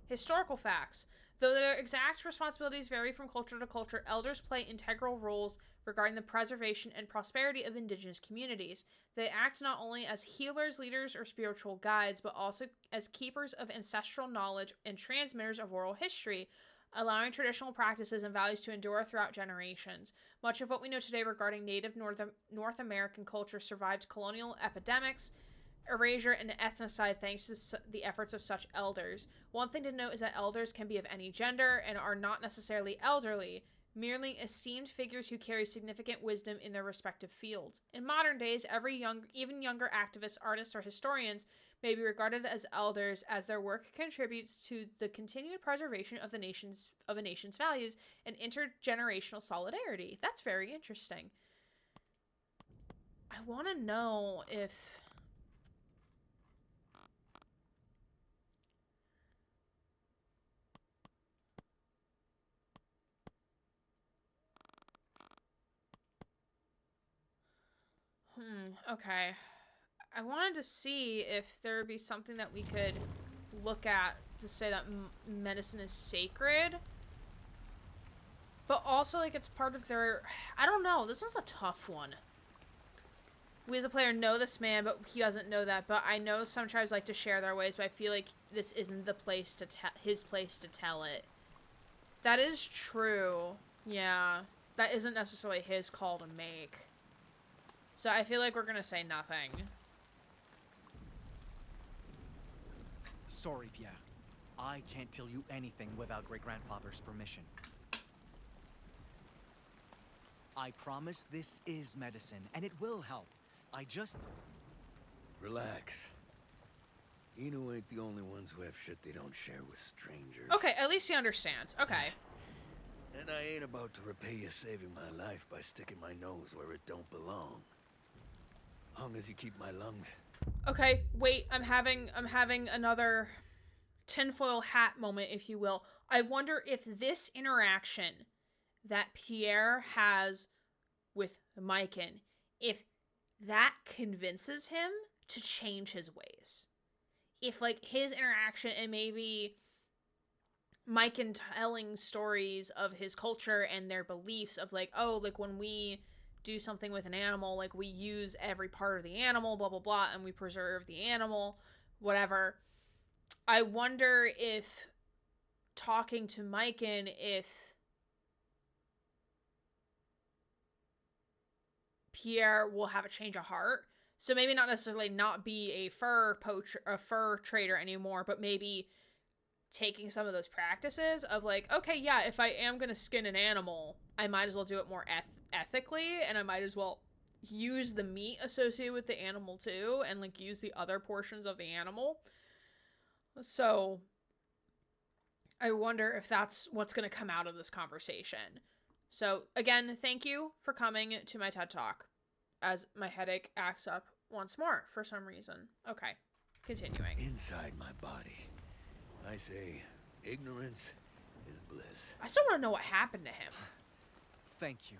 Historical facts. Though their exact responsibilities vary from culture to culture, elders play integral roles regarding the preservation and prosperity of indigenous communities. They act not only as healers, leaders, or spiritual guides, but also as keepers of ancestral knowledge and transmitters of oral history, allowing traditional practices and values to endure throughout generations. Much of what we know today regarding native North American culture survived colonial epidemics, erasure, and ethnocide thanks to the efforts of such elders. One thing to note is that elders can be of any gender and are not necessarily elderly, merely esteemed figures who carry significant wisdom in their respective fields. In modern days, even younger activists, artists, or historians may be regarded as elders, as their work contributes to the continued preservation of a nation's values and intergenerational solidarity. That's very interesting. I want to know if okay. I wanted to see if there would be something that we could look at to say that medicine is sacred. But also, like, it's part of their... I don't know. This one's a tough one. We as a player know this man, but he doesn't know that. But I know some tribes like to share their ways, but I feel like this isn't the place to his place to tell it. That is true. Yeah. That isn't necessarily his call to make. So I feel like we're gonna say nothing. Sorry, Pierre. I can't tell you anything without great-grandfather's permission. I promise this is medicine, and it will help. I just... Relax. Inu ain't the only ones who have shit they don't share with strangers. Okay, at least he understands. Okay. And I ain't about to repay you saving my life by sticking my nose where it don't belong. Long as you keep my lungs. Okay, wait, I'm having another tinfoil hat moment, if you will. I wonder if this interaction that Pierre has with Myken, if that convinces him to change his ways. If, like, his interaction and maybe Myken telling stories of his culture and their beliefs of, like, oh, like, when we do something with an animal, like, we use every part of the animal, blah, blah, blah, and we preserve the animal, whatever. I wonder if talking to Myken, if Pierre will have a change of heart. So maybe not necessarily not be a fur trader anymore, but maybe taking some of those practices of, like, okay, yeah, if I am going to skin an animal, I might as well do it more ethically, and I might as well use the meat associated with the animal too, and, like, use the other portions of the animal. So I wonder if that's what's going to come out of this conversation. So again, thank you for coming to my TED Talk, as my headache acts up once more for some reason. Okay, continuing. Inside my body, I say ignorance is bliss. I still want to know what happened to him. Thank you.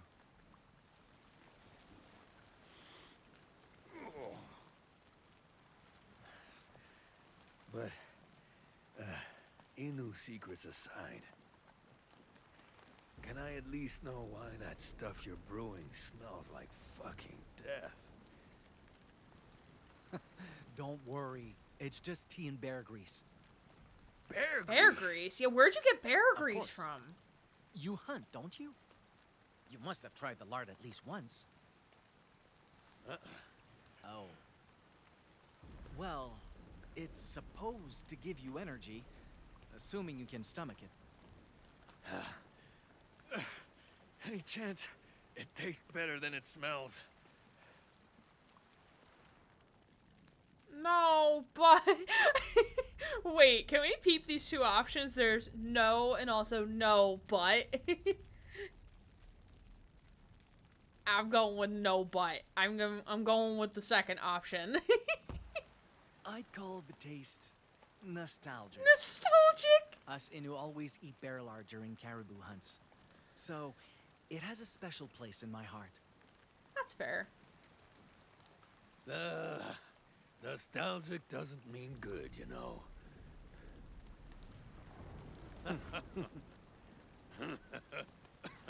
But, Inu secrets aside, can I at least know why that stuff you're brewing smells like fucking death? Don't worry. It's just tea and bear grease. Bear grease? Bear grease? Yeah, where'd you get bear grease course. from? You hunt, don't you? You must have tried the lard at least once. Oh. Well, it's supposed to give you energy, assuming you can stomach it. Any chance it tastes better than it smells? No, but... Wait, can we peep these two options? There's no and also no, but... I'm going with no, but. I'm going with the second option. I'd call the taste nostalgic. Nostalgic? Us Innu always eat bear lard during caribou hunts. So, it has a special place in my heart. That's fair. Nostalgic doesn't mean good, you know.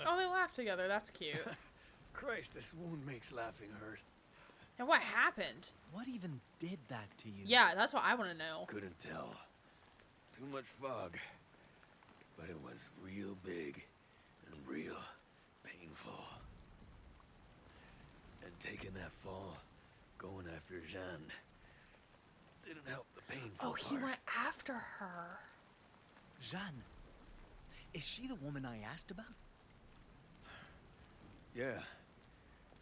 Oh, they laugh together. That's cute. Christ, this wound makes laughing hurt. And what happened? What even did that to you? Yeah, that's what I want to know. Couldn't tell. Too much fog. But it was real big and real painful. And taking that fall, going after Jeanne, didn't help the painful Oh, he part. went after her. Jeanne. Is she the woman I asked about? Yeah.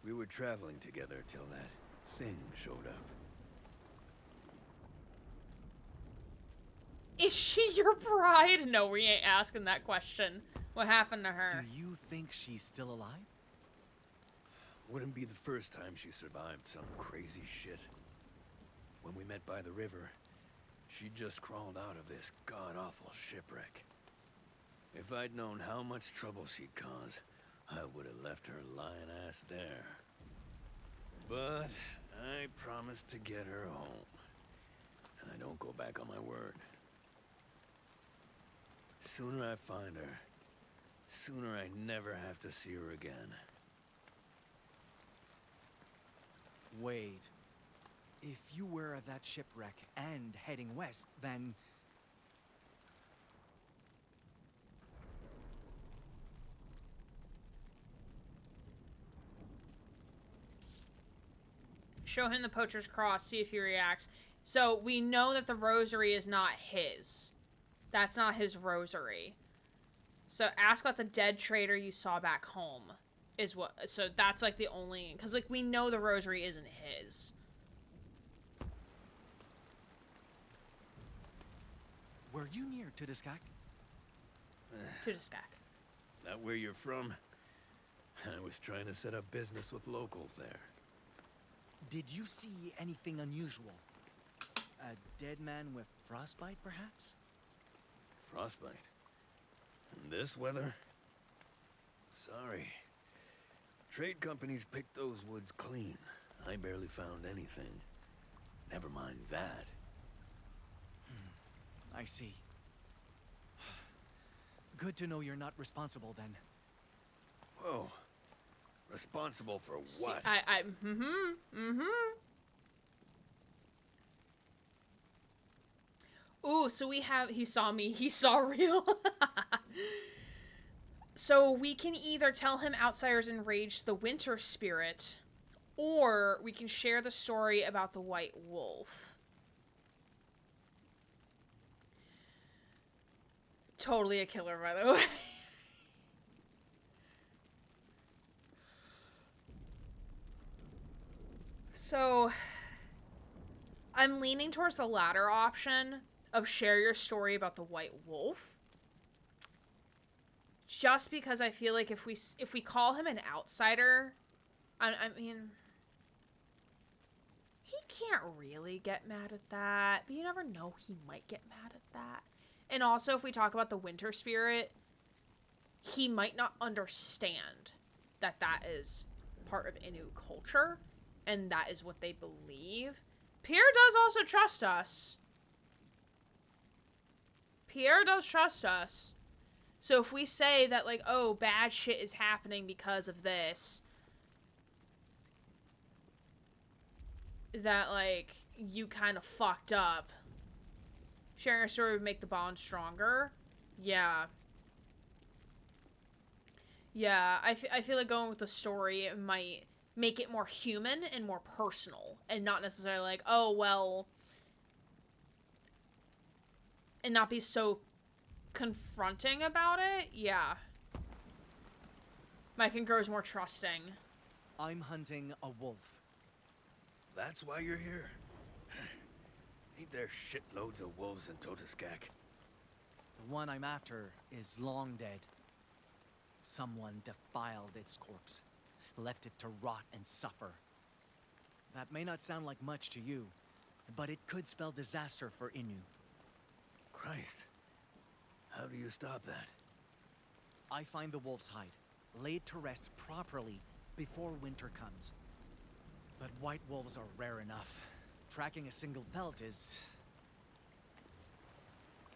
We were traveling together till that thing showed up. Is she your bride? No, we ain't asking that question. What happened to her? Do you think she's still alive? Wouldn't be the first time she survived some crazy shit. When we met by the river, she just crawled out of this god-awful shipwreck. If I'd known how much trouble she'd cause, I would have left her lying ass there. But I promised to get her home. And I don't go back on my word. Sooner I find her, sooner I never have to see her again. Wait. If you were at that shipwreck and heading west, then... Show him the poacher's cross, see if he reacts. So we know that the rosary is not his. That's not his rosary. So ask about the dead trader you saw back home. Is what, so that's like the only, because like we know the rosary isn't his. Were you near Tudiskak? Tudiskak. Not where you're from. I was trying to set up business with locals there. Did you see anything unusual? A dead man with frostbite, perhaps? Frostbite? In this weather? Sorry. Trade companies picked those woods clean. I barely found anything. Never mind that. I see. Good to know you're not responsible then. Whoa. Responsible for See, what? Ooh, so we have, he saw me, he saw real. So we can either tell him Outsiders enraged the winter spirit, or we can share the story about the white wolf. Totally a killer, by the way. So, I'm leaning towards the latter option of share your story about the white wolf. Just because I feel like if we call him an outsider, I mean, he can't really get mad at that, but you never know, he might get mad at that. And also, if we talk about the winter spirit, he might not understand that that is part of Innu culture, and that is what they believe. Pierre does also trust us. Pierre does trust us. So if we say that, like, oh, bad shit is happening because of this, that, like, you kind of fucked up, sharing a story would make the bond stronger. Yeah. Yeah, I feel like going with the story, it might make it more human and more personal, and not necessarily like, oh, well, and not be so confronting about it. Yeah. Mike grows more trusting. I'm hunting a wolf. That's why you're here? Ain't there shitloads of wolves in Totiskak? The one I'm after is long dead. Someone defiled its corpse, left it to rot and suffer. That may not sound like much to you, but it could spell disaster for Inu. Christ. How do you stop that? I find the wolf's hide, laid to rest properly before winter comes. But white wolves are rare enough. Tracking a single pelt is...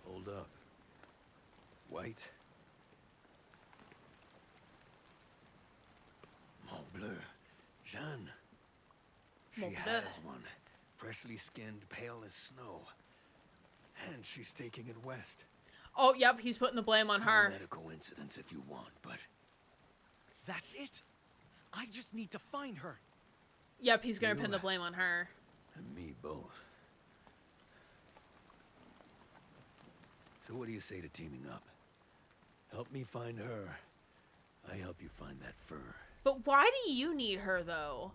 Hold up. White? Mon bleu. Jeanne. She Mon bleu. has one. Freshly skinned, pale as snow. And she's taking it west. Oh, yep, he's putting the blame on her. Call that a coincidence if you want, but... That's it! I just need to find her! Yep, he's gonna You pin the blame on her. And me both. So what do you say to teaming up? Help me find her. I help you find that fur. But why do you need her, though?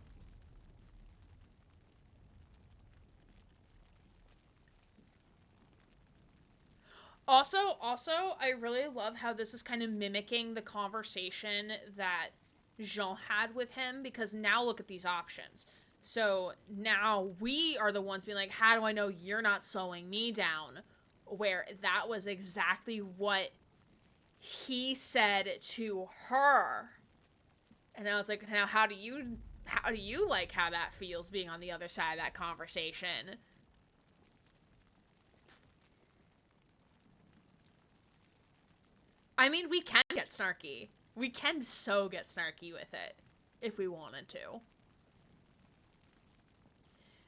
Also, I really love how this is kind of mimicking the conversation that Jean had with him, because now look at these options. So now we are the ones being like, how do I know you're not slowing me down? Where that was exactly what he said to her. And now it's like, now how do you like how that feels being on the other side of that conversation? I mean, we can get snarky. We can so get snarky with it if we wanted to.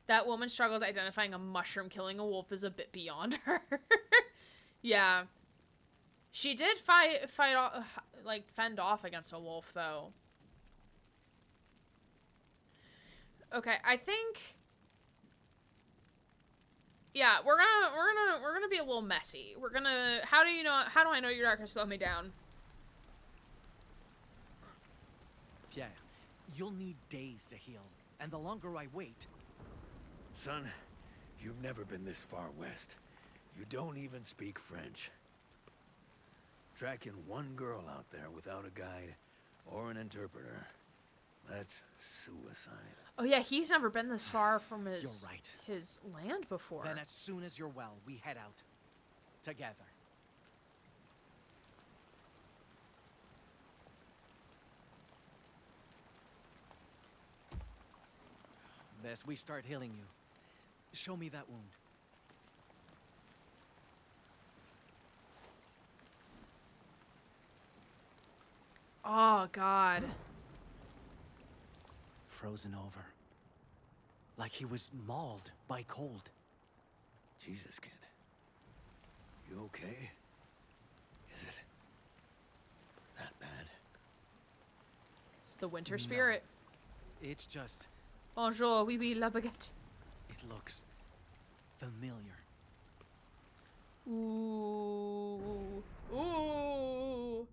That woman struggled identifying a mushroom killing a wolf is a bit beyond her. Yeah. She did fend off against a wolf, though. Okay, I think... Yeah, we're gonna be a little messy. How do I know you're not gonna slow me down? Pierre, you'll need days to heal, and the longer I wait... Son, you've never been this far west. You don't even speak French. Tracking one girl out there without a guide or an interpreter, that's suicide. Oh yeah, he's never been this far from his You're right. his land before. Then as soon as you're well, we head out. Together. Best we start healing you. Show me that wound. Oh God. Frozen over. Like he was mauled by cold. Jesus, kid. You okay? Is it that bad? It's the winter spirit. It's just... Bonjour, oui, oui, la baguette. It looks familiar. Ooh. Ooh.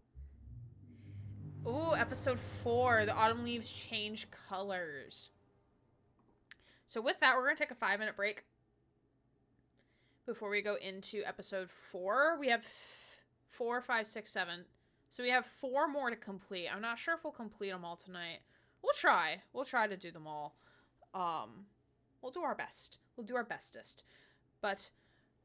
Ooh, episode 4. The autumn leaves change colors. So with that, we're going to take a 5-minute break before we go into episode 4. We have 4, 5, 6, 7. So we have 4 more to complete. I'm not sure if we'll complete them all tonight. We'll try. We'll try to do them all. We'll do our best. We'll do our bestest. But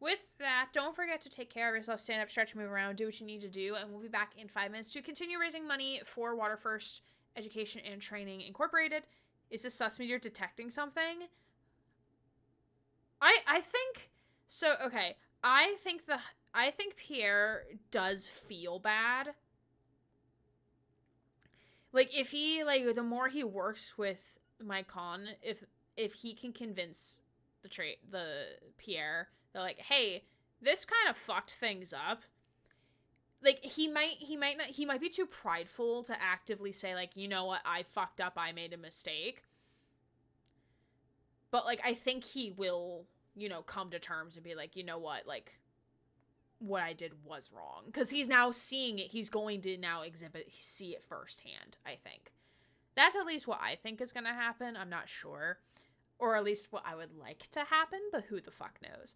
with that, don't forget to take care of yourself. Stand up, stretch, move around, do what you need to do. And we'll be back in 5 minutes to continue raising money for Water First Education and Training Incorporated. Is this sus meter detecting something? I think so. Okay. I think Pierre does feel bad. Like, if he, like, the more he works with Maicon, if he can convince the Pierre that, like, hey, this kind of fucked things up. Like, he might be too prideful to actively say, like, you know what, I fucked up, I made a mistake. But, like, I think he will, you know, come to terms and be like, you know what, like, what I did was wrong. Because he's now seeing it. He's going to now see it firsthand, I think. That's at least what I think is going to happen. I'm not sure. Or at least what I would like to happen, but who the fuck knows.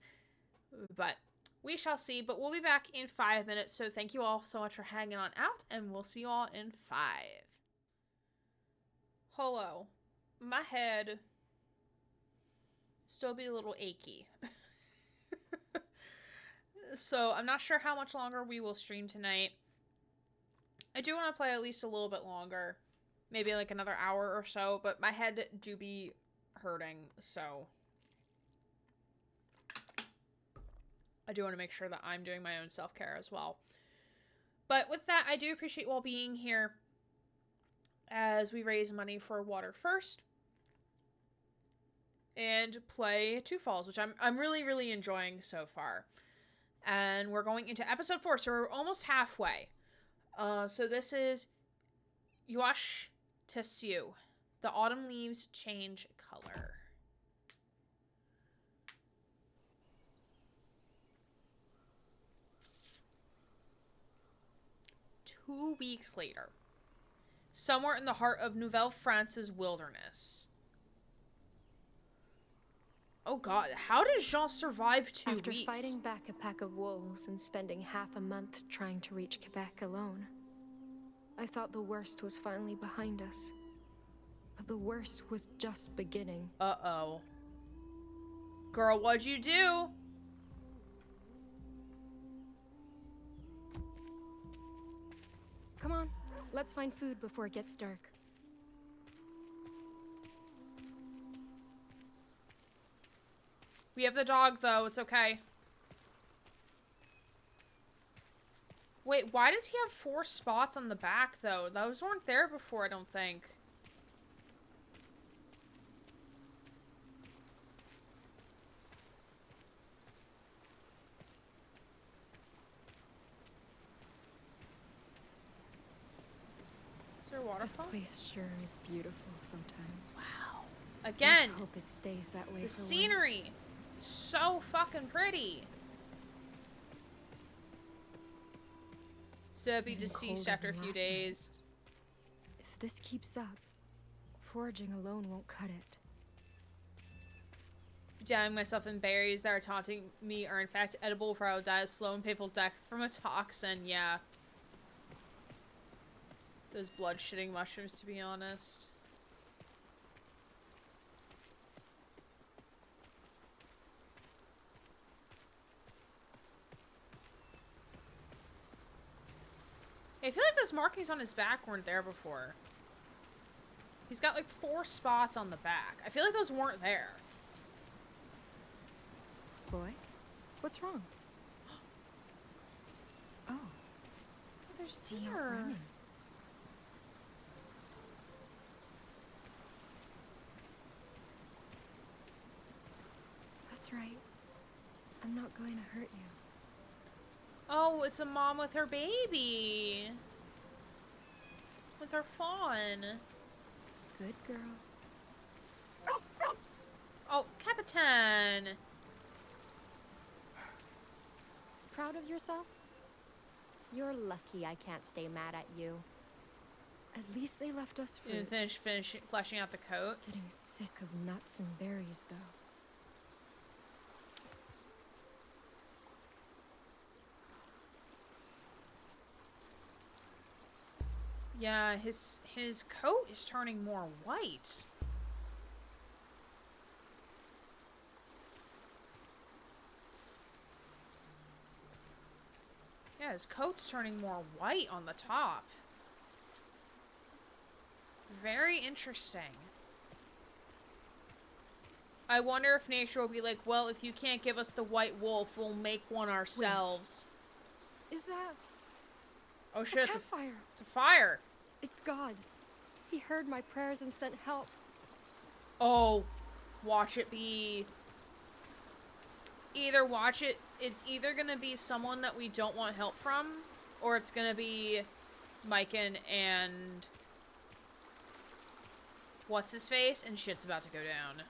But we shall see. But we'll be back in 5 minutes. So thank you all so much for hanging on out. And we'll see you all in 5. Hello. My head still be a little achy. So I'm not sure how much longer we will stream tonight. I do want to play at least a little bit longer. Maybe like another hour or so, but my head do be hurting, so I do want to make sure that I'm doing my own self-care as well. But with that, I do appreciate you all being here as we raise money for Water First and play Two Falls, which I'm really, really enjoying so far. And we're going into episode 4, so we're almost halfway. So this is Yuash Tessiu. The autumn leaves change color. Two weeks later, somewhere in the heart of Nouvelle France's wilderness. Oh god, how did Jean survive 2 After weeks? fighting back a pack of wolves and spending half a month trying to reach Quebec alone, I thought the worst was finally behind us. But the worst was just beginning. Uh-oh. Girl, what'd you do? Come on, let's find food before it gets dark. We have the dog, though. It's okay. Wait, why does he have 4 spots on the back, though? Those weren't there before, I don't think. Is there a waterfall? This place sure is beautiful sometimes. Wow. Again, Let's hope it stays that way the for once. scenery. So fucking pretty. So be Even deceased colder after a than few last night. days. If this keeps up, foraging alone won't cut it. Downing myself in berries that are taunting me are in fact edible, for I will die a slow and painful death from a toxin. Yeah. Those blood-shitting mushrooms, to be honest. I feel like those markings on his back weren't there before. He's got like 4 spots on the back. I feel like those weren't there. Boy, what's wrong? Oh, There's you're not deer. running. That's right. I'm not going to hurt you. Oh, it's a mom with her baby. With her fawn. Good girl. Oh, Capitan. Proud of yourself? You're lucky I can't stay mad at you. At least they left us You fruit. finish fleshing out the coat. Getting sick of nuts and berries, though. Yeah, his coat is turning more white. Yeah, his coat's turning more white on the top. Very interesting. I wonder if nature will be like, well, if you can't give us the white wolf, we'll make one ourselves. Is that Oh a shit, it's campfire? it's a fire. It's God. He heard my prayers and sent help. Oh, watch it be... Either watch it... It's either gonna be someone that we don't want help from, or it's gonna be Myken and... What's-his-face? And shit's about to go down.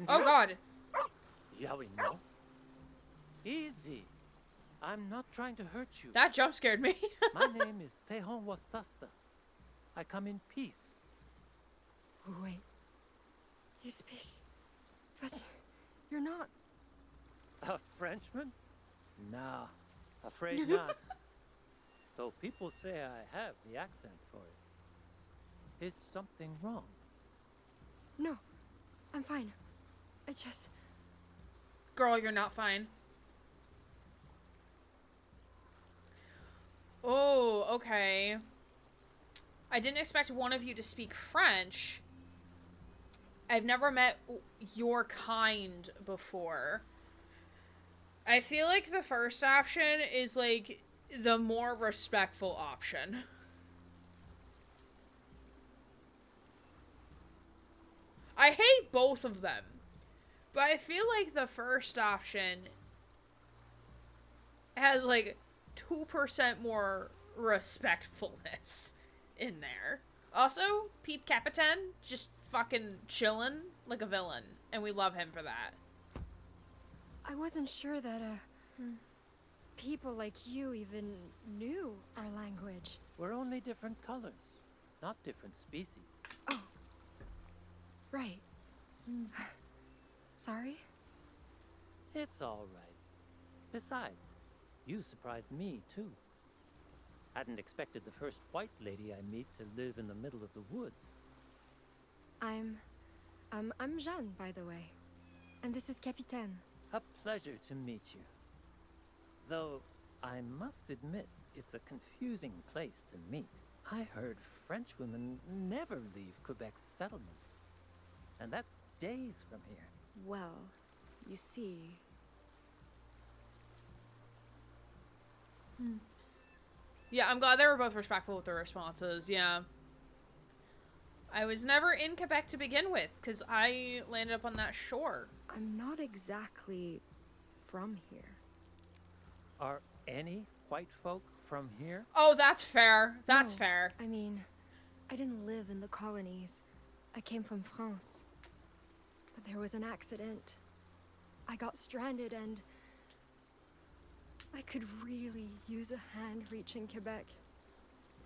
Oh god! Yeah, we know. Easy. I'm not trying to hurt you. That jump scared me. My name is Tehon Wastasta. I come in peace. Wait. You speak. But you're not. A Frenchman? Nah, afraid not. Though people say I have the accent for it. Is something wrong? No, I'm fine. I just... Girl, you're not fine. Oh, okay. I didn't expect one of you to speak French. I've never met your kind before. I feel like the first option is, like, the more respectful option. I hate both of them. But I feel like the first option has, like, 2% more respectfulness in there. Also, Pete Capitan just fucking chillin' like a villain. And we love him for that. I wasn't sure that, people like you even knew our language. We're only different colors, not different species. Oh. Right. Sorry? It's all right. Besides, you surprised me, too. Hadn't expected the first white lady I meet to live in the middle of the woods. I'm Jeanne, by the way. And this is Capitaine. A pleasure to meet you. Though, I must admit, it's a confusing place to meet. I heard French women never leave Quebec's settlements. And that's days from here. Well, you see... Yeah, I'm glad they were both respectful with their responses, yeah. I was never in Quebec to begin with, because I landed up on that shore. I'm not exactly from here. Are any white folk from here? Oh, that's fair. That's No, fair. I mean, I didn't live in the colonies. I came from France. But there was an accident. I got stranded and... I could really use a hand reaching Quebec.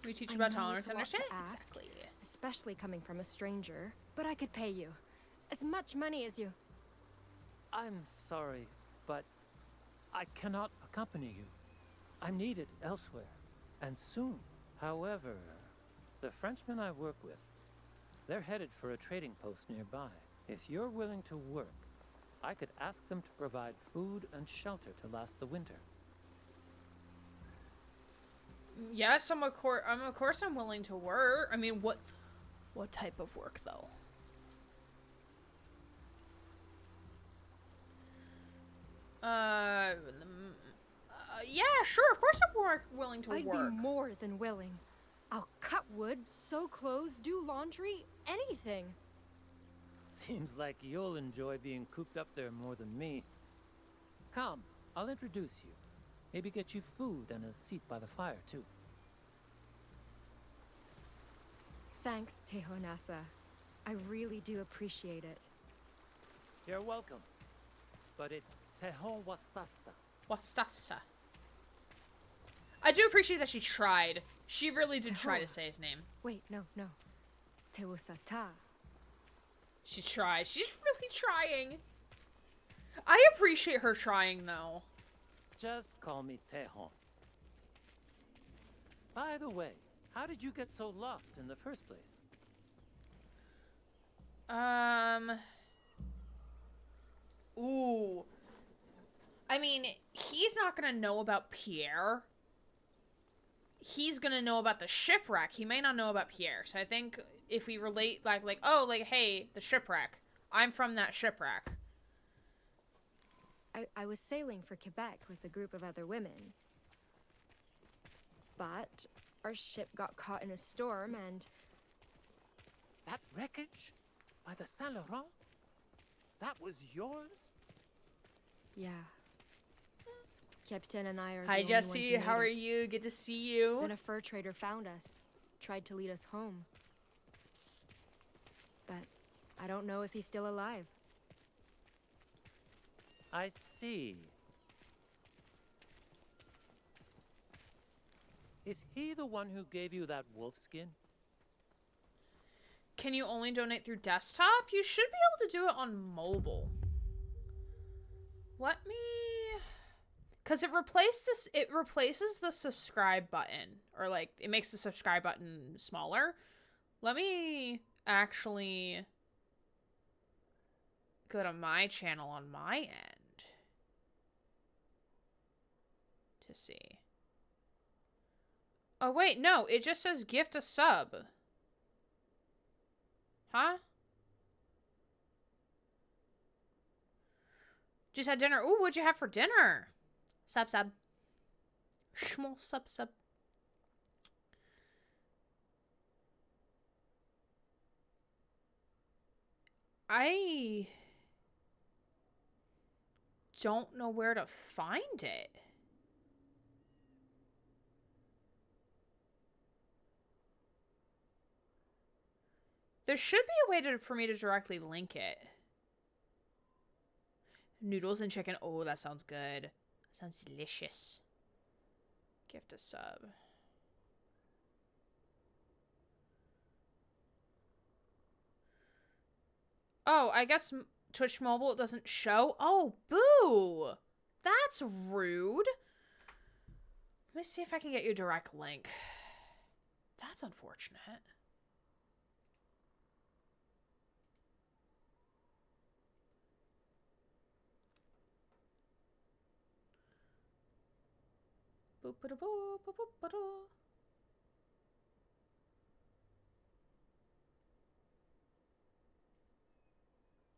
We teach I about know tolerance it's a and lot to understanding. ask, Exactly. especially coming from a stranger. But I could pay you. As much money as you... I'm sorry, but I cannot accompany you. I'm needed elsewhere, and soon. However, the Frenchmen I work with, they're headed for a trading post nearby. If you're willing to work, I could ask them to provide food and shelter to last the winter. Yes, of course I'm willing to work. I mean, what type of work, though? Yeah, sure, of course I'm willing to I'd work. be more than willing. I'll cut wood, sew clothes, do laundry, anything. Seems like you'll enjoy being cooped up there more than me. Come, I'll introduce you. Maybe get you food and a seat by the fire, too. Thanks, Tehonasa. I really do appreciate it. You're welcome. But it's Tehon Wastasta. Wastasta. I do appreciate that she tried. She really did try to say his name. Wait, no. Teosata. She tried. She's really trying. I appreciate her trying, though. Just call me Tehon. By the way, how did you get so lost in the first place? Ooh. I mean, he's not gonna know about Pierre. He's gonna know about the shipwreck. He may not know about Pierre. So I think if we relate, hey, the shipwreck. I'm from that shipwreck. I was sailing for Quebec with a group of other women. But our ship got caught in a storm and... That wreckage? By the Saint Laurent? That was yours? Yeah. Captain and I are Hi, the only Jesse. ones who How made are it. you? Good to see you. Then a fur trader found us. Tried to lead us home. But I don't know if he's still alive. I see. Is he the one who gave you that wolf skin? Can you only donate through desktop? You should be able to do it on mobile. Let me Because it replaces the subscribe button. Or, like, it makes the subscribe button smaller. Let me actually go to my channel on my end to see. Oh, wait, no. It just says gift a sub. Huh? Just had dinner. Ooh, what'd you have for dinner? Sub. Schmol sub. I don't know where to find it. There should be a way for me to directly link it. Noodles and chicken. Oh, that sounds good. That sounds delicious. Gift a sub. Oh, I guess Twitch Mobile doesn't show. Oh, boo! That's rude. Let me see if I can get you a direct link. That's unfortunate.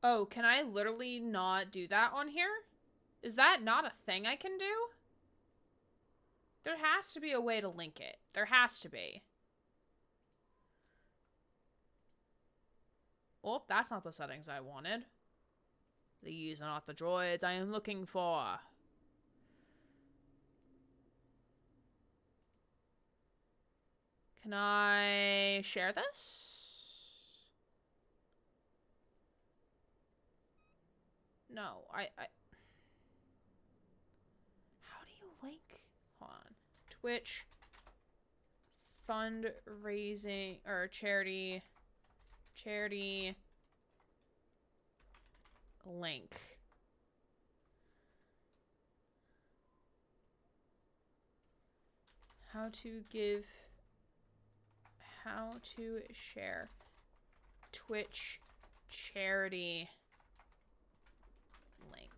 Oh, can I literally not do that on here? Is that not a thing I can do? There has to be a way to link it. There has to be. Oh, that's not the settings I wanted. These are not the droids I am looking for. Can I share this? No, I... How do you link? Hold on. Twitch fundraising or charity link. How to share Twitch charity link.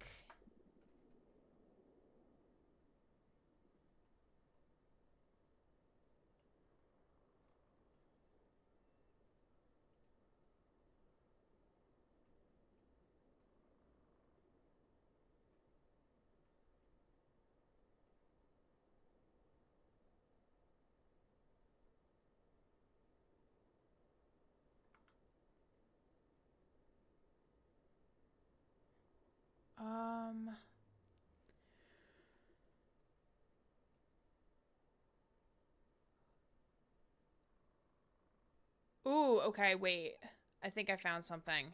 Ooh, okay, wait. I think I found something.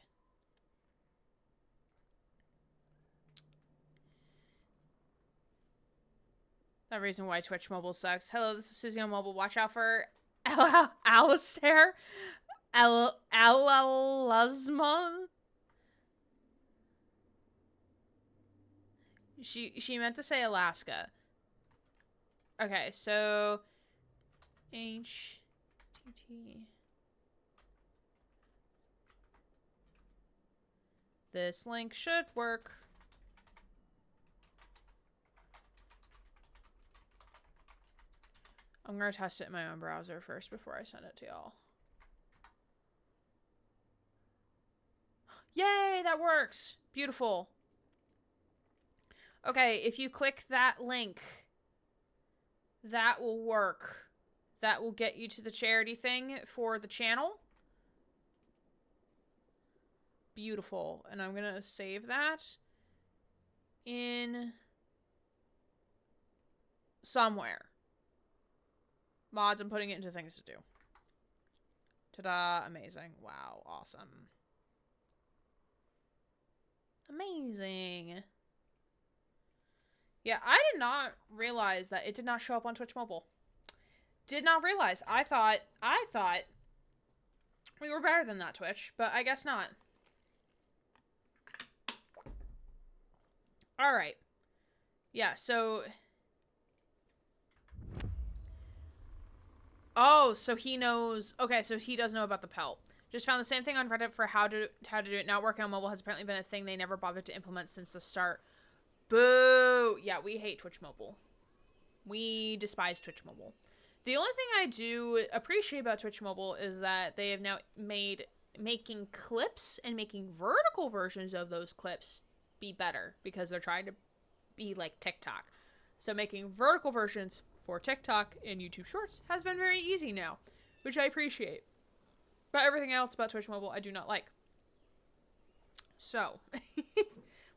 That reason why Twitch Mobile sucks. Hello, this is Susie on mobile. Watch out for Alistair. Alasma. She meant to say Alaska. Okay, so HTT. This link should work. I'm gonna test it in my own browser first before I send it to y'all. Yay, that works. Beautiful. Okay, if you click that link, that will work. That will get you to the charity thing for the channel. Beautiful. And I'm gonna save that in somewhere. Mods, I'm putting it into things to do. Ta-da, amazing. Wow, awesome. Amazing. Yeah, I did not realize that it did not show up on Twitch Mobile. Did not realize. I thought we were better than that, Twitch, but I guess not. Alright. Yeah, so... Oh, so he knows... Okay, so he does know about the pelt. Just found the same thing on Reddit for how to do it. Not working on mobile has apparently been a thing they never bothered to implement since the start. Boo! Yeah, we hate Twitch Mobile. We despise Twitch Mobile. The only thing I do appreciate about Twitch Mobile is that they have now made making clips and making vertical versions of those clips be better because they're trying to be like TikTok. So making vertical versions for TikTok and YouTube Shorts has been very easy now, which I appreciate. But everything else about Twitch Mobile I do not like. So,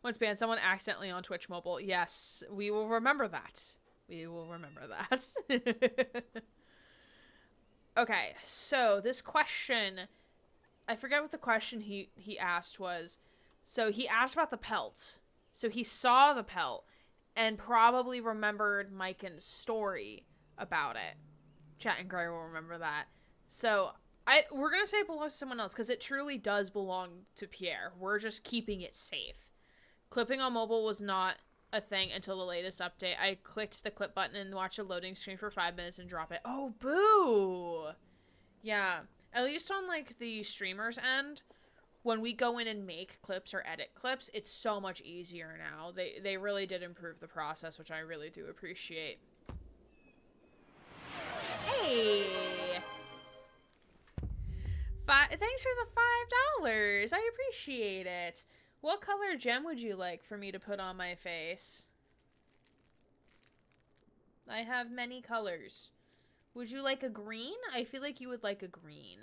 once banned someone accidentally on Twitch Mobile. Yes, we will remember that. We will remember that. Okay, so this question, I forget what the question he asked was. So he asked about the pelt. So he saw the pelt and probably remembered Myken's story about it. Chat and Gray will remember that. So we're going to say it belongs to someone else because it truly does belong to Pierre. We're just keeping it safe. Clipping on mobile was not a thing until the latest update. I clicked the clip button and watched a loading screen for 5 minutes and drop it. Oh, boo! Yeah. At least on, like, the streamer's end, when we go in and make clips or edit clips, it's so much easier now. They really did improve the process, which I really do appreciate. Hey! Thanks for the $5. I appreciate it. What color gem would you like for me to put on my face? I have many colors. Would you like a green? I feel like you would like a green.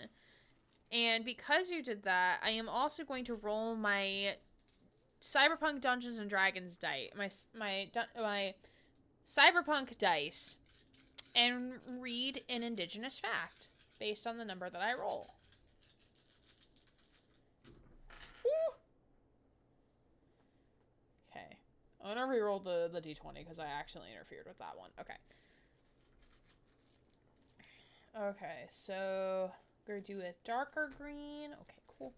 And because you did that, I am also going to roll my Cyberpunk Dungeons and Dragons dice, my Cyberpunk dice, and read an indigenous fact based on the number that I roll. Okay, I'm gonna re-roll the d20 because I accidentally interfered with that one. Okay. Okay, so we're gonna do a darker green. Okay, cool.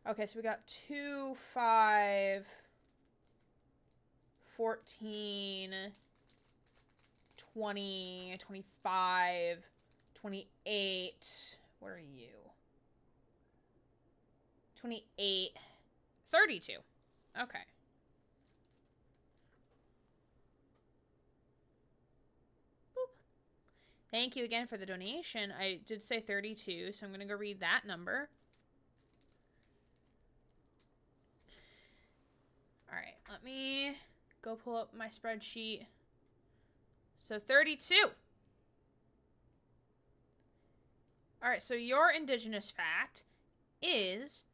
Okay, so we got 2, 5, 14, 20, 25, 28. What are you? 28, 32. Okay. Thank you again for the donation. I did say 32, so I'm going to go read that number. All right, let me go pull up my spreadsheet. So 32. All right, so your indigenous fact is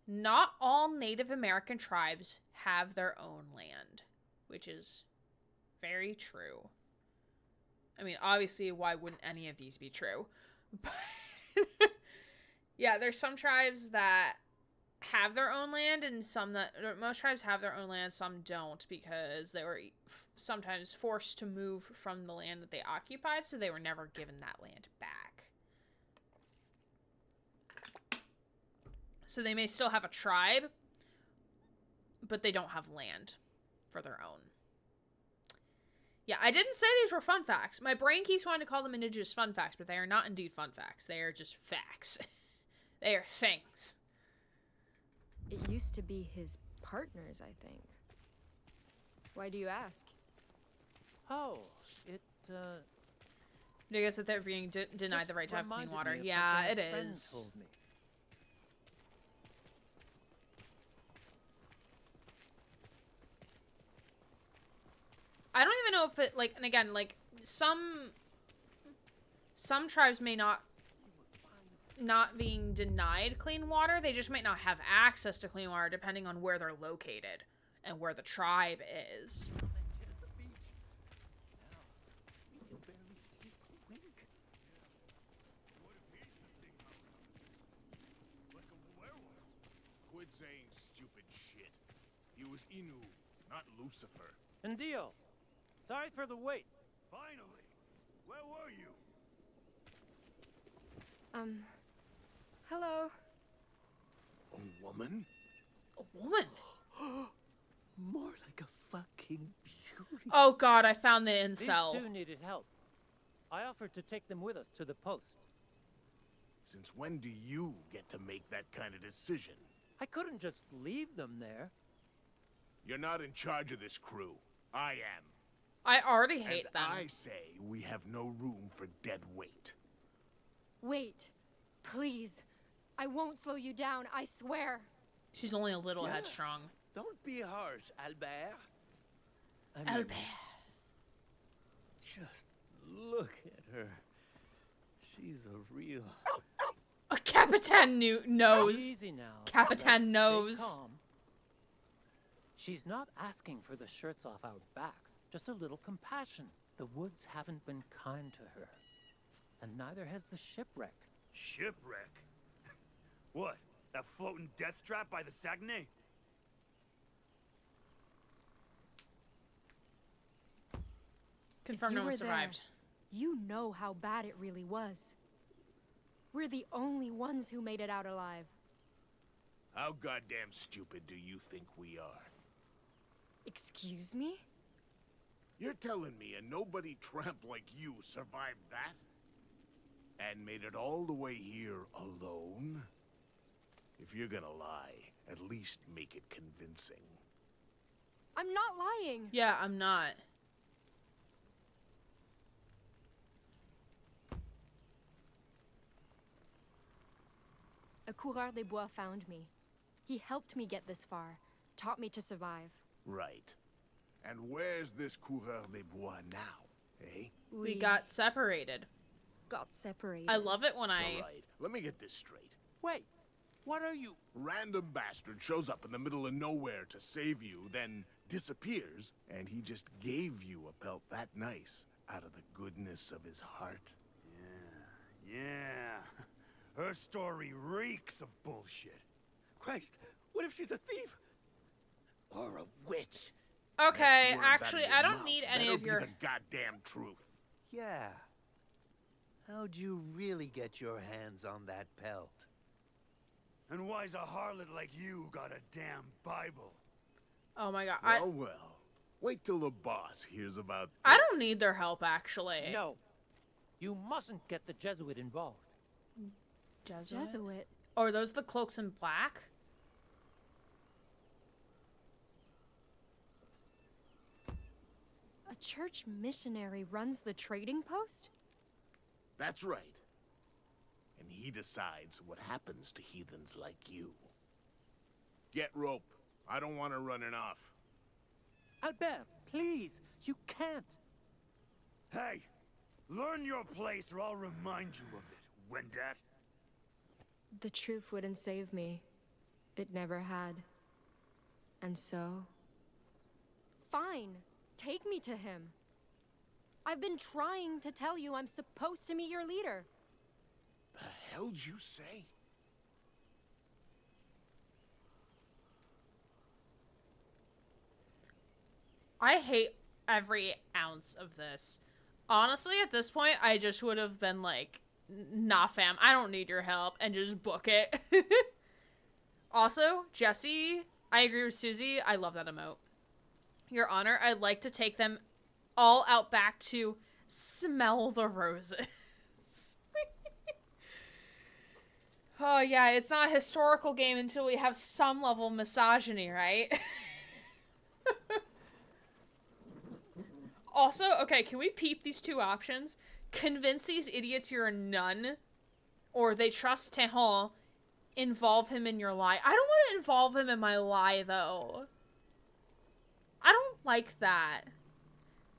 not all Native American tribes have their own land, which is very true. I mean, obviously, why wouldn't any of these be true? But yeah, there's some tribes that have their own land and some that... Most tribes have their own land, some don't, because they were sometimes forced to move from the land that they occupied, so they were never given that land back. So they may still have a tribe, but they don't have land for their own. Yeah, I didn't say these were fun facts. My brain keeps wanting to call them indigenous fun facts, but they are not indeed fun facts. They are just facts. They are things. It used to be his partners, I think. Why do you ask? Oh, I guess that they're being denied the right to have clean water. Yeah, it is. I don't even know if it, like, and again, like, some tribes may not being denied clean water, they just might not have access to clean water depending on where they're located and where the tribe is. Quit saying stupid shit. He was Inu, not Lucifer. And Dio, sorry for the wait. Finally! Where were you? Hello? A woman? A woman? More like a fuck Oh god, I found the These incel. two needed help. I offered to take them with us to the post. Since when do you get to make that kind of decision? I couldn't just leave them there. You're not in charge of this crew. I am. I already hate And them. I say we have no room for dead weight. Wait. Please. I won't slow you down, I swear. She's only a little headstrong. Don't be harsh, Albert. Albert. Just look at her. She's a real... A Capitan knows. Easy now. Capitan Let's knows. stay calm. She's not asking for the shirts off our backs. Just a little compassion. The woods haven't been kind to her. And neither has the shipwreck. Shipwreck? What? That floating death trap by the Saguenay? Confirmed no one survived. You know how bad it really was. We're the only ones who made it out alive. How goddamn stupid do you think we are? Excuse me? You're telling me a nobody tramp like you survived that? And made it all the way here alone? If you're gonna lie, at least make it convincing. I'm not lying. Yeah, I'm not. A coureur des bois found me. He helped me get this far, taught me to survive. Right. And where's this coureur des bois now, eh? We got separated. Got separated. I love it when All right, let me get this straight. Wait, what are you? Random bastard shows up in the middle of nowhere to save you, then disappears, and he just gave you a pelt that nice out of the goodness of his heart. Yeah. Her story reeks of bullshit. Christ, what if she's a thief? Or a witch? Okay, Next words out of actually, your I don't mouth need any better of be your... the goddamn truth. Yeah. How'd you really get your hands on that pelt? And why's a harlot like you got a damn Bible? Oh my god. Well. Wait till the boss hears about this. I don't need their help, actually. No. You mustn't get the Jesuit involved. Jesuit? Oh, are those the cloaks in black? A church missionary runs the trading post? That's right. And he decides what happens to heathens like you. Get rope. I don't want her running off. Albert, please, you can't. Hey, learn your place or I'll remind you of it, Wendat. The truth wouldn't save me. It never had. And so... Fine. Take me to him. I've been trying to tell you I'm supposed to meet your leader. The hell'd you say? I hate every ounce of this. Honestly, at this point, I just would have been like, nah, fam, I don't need your help, and just book it. Also, Jesse, I agree with Susie. I love that emote. Your Honor, I'd like to take them all out back to smell the roses. Oh, yeah, it's not a historical game until we have some level of misogyny, right? Also, okay, can we peep these two options? Convince these idiots you're a nun, or they trust Tehon, involve him in your lie. I don't want to involve him in my lie, though. I don't like that.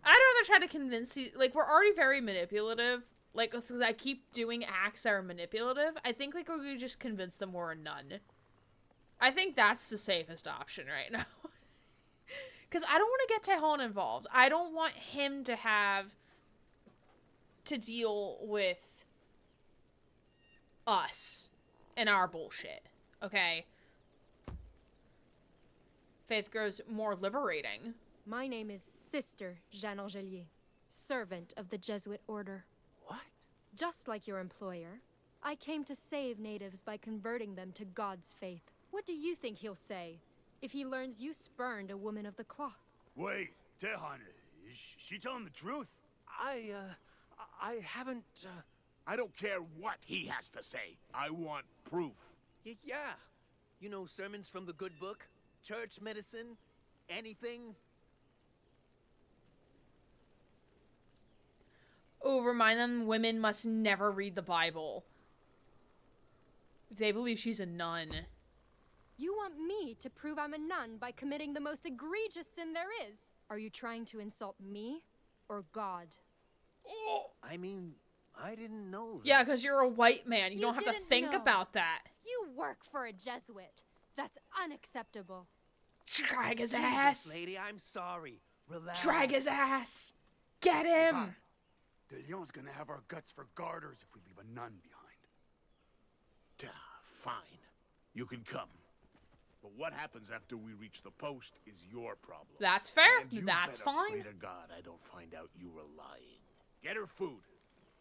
I'd rather try to convince you, like, we're already very manipulative. Like, because I keep doing acts that are manipulative. I think, like, we could just convince them we're a nun. I think that's the safest option right now. Because I don't want to get Tehon involved. I don't want him to have to deal with us and our bullshit. Okay? Faith grows more liberating. My name is Sister Jeanne Angelier, servant of the Jesuit order. What? Just like your employer, I came to save natives by converting them to God's faith. What do you think he'll say if he learns you spurned a woman of the cloth? Wait, Tehon, Is she telling the truth? I haven't, I don't care what he has to say. I want proof. Yeah. You know, sermons from the good book? Church medicine? Anything? Oh, remind them women must never read the Bible. If they believe she's a nun. You want me to prove I'm a nun by committing the most egregious sin there is? Are you trying to insult me or God? Oh. I mean, I didn't know that. Yeah, because you're a white man. You don't have to didn't think know. about that. You work for a Jesuit. That's unacceptable. Drag his Jesus, ass. lady, I'm sorry. Relax. Drag his ass. Get him. Bar, De Leon's gonna have our guts for garters if we leave a nun behind. Fine. You can come. But what happens after we reach the post is your problem. That's fair. And you That's better fine. pray to God I don't find out you were lying. Get her food.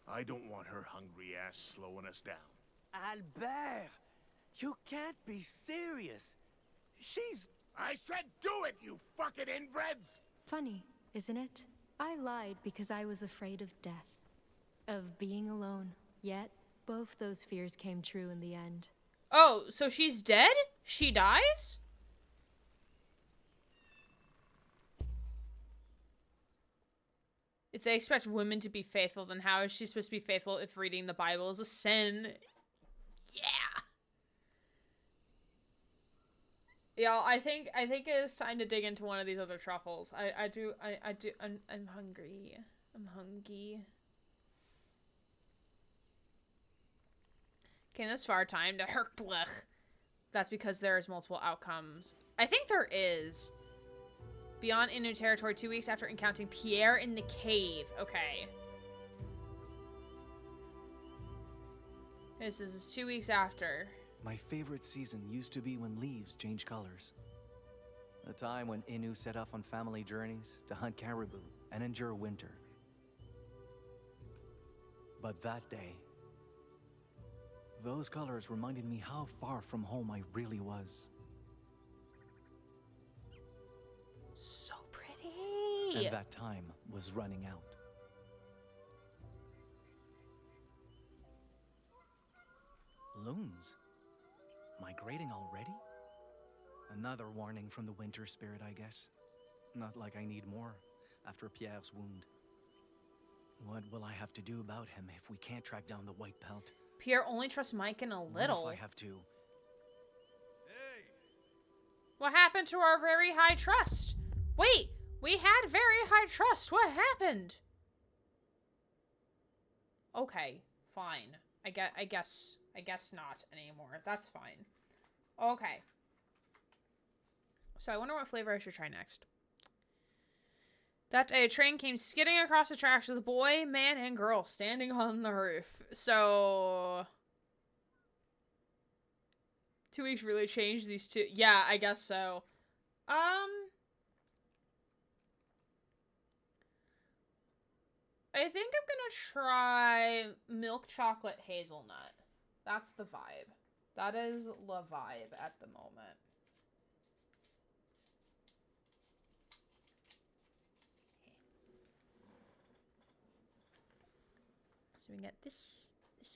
I don't want her hungry ass slowing us down. Albert, you can't be serious. She's... I said do it, you fucking inbreds! Funny, isn't it? I lied because I was afraid of death. Of being alone. Yet, both those fears came true in the end. Oh, so she's dead? She dies? If they expect women to be faithful, then how is she supposed to be faithful if reading the Bible is a sin? Yeah. Yeah, I think it is time to dig into one of these other truffles. I'm hungry. I'm hungry. Okay, this far time to Herkblech. That's because there's multiple outcomes. I think there is. Beyond Innu territory 2 weeks after encountering Pierre in the cave. Okay. This is 2 weeks after. My favorite season used to be when leaves change colors. A time when Innu set off on family journeys to hunt caribou and endure winter. But that day, those colors reminded me how far from home I really was. So pretty. And that time was running out. Loons? Migrating already? Another warning from the winter spirit, I guess. Not like I need more after Pierre's wound. What will I have to do about him if we can't track down the white pelt? Pierre only trusts Mike in a little. What if I have to? Hey! What happened to our very high trust? Wait, we had very high trust. What happened? Okay, fine. I guess not anymore. That's fine. Okay. So I wonder what flavor I should try next. That day, a train came skidding across the tracks with a boy, man, and girl standing on the roof. So 2 weeks really changed these two. Yeah, I guess so. I think I'm gonna try milk chocolate hazelnut. That's the vibe. That is the vibe at the moment. So we get this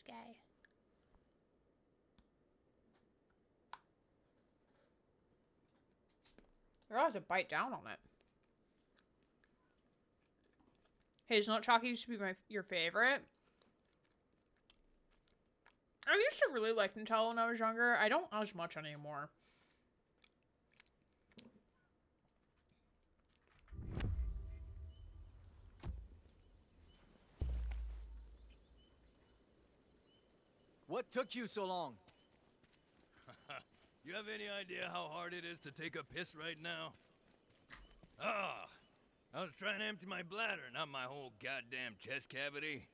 guy. You're gonna have to bite down on it. Hazelnut chocolate used to be your favorite. I used to really like Nutella when I was younger. I don't as much anymore. What took you so long? You have any idea how hard it is to take a piss right now? Ah, I was trying to empty my bladder, not my whole goddamn chest cavity.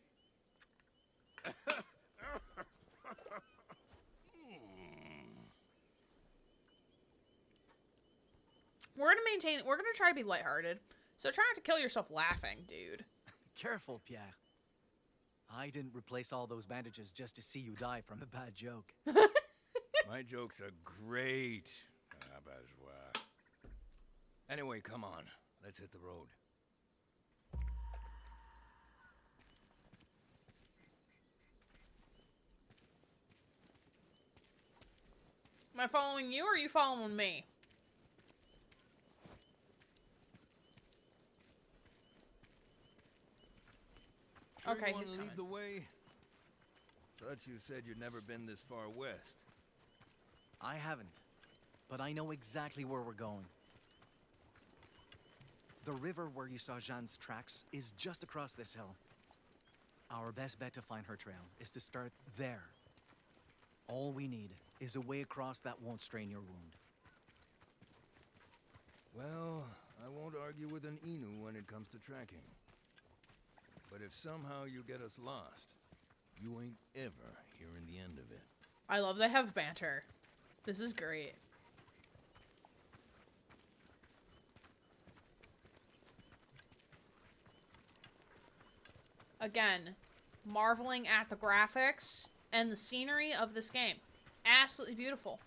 We're gonna try to be lighthearted. So try not to kill yourself laughing, dude. Careful, Pierre. I didn't replace all those bandages just to see you die from a bad joke. My jokes are great. Anyway, come on. Let's hit the road. I following you or are you following me? Sure Okay, you want he's to coming. lead the way? Thought you said you'd never been this far west. I haven't, but I know exactly where we're going. The river where you saw Jeanne's tracks is just across this hill. Our best bet to find her trail is to start there. All we need is a way across that won't strain your wound. Well, I won't argue with an Inu when it comes to tracking. But if somehow you get us lost, you ain't ever hearing the end of it. I love they have banter. This is great. Again, marveling at the graphics and the scenery of this game. Absolutely beautiful.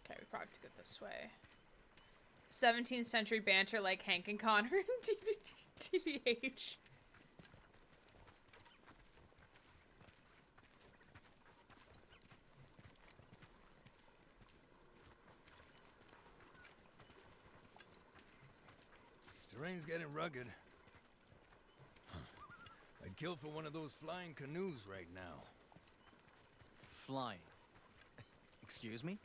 Okay, we probably have to go this way. 17th century banter like Hank and Connor in TVH. Terrain's getting rugged. I'd kill for one of those flying canoes right now. Flying? Excuse me?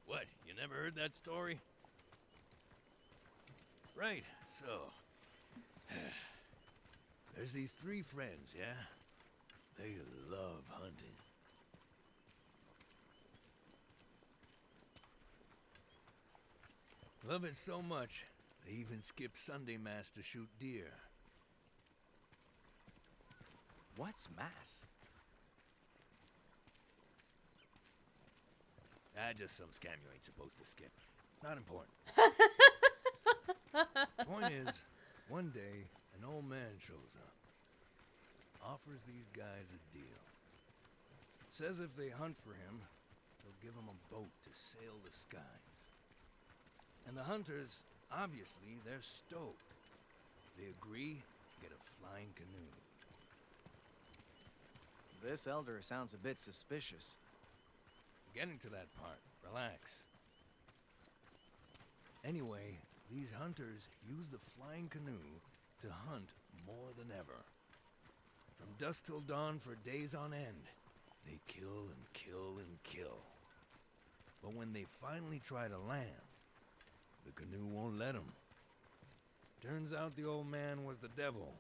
What, you never heard that story? Right, so... There's these three friends, yeah? They love hunting. Love it so much, they even skip Sunday Mass to shoot deer. What's Mass? Just some scam you ain't supposed to skip. Not important. Point is, one day, an old man shows up. Offers these guys a deal. Says if they hunt for him, he'll give them a boat to sail the skies. And the hunters, obviously, they're stoked. They agree, get a flying canoe. This elder sounds a bit suspicious. Getting to that part. Relax. Anyway, these hunters use the flying canoe to hunt more than ever. From dusk till dawn for days on end, they kill and kill and kill. But when they finally try to land, the canoe won't let them. Turns out the old man was the devil,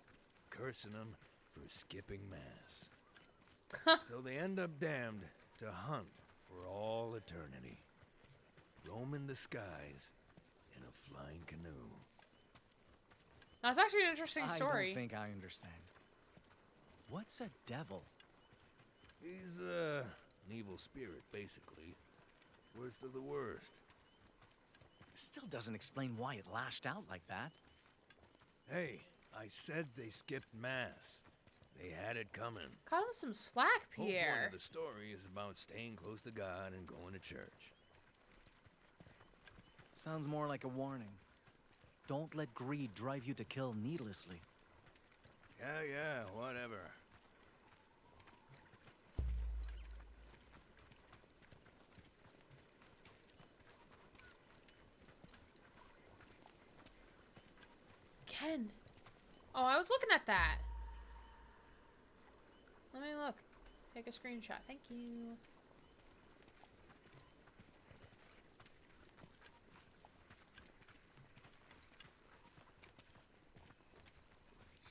cursing them for skipping Mass. So they end up damned to hunt for all eternity, roaming the skies in a flying canoe. That's actually an interesting story. I don't think I understand. What's a devil? He's an evil spirit, basically. Worst of the worst. Still doesn't explain why it lashed out like that. Hey, I said they skipped Mass. They had it coming. Cut him some slack, The whole point Pierre. of the story is about staying close to God and going to church. Sounds more like a warning. Don't let greed drive you to kill needlessly. Yeah, whatever. Ken. Oh, I was looking at that. Let me look. Take a screenshot. Thank you.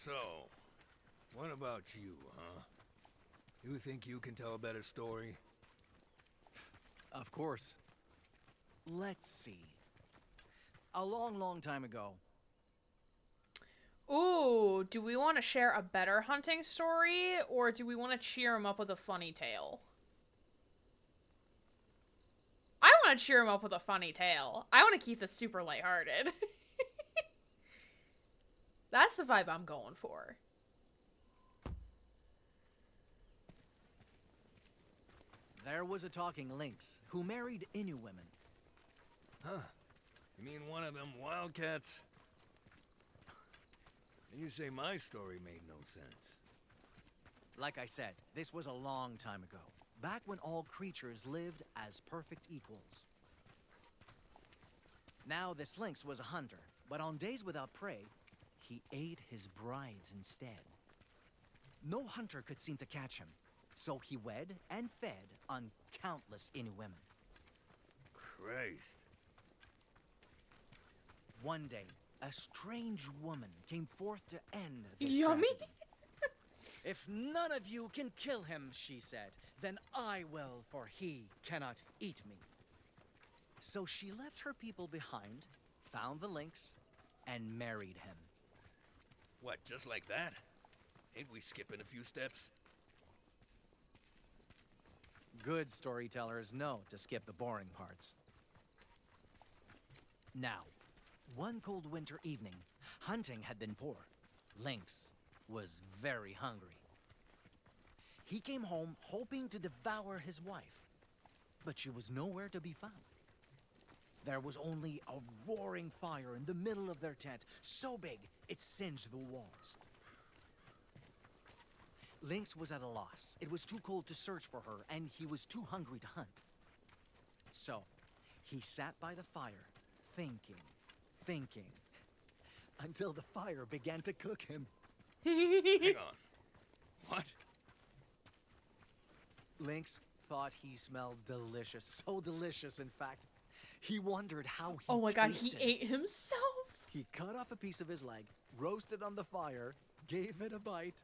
So, what about you, huh? You think you can tell a better story? Of course. Let's see. A long, long time ago. Ooh, do we want to share a better hunting story, or do we want to cheer him up with a funny tale? I want to cheer him up with a funny tale. I want to keep this super lighthearted. That's the vibe I'm going for. There was a talking lynx who married Innu women. Huh. You mean one of them wildcats? And you say my story made no sense. Like I said, this was a long time ago. Back when all creatures lived as perfect equals. Now this lynx was a hunter, but on days without prey, he ate his brides instead. No hunter could seem to catch him, so he wed and fed on countless Innu women. Christ. One day, a strange woman came forth to end this Yummy. tragedy. If none of you can kill him, she said, then I will, for he cannot eat me. So she left her people behind, found the lynx, and married him. What, just like that? Ain't we skipping a few steps? Good storytellers know to skip the boring parts. Now, one cold winter evening, hunting had been poor. Lynx was very hungry. He came home hoping to devour his wife, but she was nowhere to be found. There was only a roaring fire in the middle of their tent, so big it singed the walls. Lynx was at a loss. It was too cold to search for her, and he was too hungry to hunt. So, he sat by the fire, thinking, until the fire began to cook him. Hang on. What? Lynx thought he smelled delicious, so delicious, in fact. He wondered how he Oh my god, tasted. he ate himself. He cut off a piece of his leg, roasted on the fire, gave it a bite,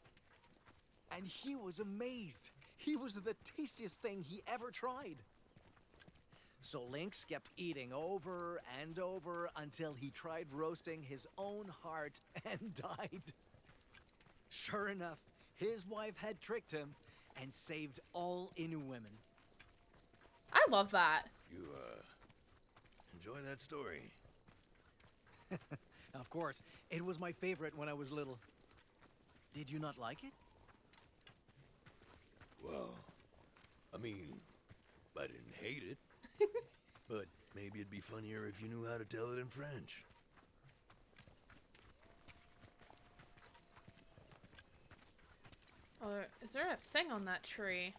and he was amazed. He was the tastiest thing he ever tried. So Lynx kept eating over and over until he tried roasting his own heart and died. Sure enough, his wife had tricked him and saved all Innu women. I love that. You, enjoy that story? Of course, it was my favorite when I was little. Did you not like it? Well, I mean, I didn't hate it. But maybe it'd be funnier if you knew how to tell it in French. Oh, is there a thing on that tree?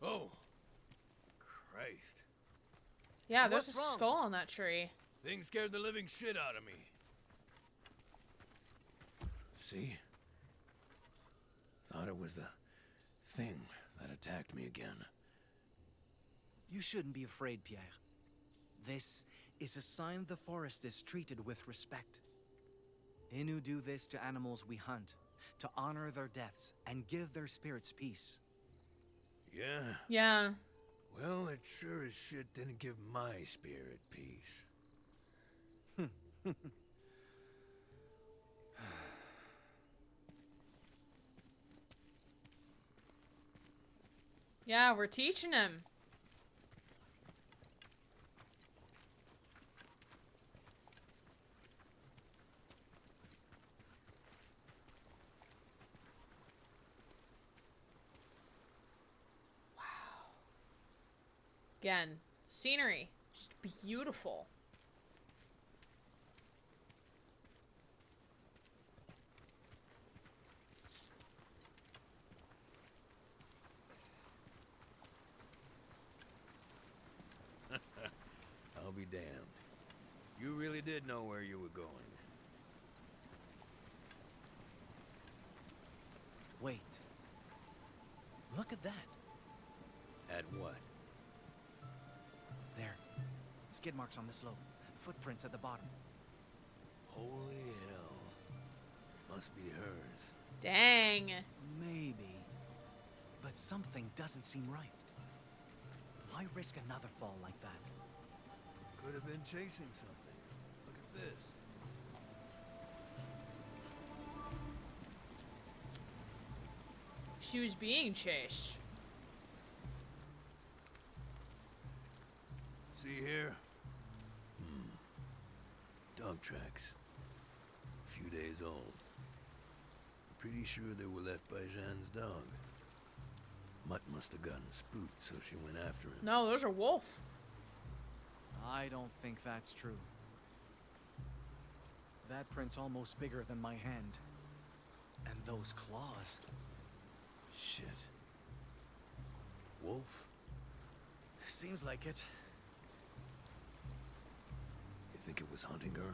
Oh, Christ. Yeah, there's What's a wrong? skull on that tree. Thing scared the living shit out of me. See? Thought it was the thing that attacked me again. You shouldn't be afraid, Pierre. This is a sign the forest is treated with respect. Innu do this to animals we hunt, to honor their deaths and give their spirits peace. Yeah? Yeah. Well, it sure as shit didn't give my spirit peace. Yeah, we're teaching him. Wow. Again, scenery. Just beautiful. I'll be damned. You really did know where you were going. Wait. Look at that. At what? There. Skid marks on the slope. Footprints at the bottom. Holy hell. Must be hers. Dang. Maybe. But something doesn't seem right. Why risk another fall like that? Could have been chasing something. Look at this. She was being chased. See here? Dog tracks. A few days old. Pretty sure they were left by Jeanne's dog. Mutt must have gotten spooked, so she went after him. No, there's a wolf. I don't think that's true. That print's almost bigger than my hand. And those claws. Shit. Wolf? Seems like it. You think it was hunting her?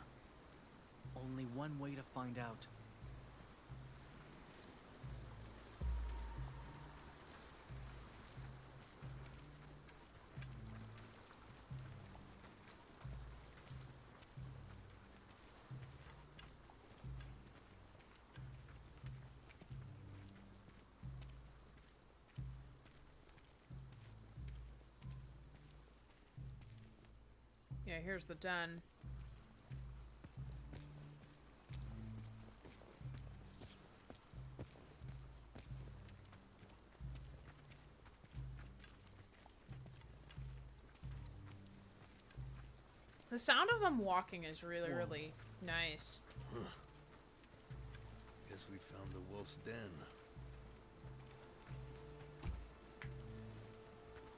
Only one way to find out. Yeah, here's the den. The sound of them walking is really, really nice. Huh. Guess we found the wolf's den.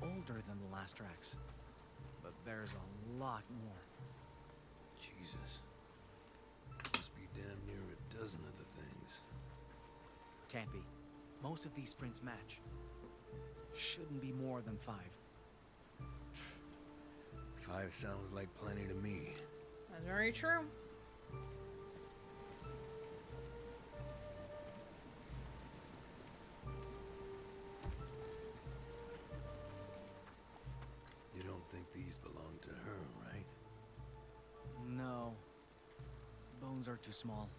Older than the last tracks. But there's a lot more. Jesus. Must be damn near a dozen of the things. Can't be. Most of these prints match. Shouldn't be more than 5. 5 sounds like plenty to me. That's very true. You don't think these belong to her, right? No. Bones are too small.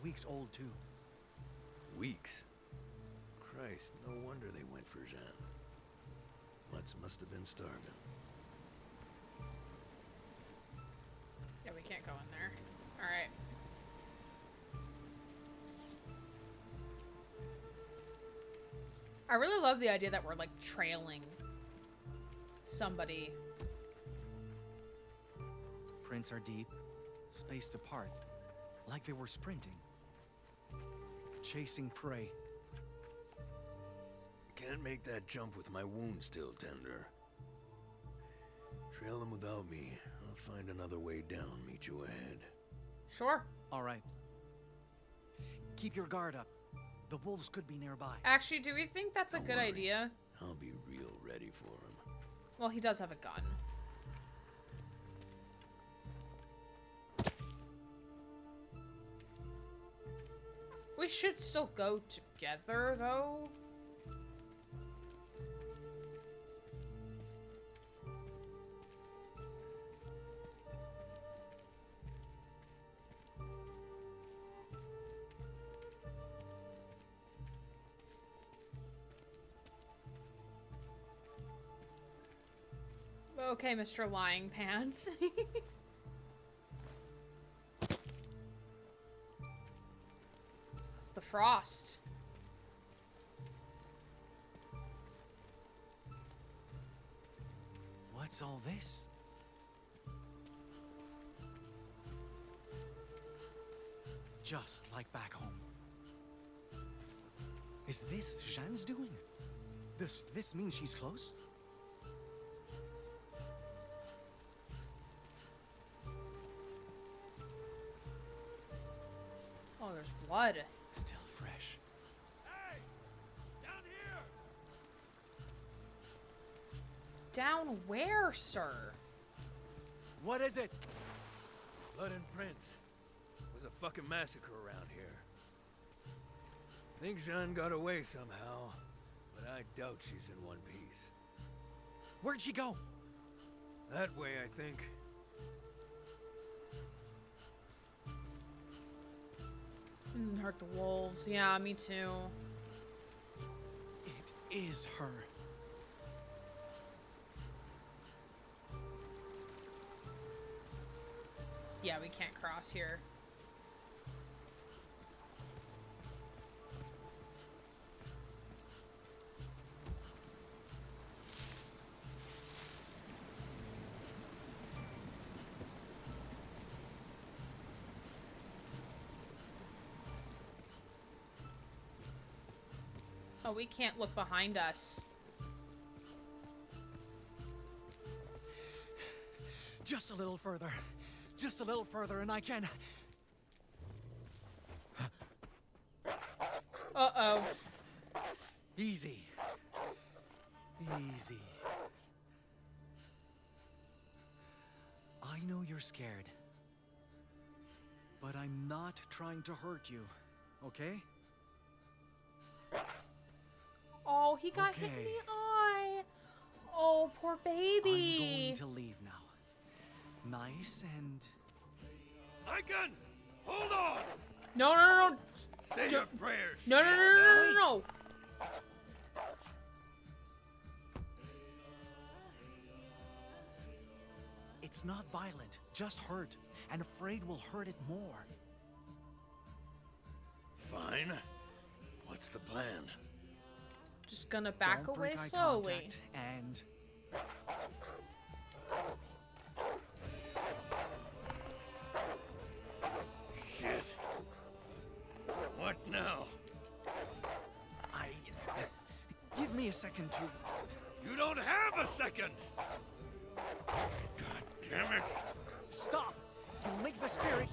Weeks old, too. Weeks? Christ, no wonder they went for Jeanne. Mutts must have been starving. Yeah, we can't go in there. Alright. I really love the idea that we're, like, trailing somebody. Prints are deep, spaced apart, like they were sprinting. Chasing prey. Can't make that jump with my wound still tender. Trail them without me. I'll find another way down, meet you ahead. Sure. All right. Keep your guard up. The wolves could be nearby. Actually, do we think that's a good idea? I'll be real ready for him. Well, he does have a gun. We should still go together, though. Okay, Mr. Lying Pants. It's the frost. What's all this? Just like back home. Is this Jeanne's doing? Does this mean she's close? Oh, there's blood. Still fresh. Hey! Down here! Down where, sir? What is it? Blood and prints. Was a fucking massacre around here. Think Jeanne got away somehow, but I doubt she's in one piece. Where'd she go? That way, I think. Doesn't hurt the wolves. Yeah, me too. It is her. Yeah, we can't cross here. Oh, we can't look behind us. Just a little further. Just a little further and I can... Uh-oh. Easy. Easy. I know you're scared. But I'm not trying to hurt you, okay? Oh, he got hit in Okay. the eye. Oh, poor baby. I'm going to leave now. Nice and... Icon! Hold on! No, no, no, no. Say your prayers. No, no, no, no, no, no, no. It's not violent, just hurt. And afraid we'll hurt it more. Fine. What's the plan? Just gonna back Don't away break eye slowly. contact and... Shit. What now? Give me a second to... You don't have a second! God damn it. Stop! You'll make the spirit...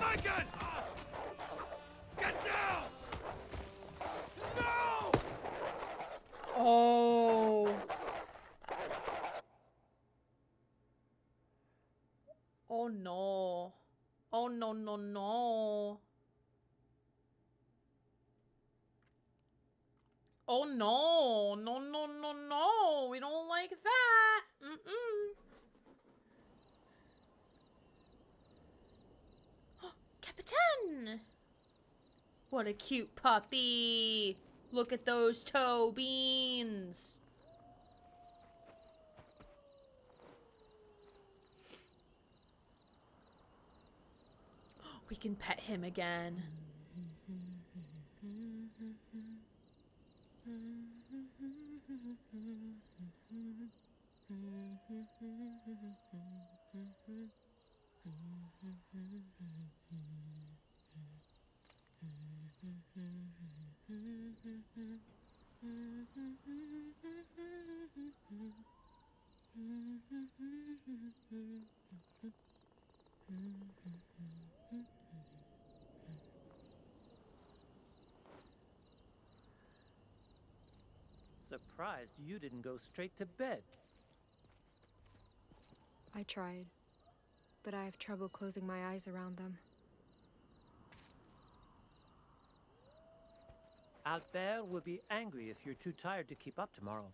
My gun! Get down! No! Oh. Oh no. Oh no, no, no. Oh no. No, no, no, no. We don't like that. Mm-mm. Capitan! What a cute puppy. Look at those toe beans. We can pet him again. Surprised you didn't go straight to bed. I tried, but I have trouble closing my eyes around them. Albert will be angry if you're too tired to keep up tomorrow.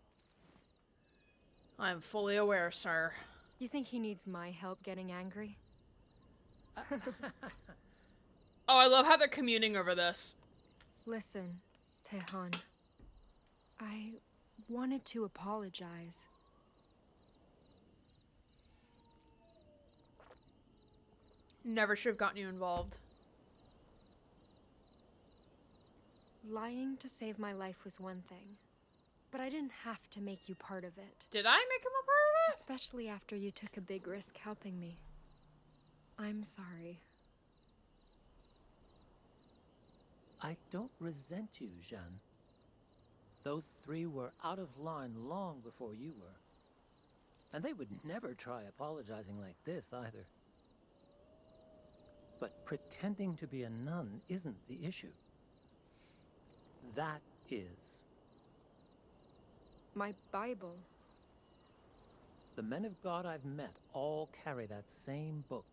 I'm fully aware, sir. You think he needs my help getting angry? Oh, I love how they're communing over this. Listen, Tehan. I wanted to apologize. Never should have gotten you involved. Lying to save my life was one thing, but I didn't have to make you part of it. Did I make him a part of it? Especially after you took a big risk helping me. I'm sorry. I don't resent you, Jeanne. Those three were out of line long before you were. And they would never try apologizing like this either. But pretending to be a nun isn't the issue. That is. My Bible. The men of God I've met all carry that same book.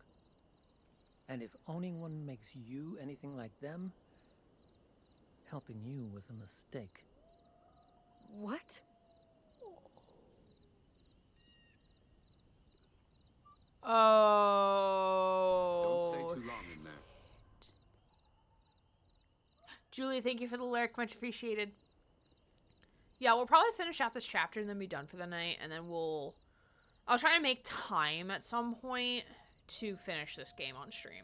And if owning one makes you anything like them, helping you was a mistake. What? Oh. Don't stay too long in there. Julie, thank you for the lyric. Much appreciated. Yeah, we'll probably finish out this chapter and then be done for the night. And then I'll try to make time at some point to finish this game on stream.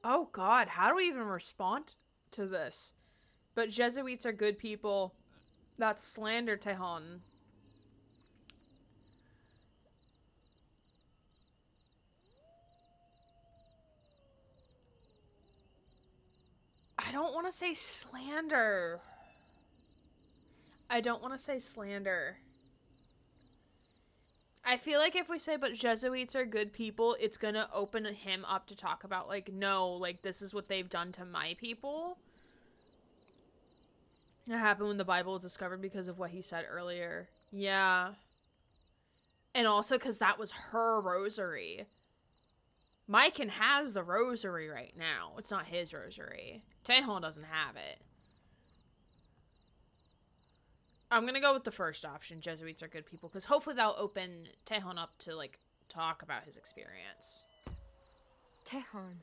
Oh God, how do we even respond to this? But Jesuits are good people. That's slander, Tehan. I don't want to say slander. I don't want to say slander. I feel like if we say, but Jesuits are good people, it's gonna open him up to talk about, like, no, like, this is what they've done to my people. It happened when the Bible was discovered because of what he said earlier. Yeah. And also because that was her rosary. Myken has the rosary right now. It's not his rosary. Tejon doesn't have it. I'm gonna go with the first option. Jesuits are good people, because hopefully that'll open Tejon up to, like, talk about his experience. Tejon.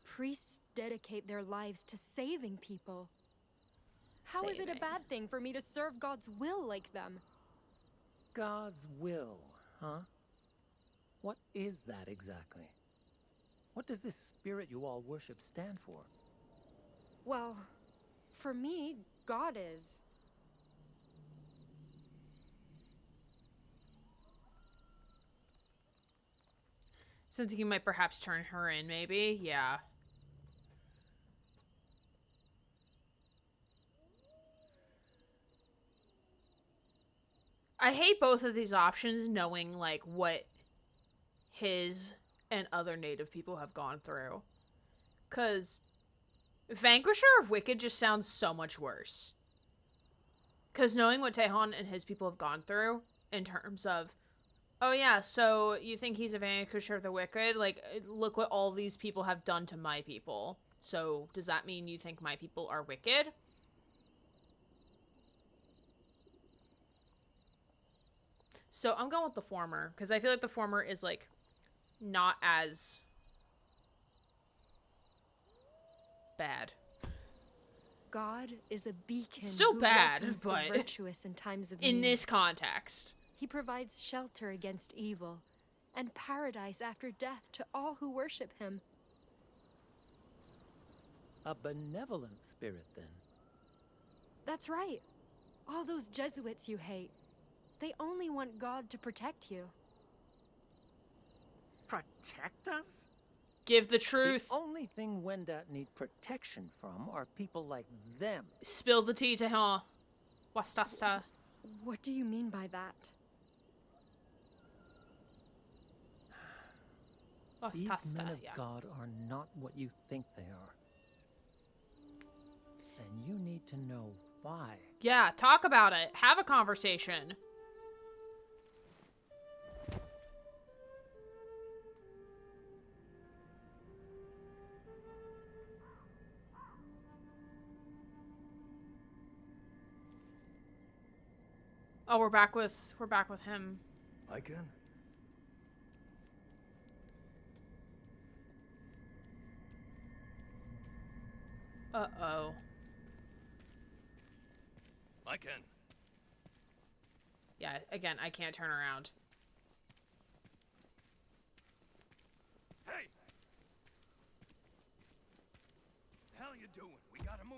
Priests dedicate their lives to saving people. How is it a bad thing for me to serve God's will like them? God's will, huh? What is that exactly? What does this spirit you all worship stand for? Well, for me, God is. Since he might perhaps turn her in, maybe? Yeah. I hate both of these options, knowing, like, what his and other native people have gone through. Because Vanquisher of Wicked just sounds so much worse. Because knowing what Tejon and his people have gone through, in terms of, oh yeah, so you think he's a Vanquisher of the Wicked? Like, look what all these people have done to my people. So, does that mean you think my people are wicked? So, I'm going with the former, because I feel like the former is, like, not as bad. God is a beacon. Still bad, who but the virtuous in times of in need. this context. He provides shelter against evil and paradise after death to all who worship him. A benevolent spirit, then. That's right. All those Jesuits you hate, they only want God to protect you. Protect us? Give the truth. The only thing Wendat need protection from are people like them. Spill the tea to her. Wastasta. What do you mean by that? These men of God are not what you think they are. And you need to know why. Yeah, talk about it. Have a conversation. Oh, we're back with him. Myken? Uh-oh. Myken. Yeah, again, I can't turn around. Hey! The hell you doing? We gotta move.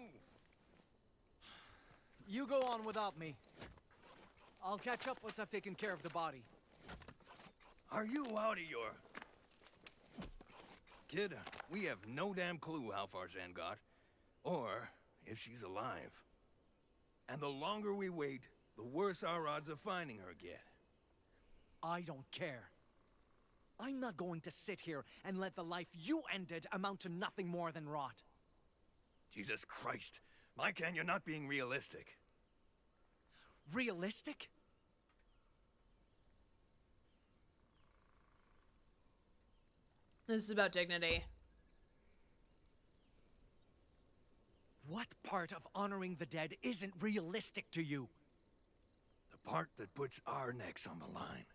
You go on without me. I'll catch up once I've taken care of the body. Are you out of your... Kid, we have no damn clue how far Jen got, or if she's alive. And the longer we wait, the worse our odds of finding her get. I don't care. I'm not going to sit here and let the life you ended amount to nothing more than rot. Jesus Christ. Myken, you're not being realistic. Realistic? This is about dignity. What part of honoring the dead isn't realistic to you? The part that puts our necks on the line.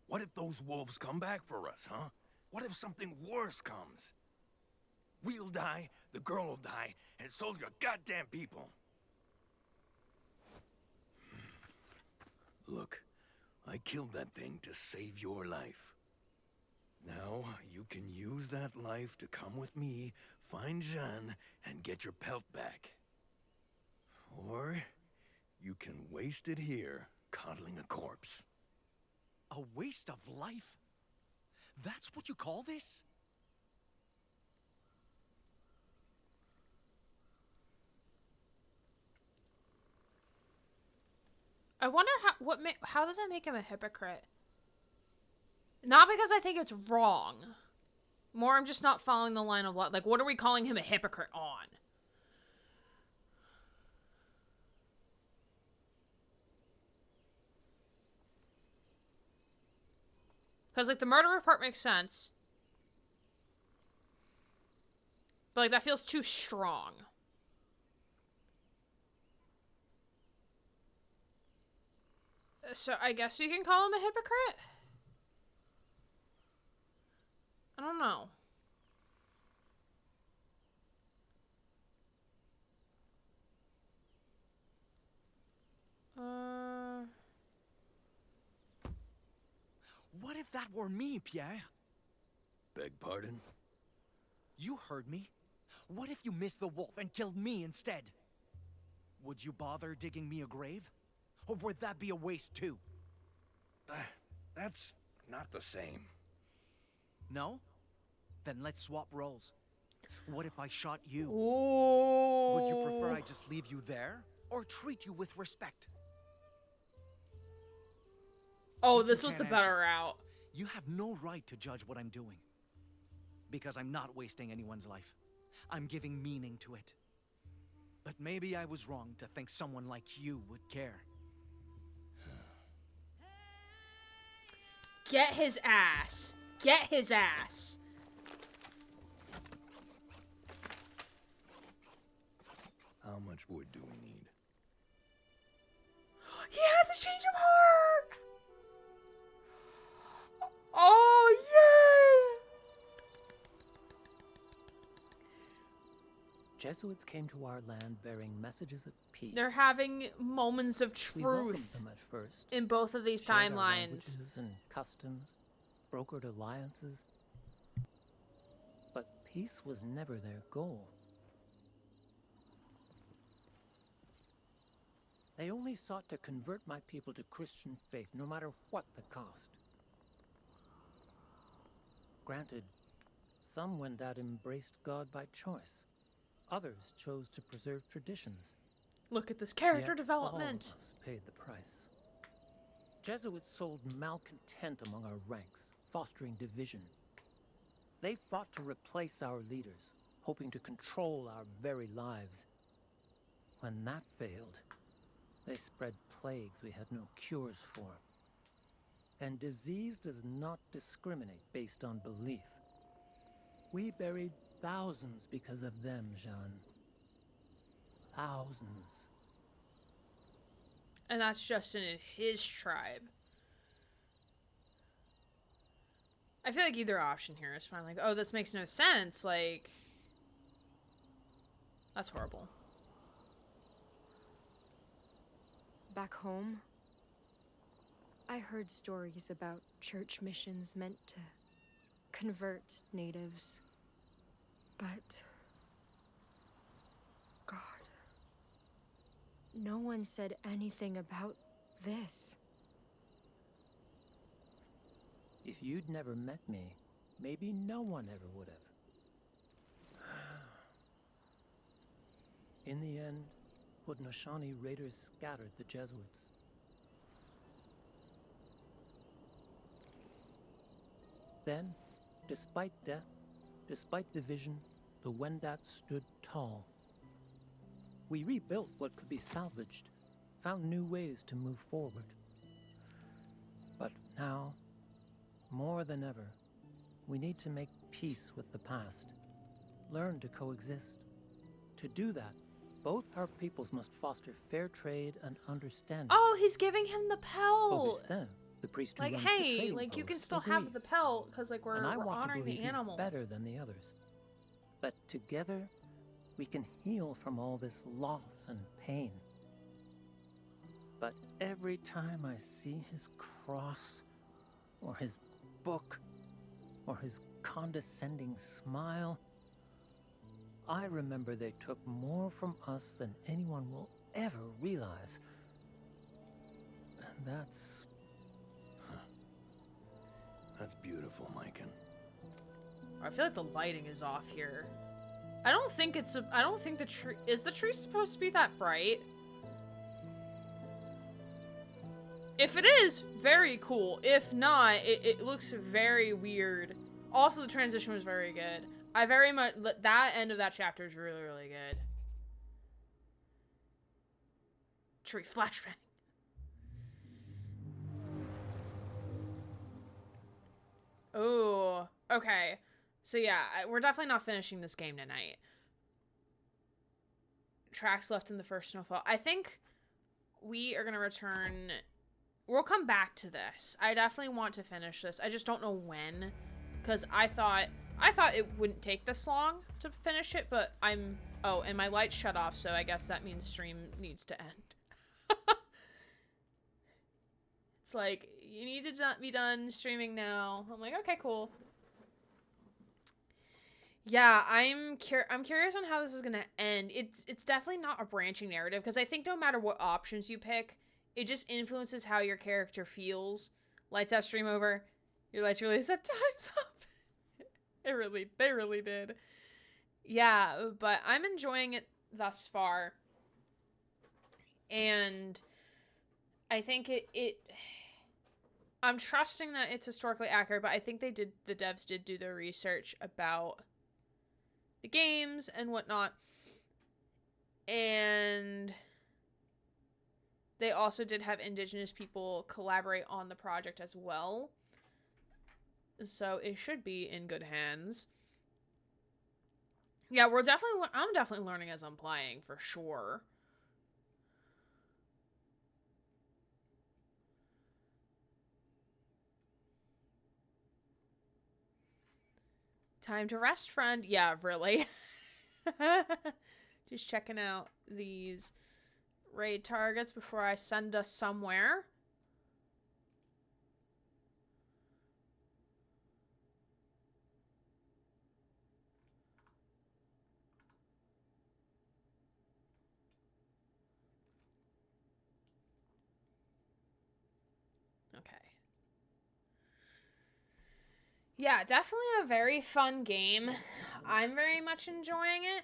What if those wolves come back for us, huh? What if something worse comes? We'll die, the girl will die, and so your goddamn people. Look, I killed that thing to save your life. Now, you can use that life to come with me, find Jeanne, and get your pelt back. Or, you can waste it here, coddling a corpse. A waste of life? That's what you call this? I wonder how does that make him a hypocrite? Not because I think it's wrong. More, I'm just not following the line of like, what are we calling him a hypocrite on? Because, like, the murderer part makes sense. But, like, that feels too strong. So, I guess you can call him a hypocrite? I don't know. What if that were me, Pierre? Beg pardon? You heard me. What if you missed the wolf and killed me instead? Would you bother digging me a grave? Or would that be a waste too? That's not the same. No? Then let's swap roles. What if I shot you? Ooh. Would you prefer I just leave you there? Or treat you with respect? Oh, this was the better route. You have no right to judge what I'm doing. Because I'm not wasting anyone's life. I'm giving meaning to it. But maybe I was wrong to think someone like you would care. Get his ass. Get his ass. How much wood do we need? He has a change of heart! Oh, yay! Jesuits came to our land bearing messages of peace. They're having moments of We welcomed truth them at first, in both of these shared our timelines. languages and customs, brokered alliances. But peace was never their goal. They only sought to convert my people to Christian faith, no matter what the cost. Granted, some went out embraced God by choice. Others chose to preserve traditions. Look at this character Yet development. all of us paid the price. Jesuits sowed malcontent among our ranks, fostering division. They fought to replace our leaders, hoping to control our very lives. When that failed, they spread plagues we had no cures for. And disease does not discriminate based on belief. We buried thousands because of them, Jean. Thousands. And that's just in his tribe. I feel like either option here is fine. Like, oh, this makes no sense. Like, that's horrible. Back home, I heard stories about church missions meant to convert natives. But God, no one said anything about this. If you'd never met me, maybe no one ever would have. In the end, Haudenosaunee raiders scattered the Jesuits. Then, despite death, despite division, the Wendat stood tall. We rebuilt what could be salvaged, found new ways to move forward. But now, more than ever, we need to make peace with the past, learn to coexist. To do that, both our peoples must foster fair trade and understanding. Oh, he's giving him the pelt. Augustin, the priest who Like, runs the hey, trading like you can post, still agrees. have the pelt because like we're And I want to honoring believe the he's animal. better than the others. That together, we can heal from all this loss and pain. But every time I see his cross, or his book, or his condescending smile, I remember they took more from us than anyone will ever realize. And that's... That's beautiful, Myken. I feel like the lighting is off here. I don't think it's a, I don't think the tree, is the tree supposed to be that bright? If it is, very cool. If not, it looks very weird. Also, the transition was very good. I very much... That end of that chapter is really, really good. Tree flashbang. Oh, okay. So yeah, we're definitely not finishing this game tonight. Tracks left in the first snowfall. I think we are going to return... We'll come back to this. I definitely want to finish this. I just don't know when. Because I thought it wouldn't take this long to finish it, but I'm... Oh, and my light shut off, so I guess that means stream needs to end. It's like, you need to be done streaming now. I'm like, okay, cool. Yeah, I'm curious on how this is gonna end. It's definitely not a branching narrative, because I think no matter what options you pick, it just influences how your character feels. Lights out, stream over. Your lights really said time's up. They really did. Yeah, but I'm enjoying it thus far. And I think I'm trusting that it's historically accurate, but I think the devs did do their research about the games and whatnot. And they also did have indigenous people collaborate on the project as well. So it should be in good hands. Yeah, I'm definitely learning as I'm playing, for sure. Time to rest, friend. Yeah, really. Just checking out these raid targets before I send us somewhere. Okay. Yeah, definitely a very fun game. I'm very much enjoying it.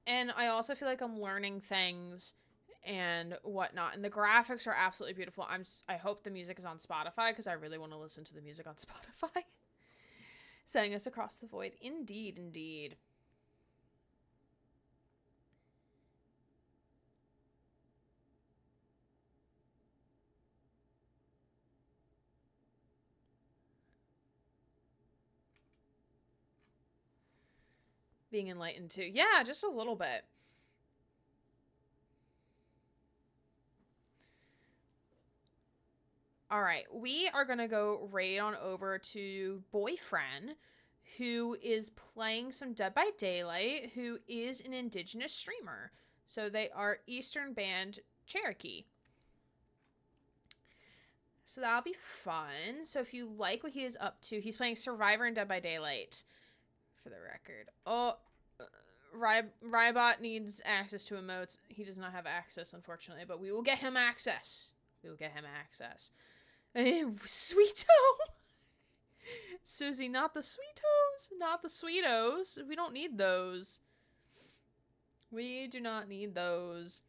And I also feel like I'm learning things and whatnot. And the graphics are absolutely beautiful. I hope the music is on Spotify, because I really want to listen to the music on Spotify. Sending us across the void. Indeed, indeed. Being enlightened too. Yeah, just a little bit. All right, we are going to go raid on over to Boyfriend, who is playing some Dead by Daylight, who is an indigenous streamer. So they are Eastern Band Cherokee. So that'll be fun. So if you like what he is up to, he's playing Survivor and Dead by Daylight, for the record. Oh, Rybot needs access to emotes. He does not have access, unfortunately, but we will get him access. We will get him access. Sweeto! Susie, not the Sweetos! Not the Sweetos! We don't need those. We do not need those.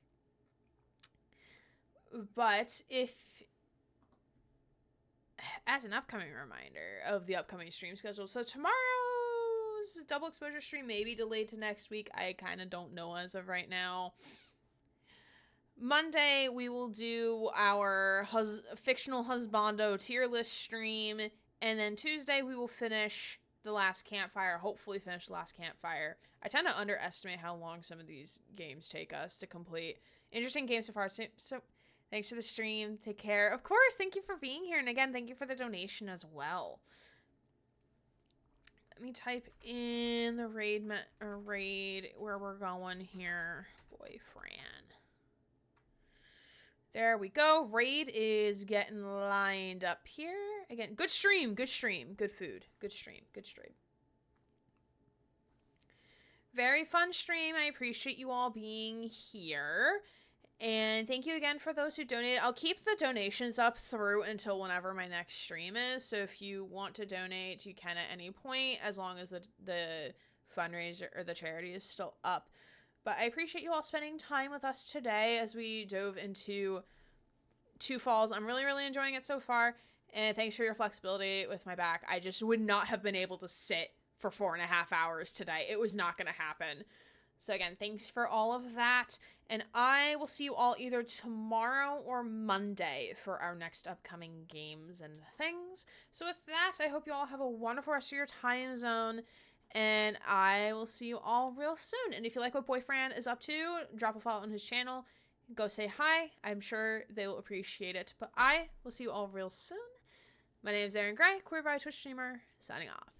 But if... As an upcoming reminder of the upcoming stream schedule, so tomorrow's double exposure stream may be delayed to next week. I kind of don't know as of right now. Monday, we will do our fictional husbando tier list stream. And then Tuesday, we will finish the last campfire. Hopefully finish the last campfire. I tend to underestimate how long some of these games take us to complete. Interesting game so far. So thanks for the stream. Take care. Of course, thank you for being here. And again, thank you for the donation as well. Let me type in the raid where we're going here. Boyfriend. There we go. Raid is getting lined up here. Again, good stream, good stream, good food, good stream, good stream. Very fun stream. I appreciate you all being here. And thank you again for those who donated. I'll keep the donations up through until whenever my next stream is. So if you want to donate, you can at any point, as long as the fundraiser or the charity is still up. But I appreciate you all spending time with us today as we dove into 2 falls. I'm really, really enjoying it so far. And thanks for your flexibility with my back. I just would not have been able to sit for 4.5 hours today. It was not going to happen. So again, thanks for all of that. And I will see you all either tomorrow or Monday for our next upcoming games and things. So with that, I hope you all have a wonderful rest of your time zone. And I will see you all real soon. And if you like what Boyfriend is up to, drop a follow on his channel. Go say hi. I'm sure they will appreciate it. But I will see you all real soon. My name is Aaron Gray, Queer by Twitch streamer, signing off.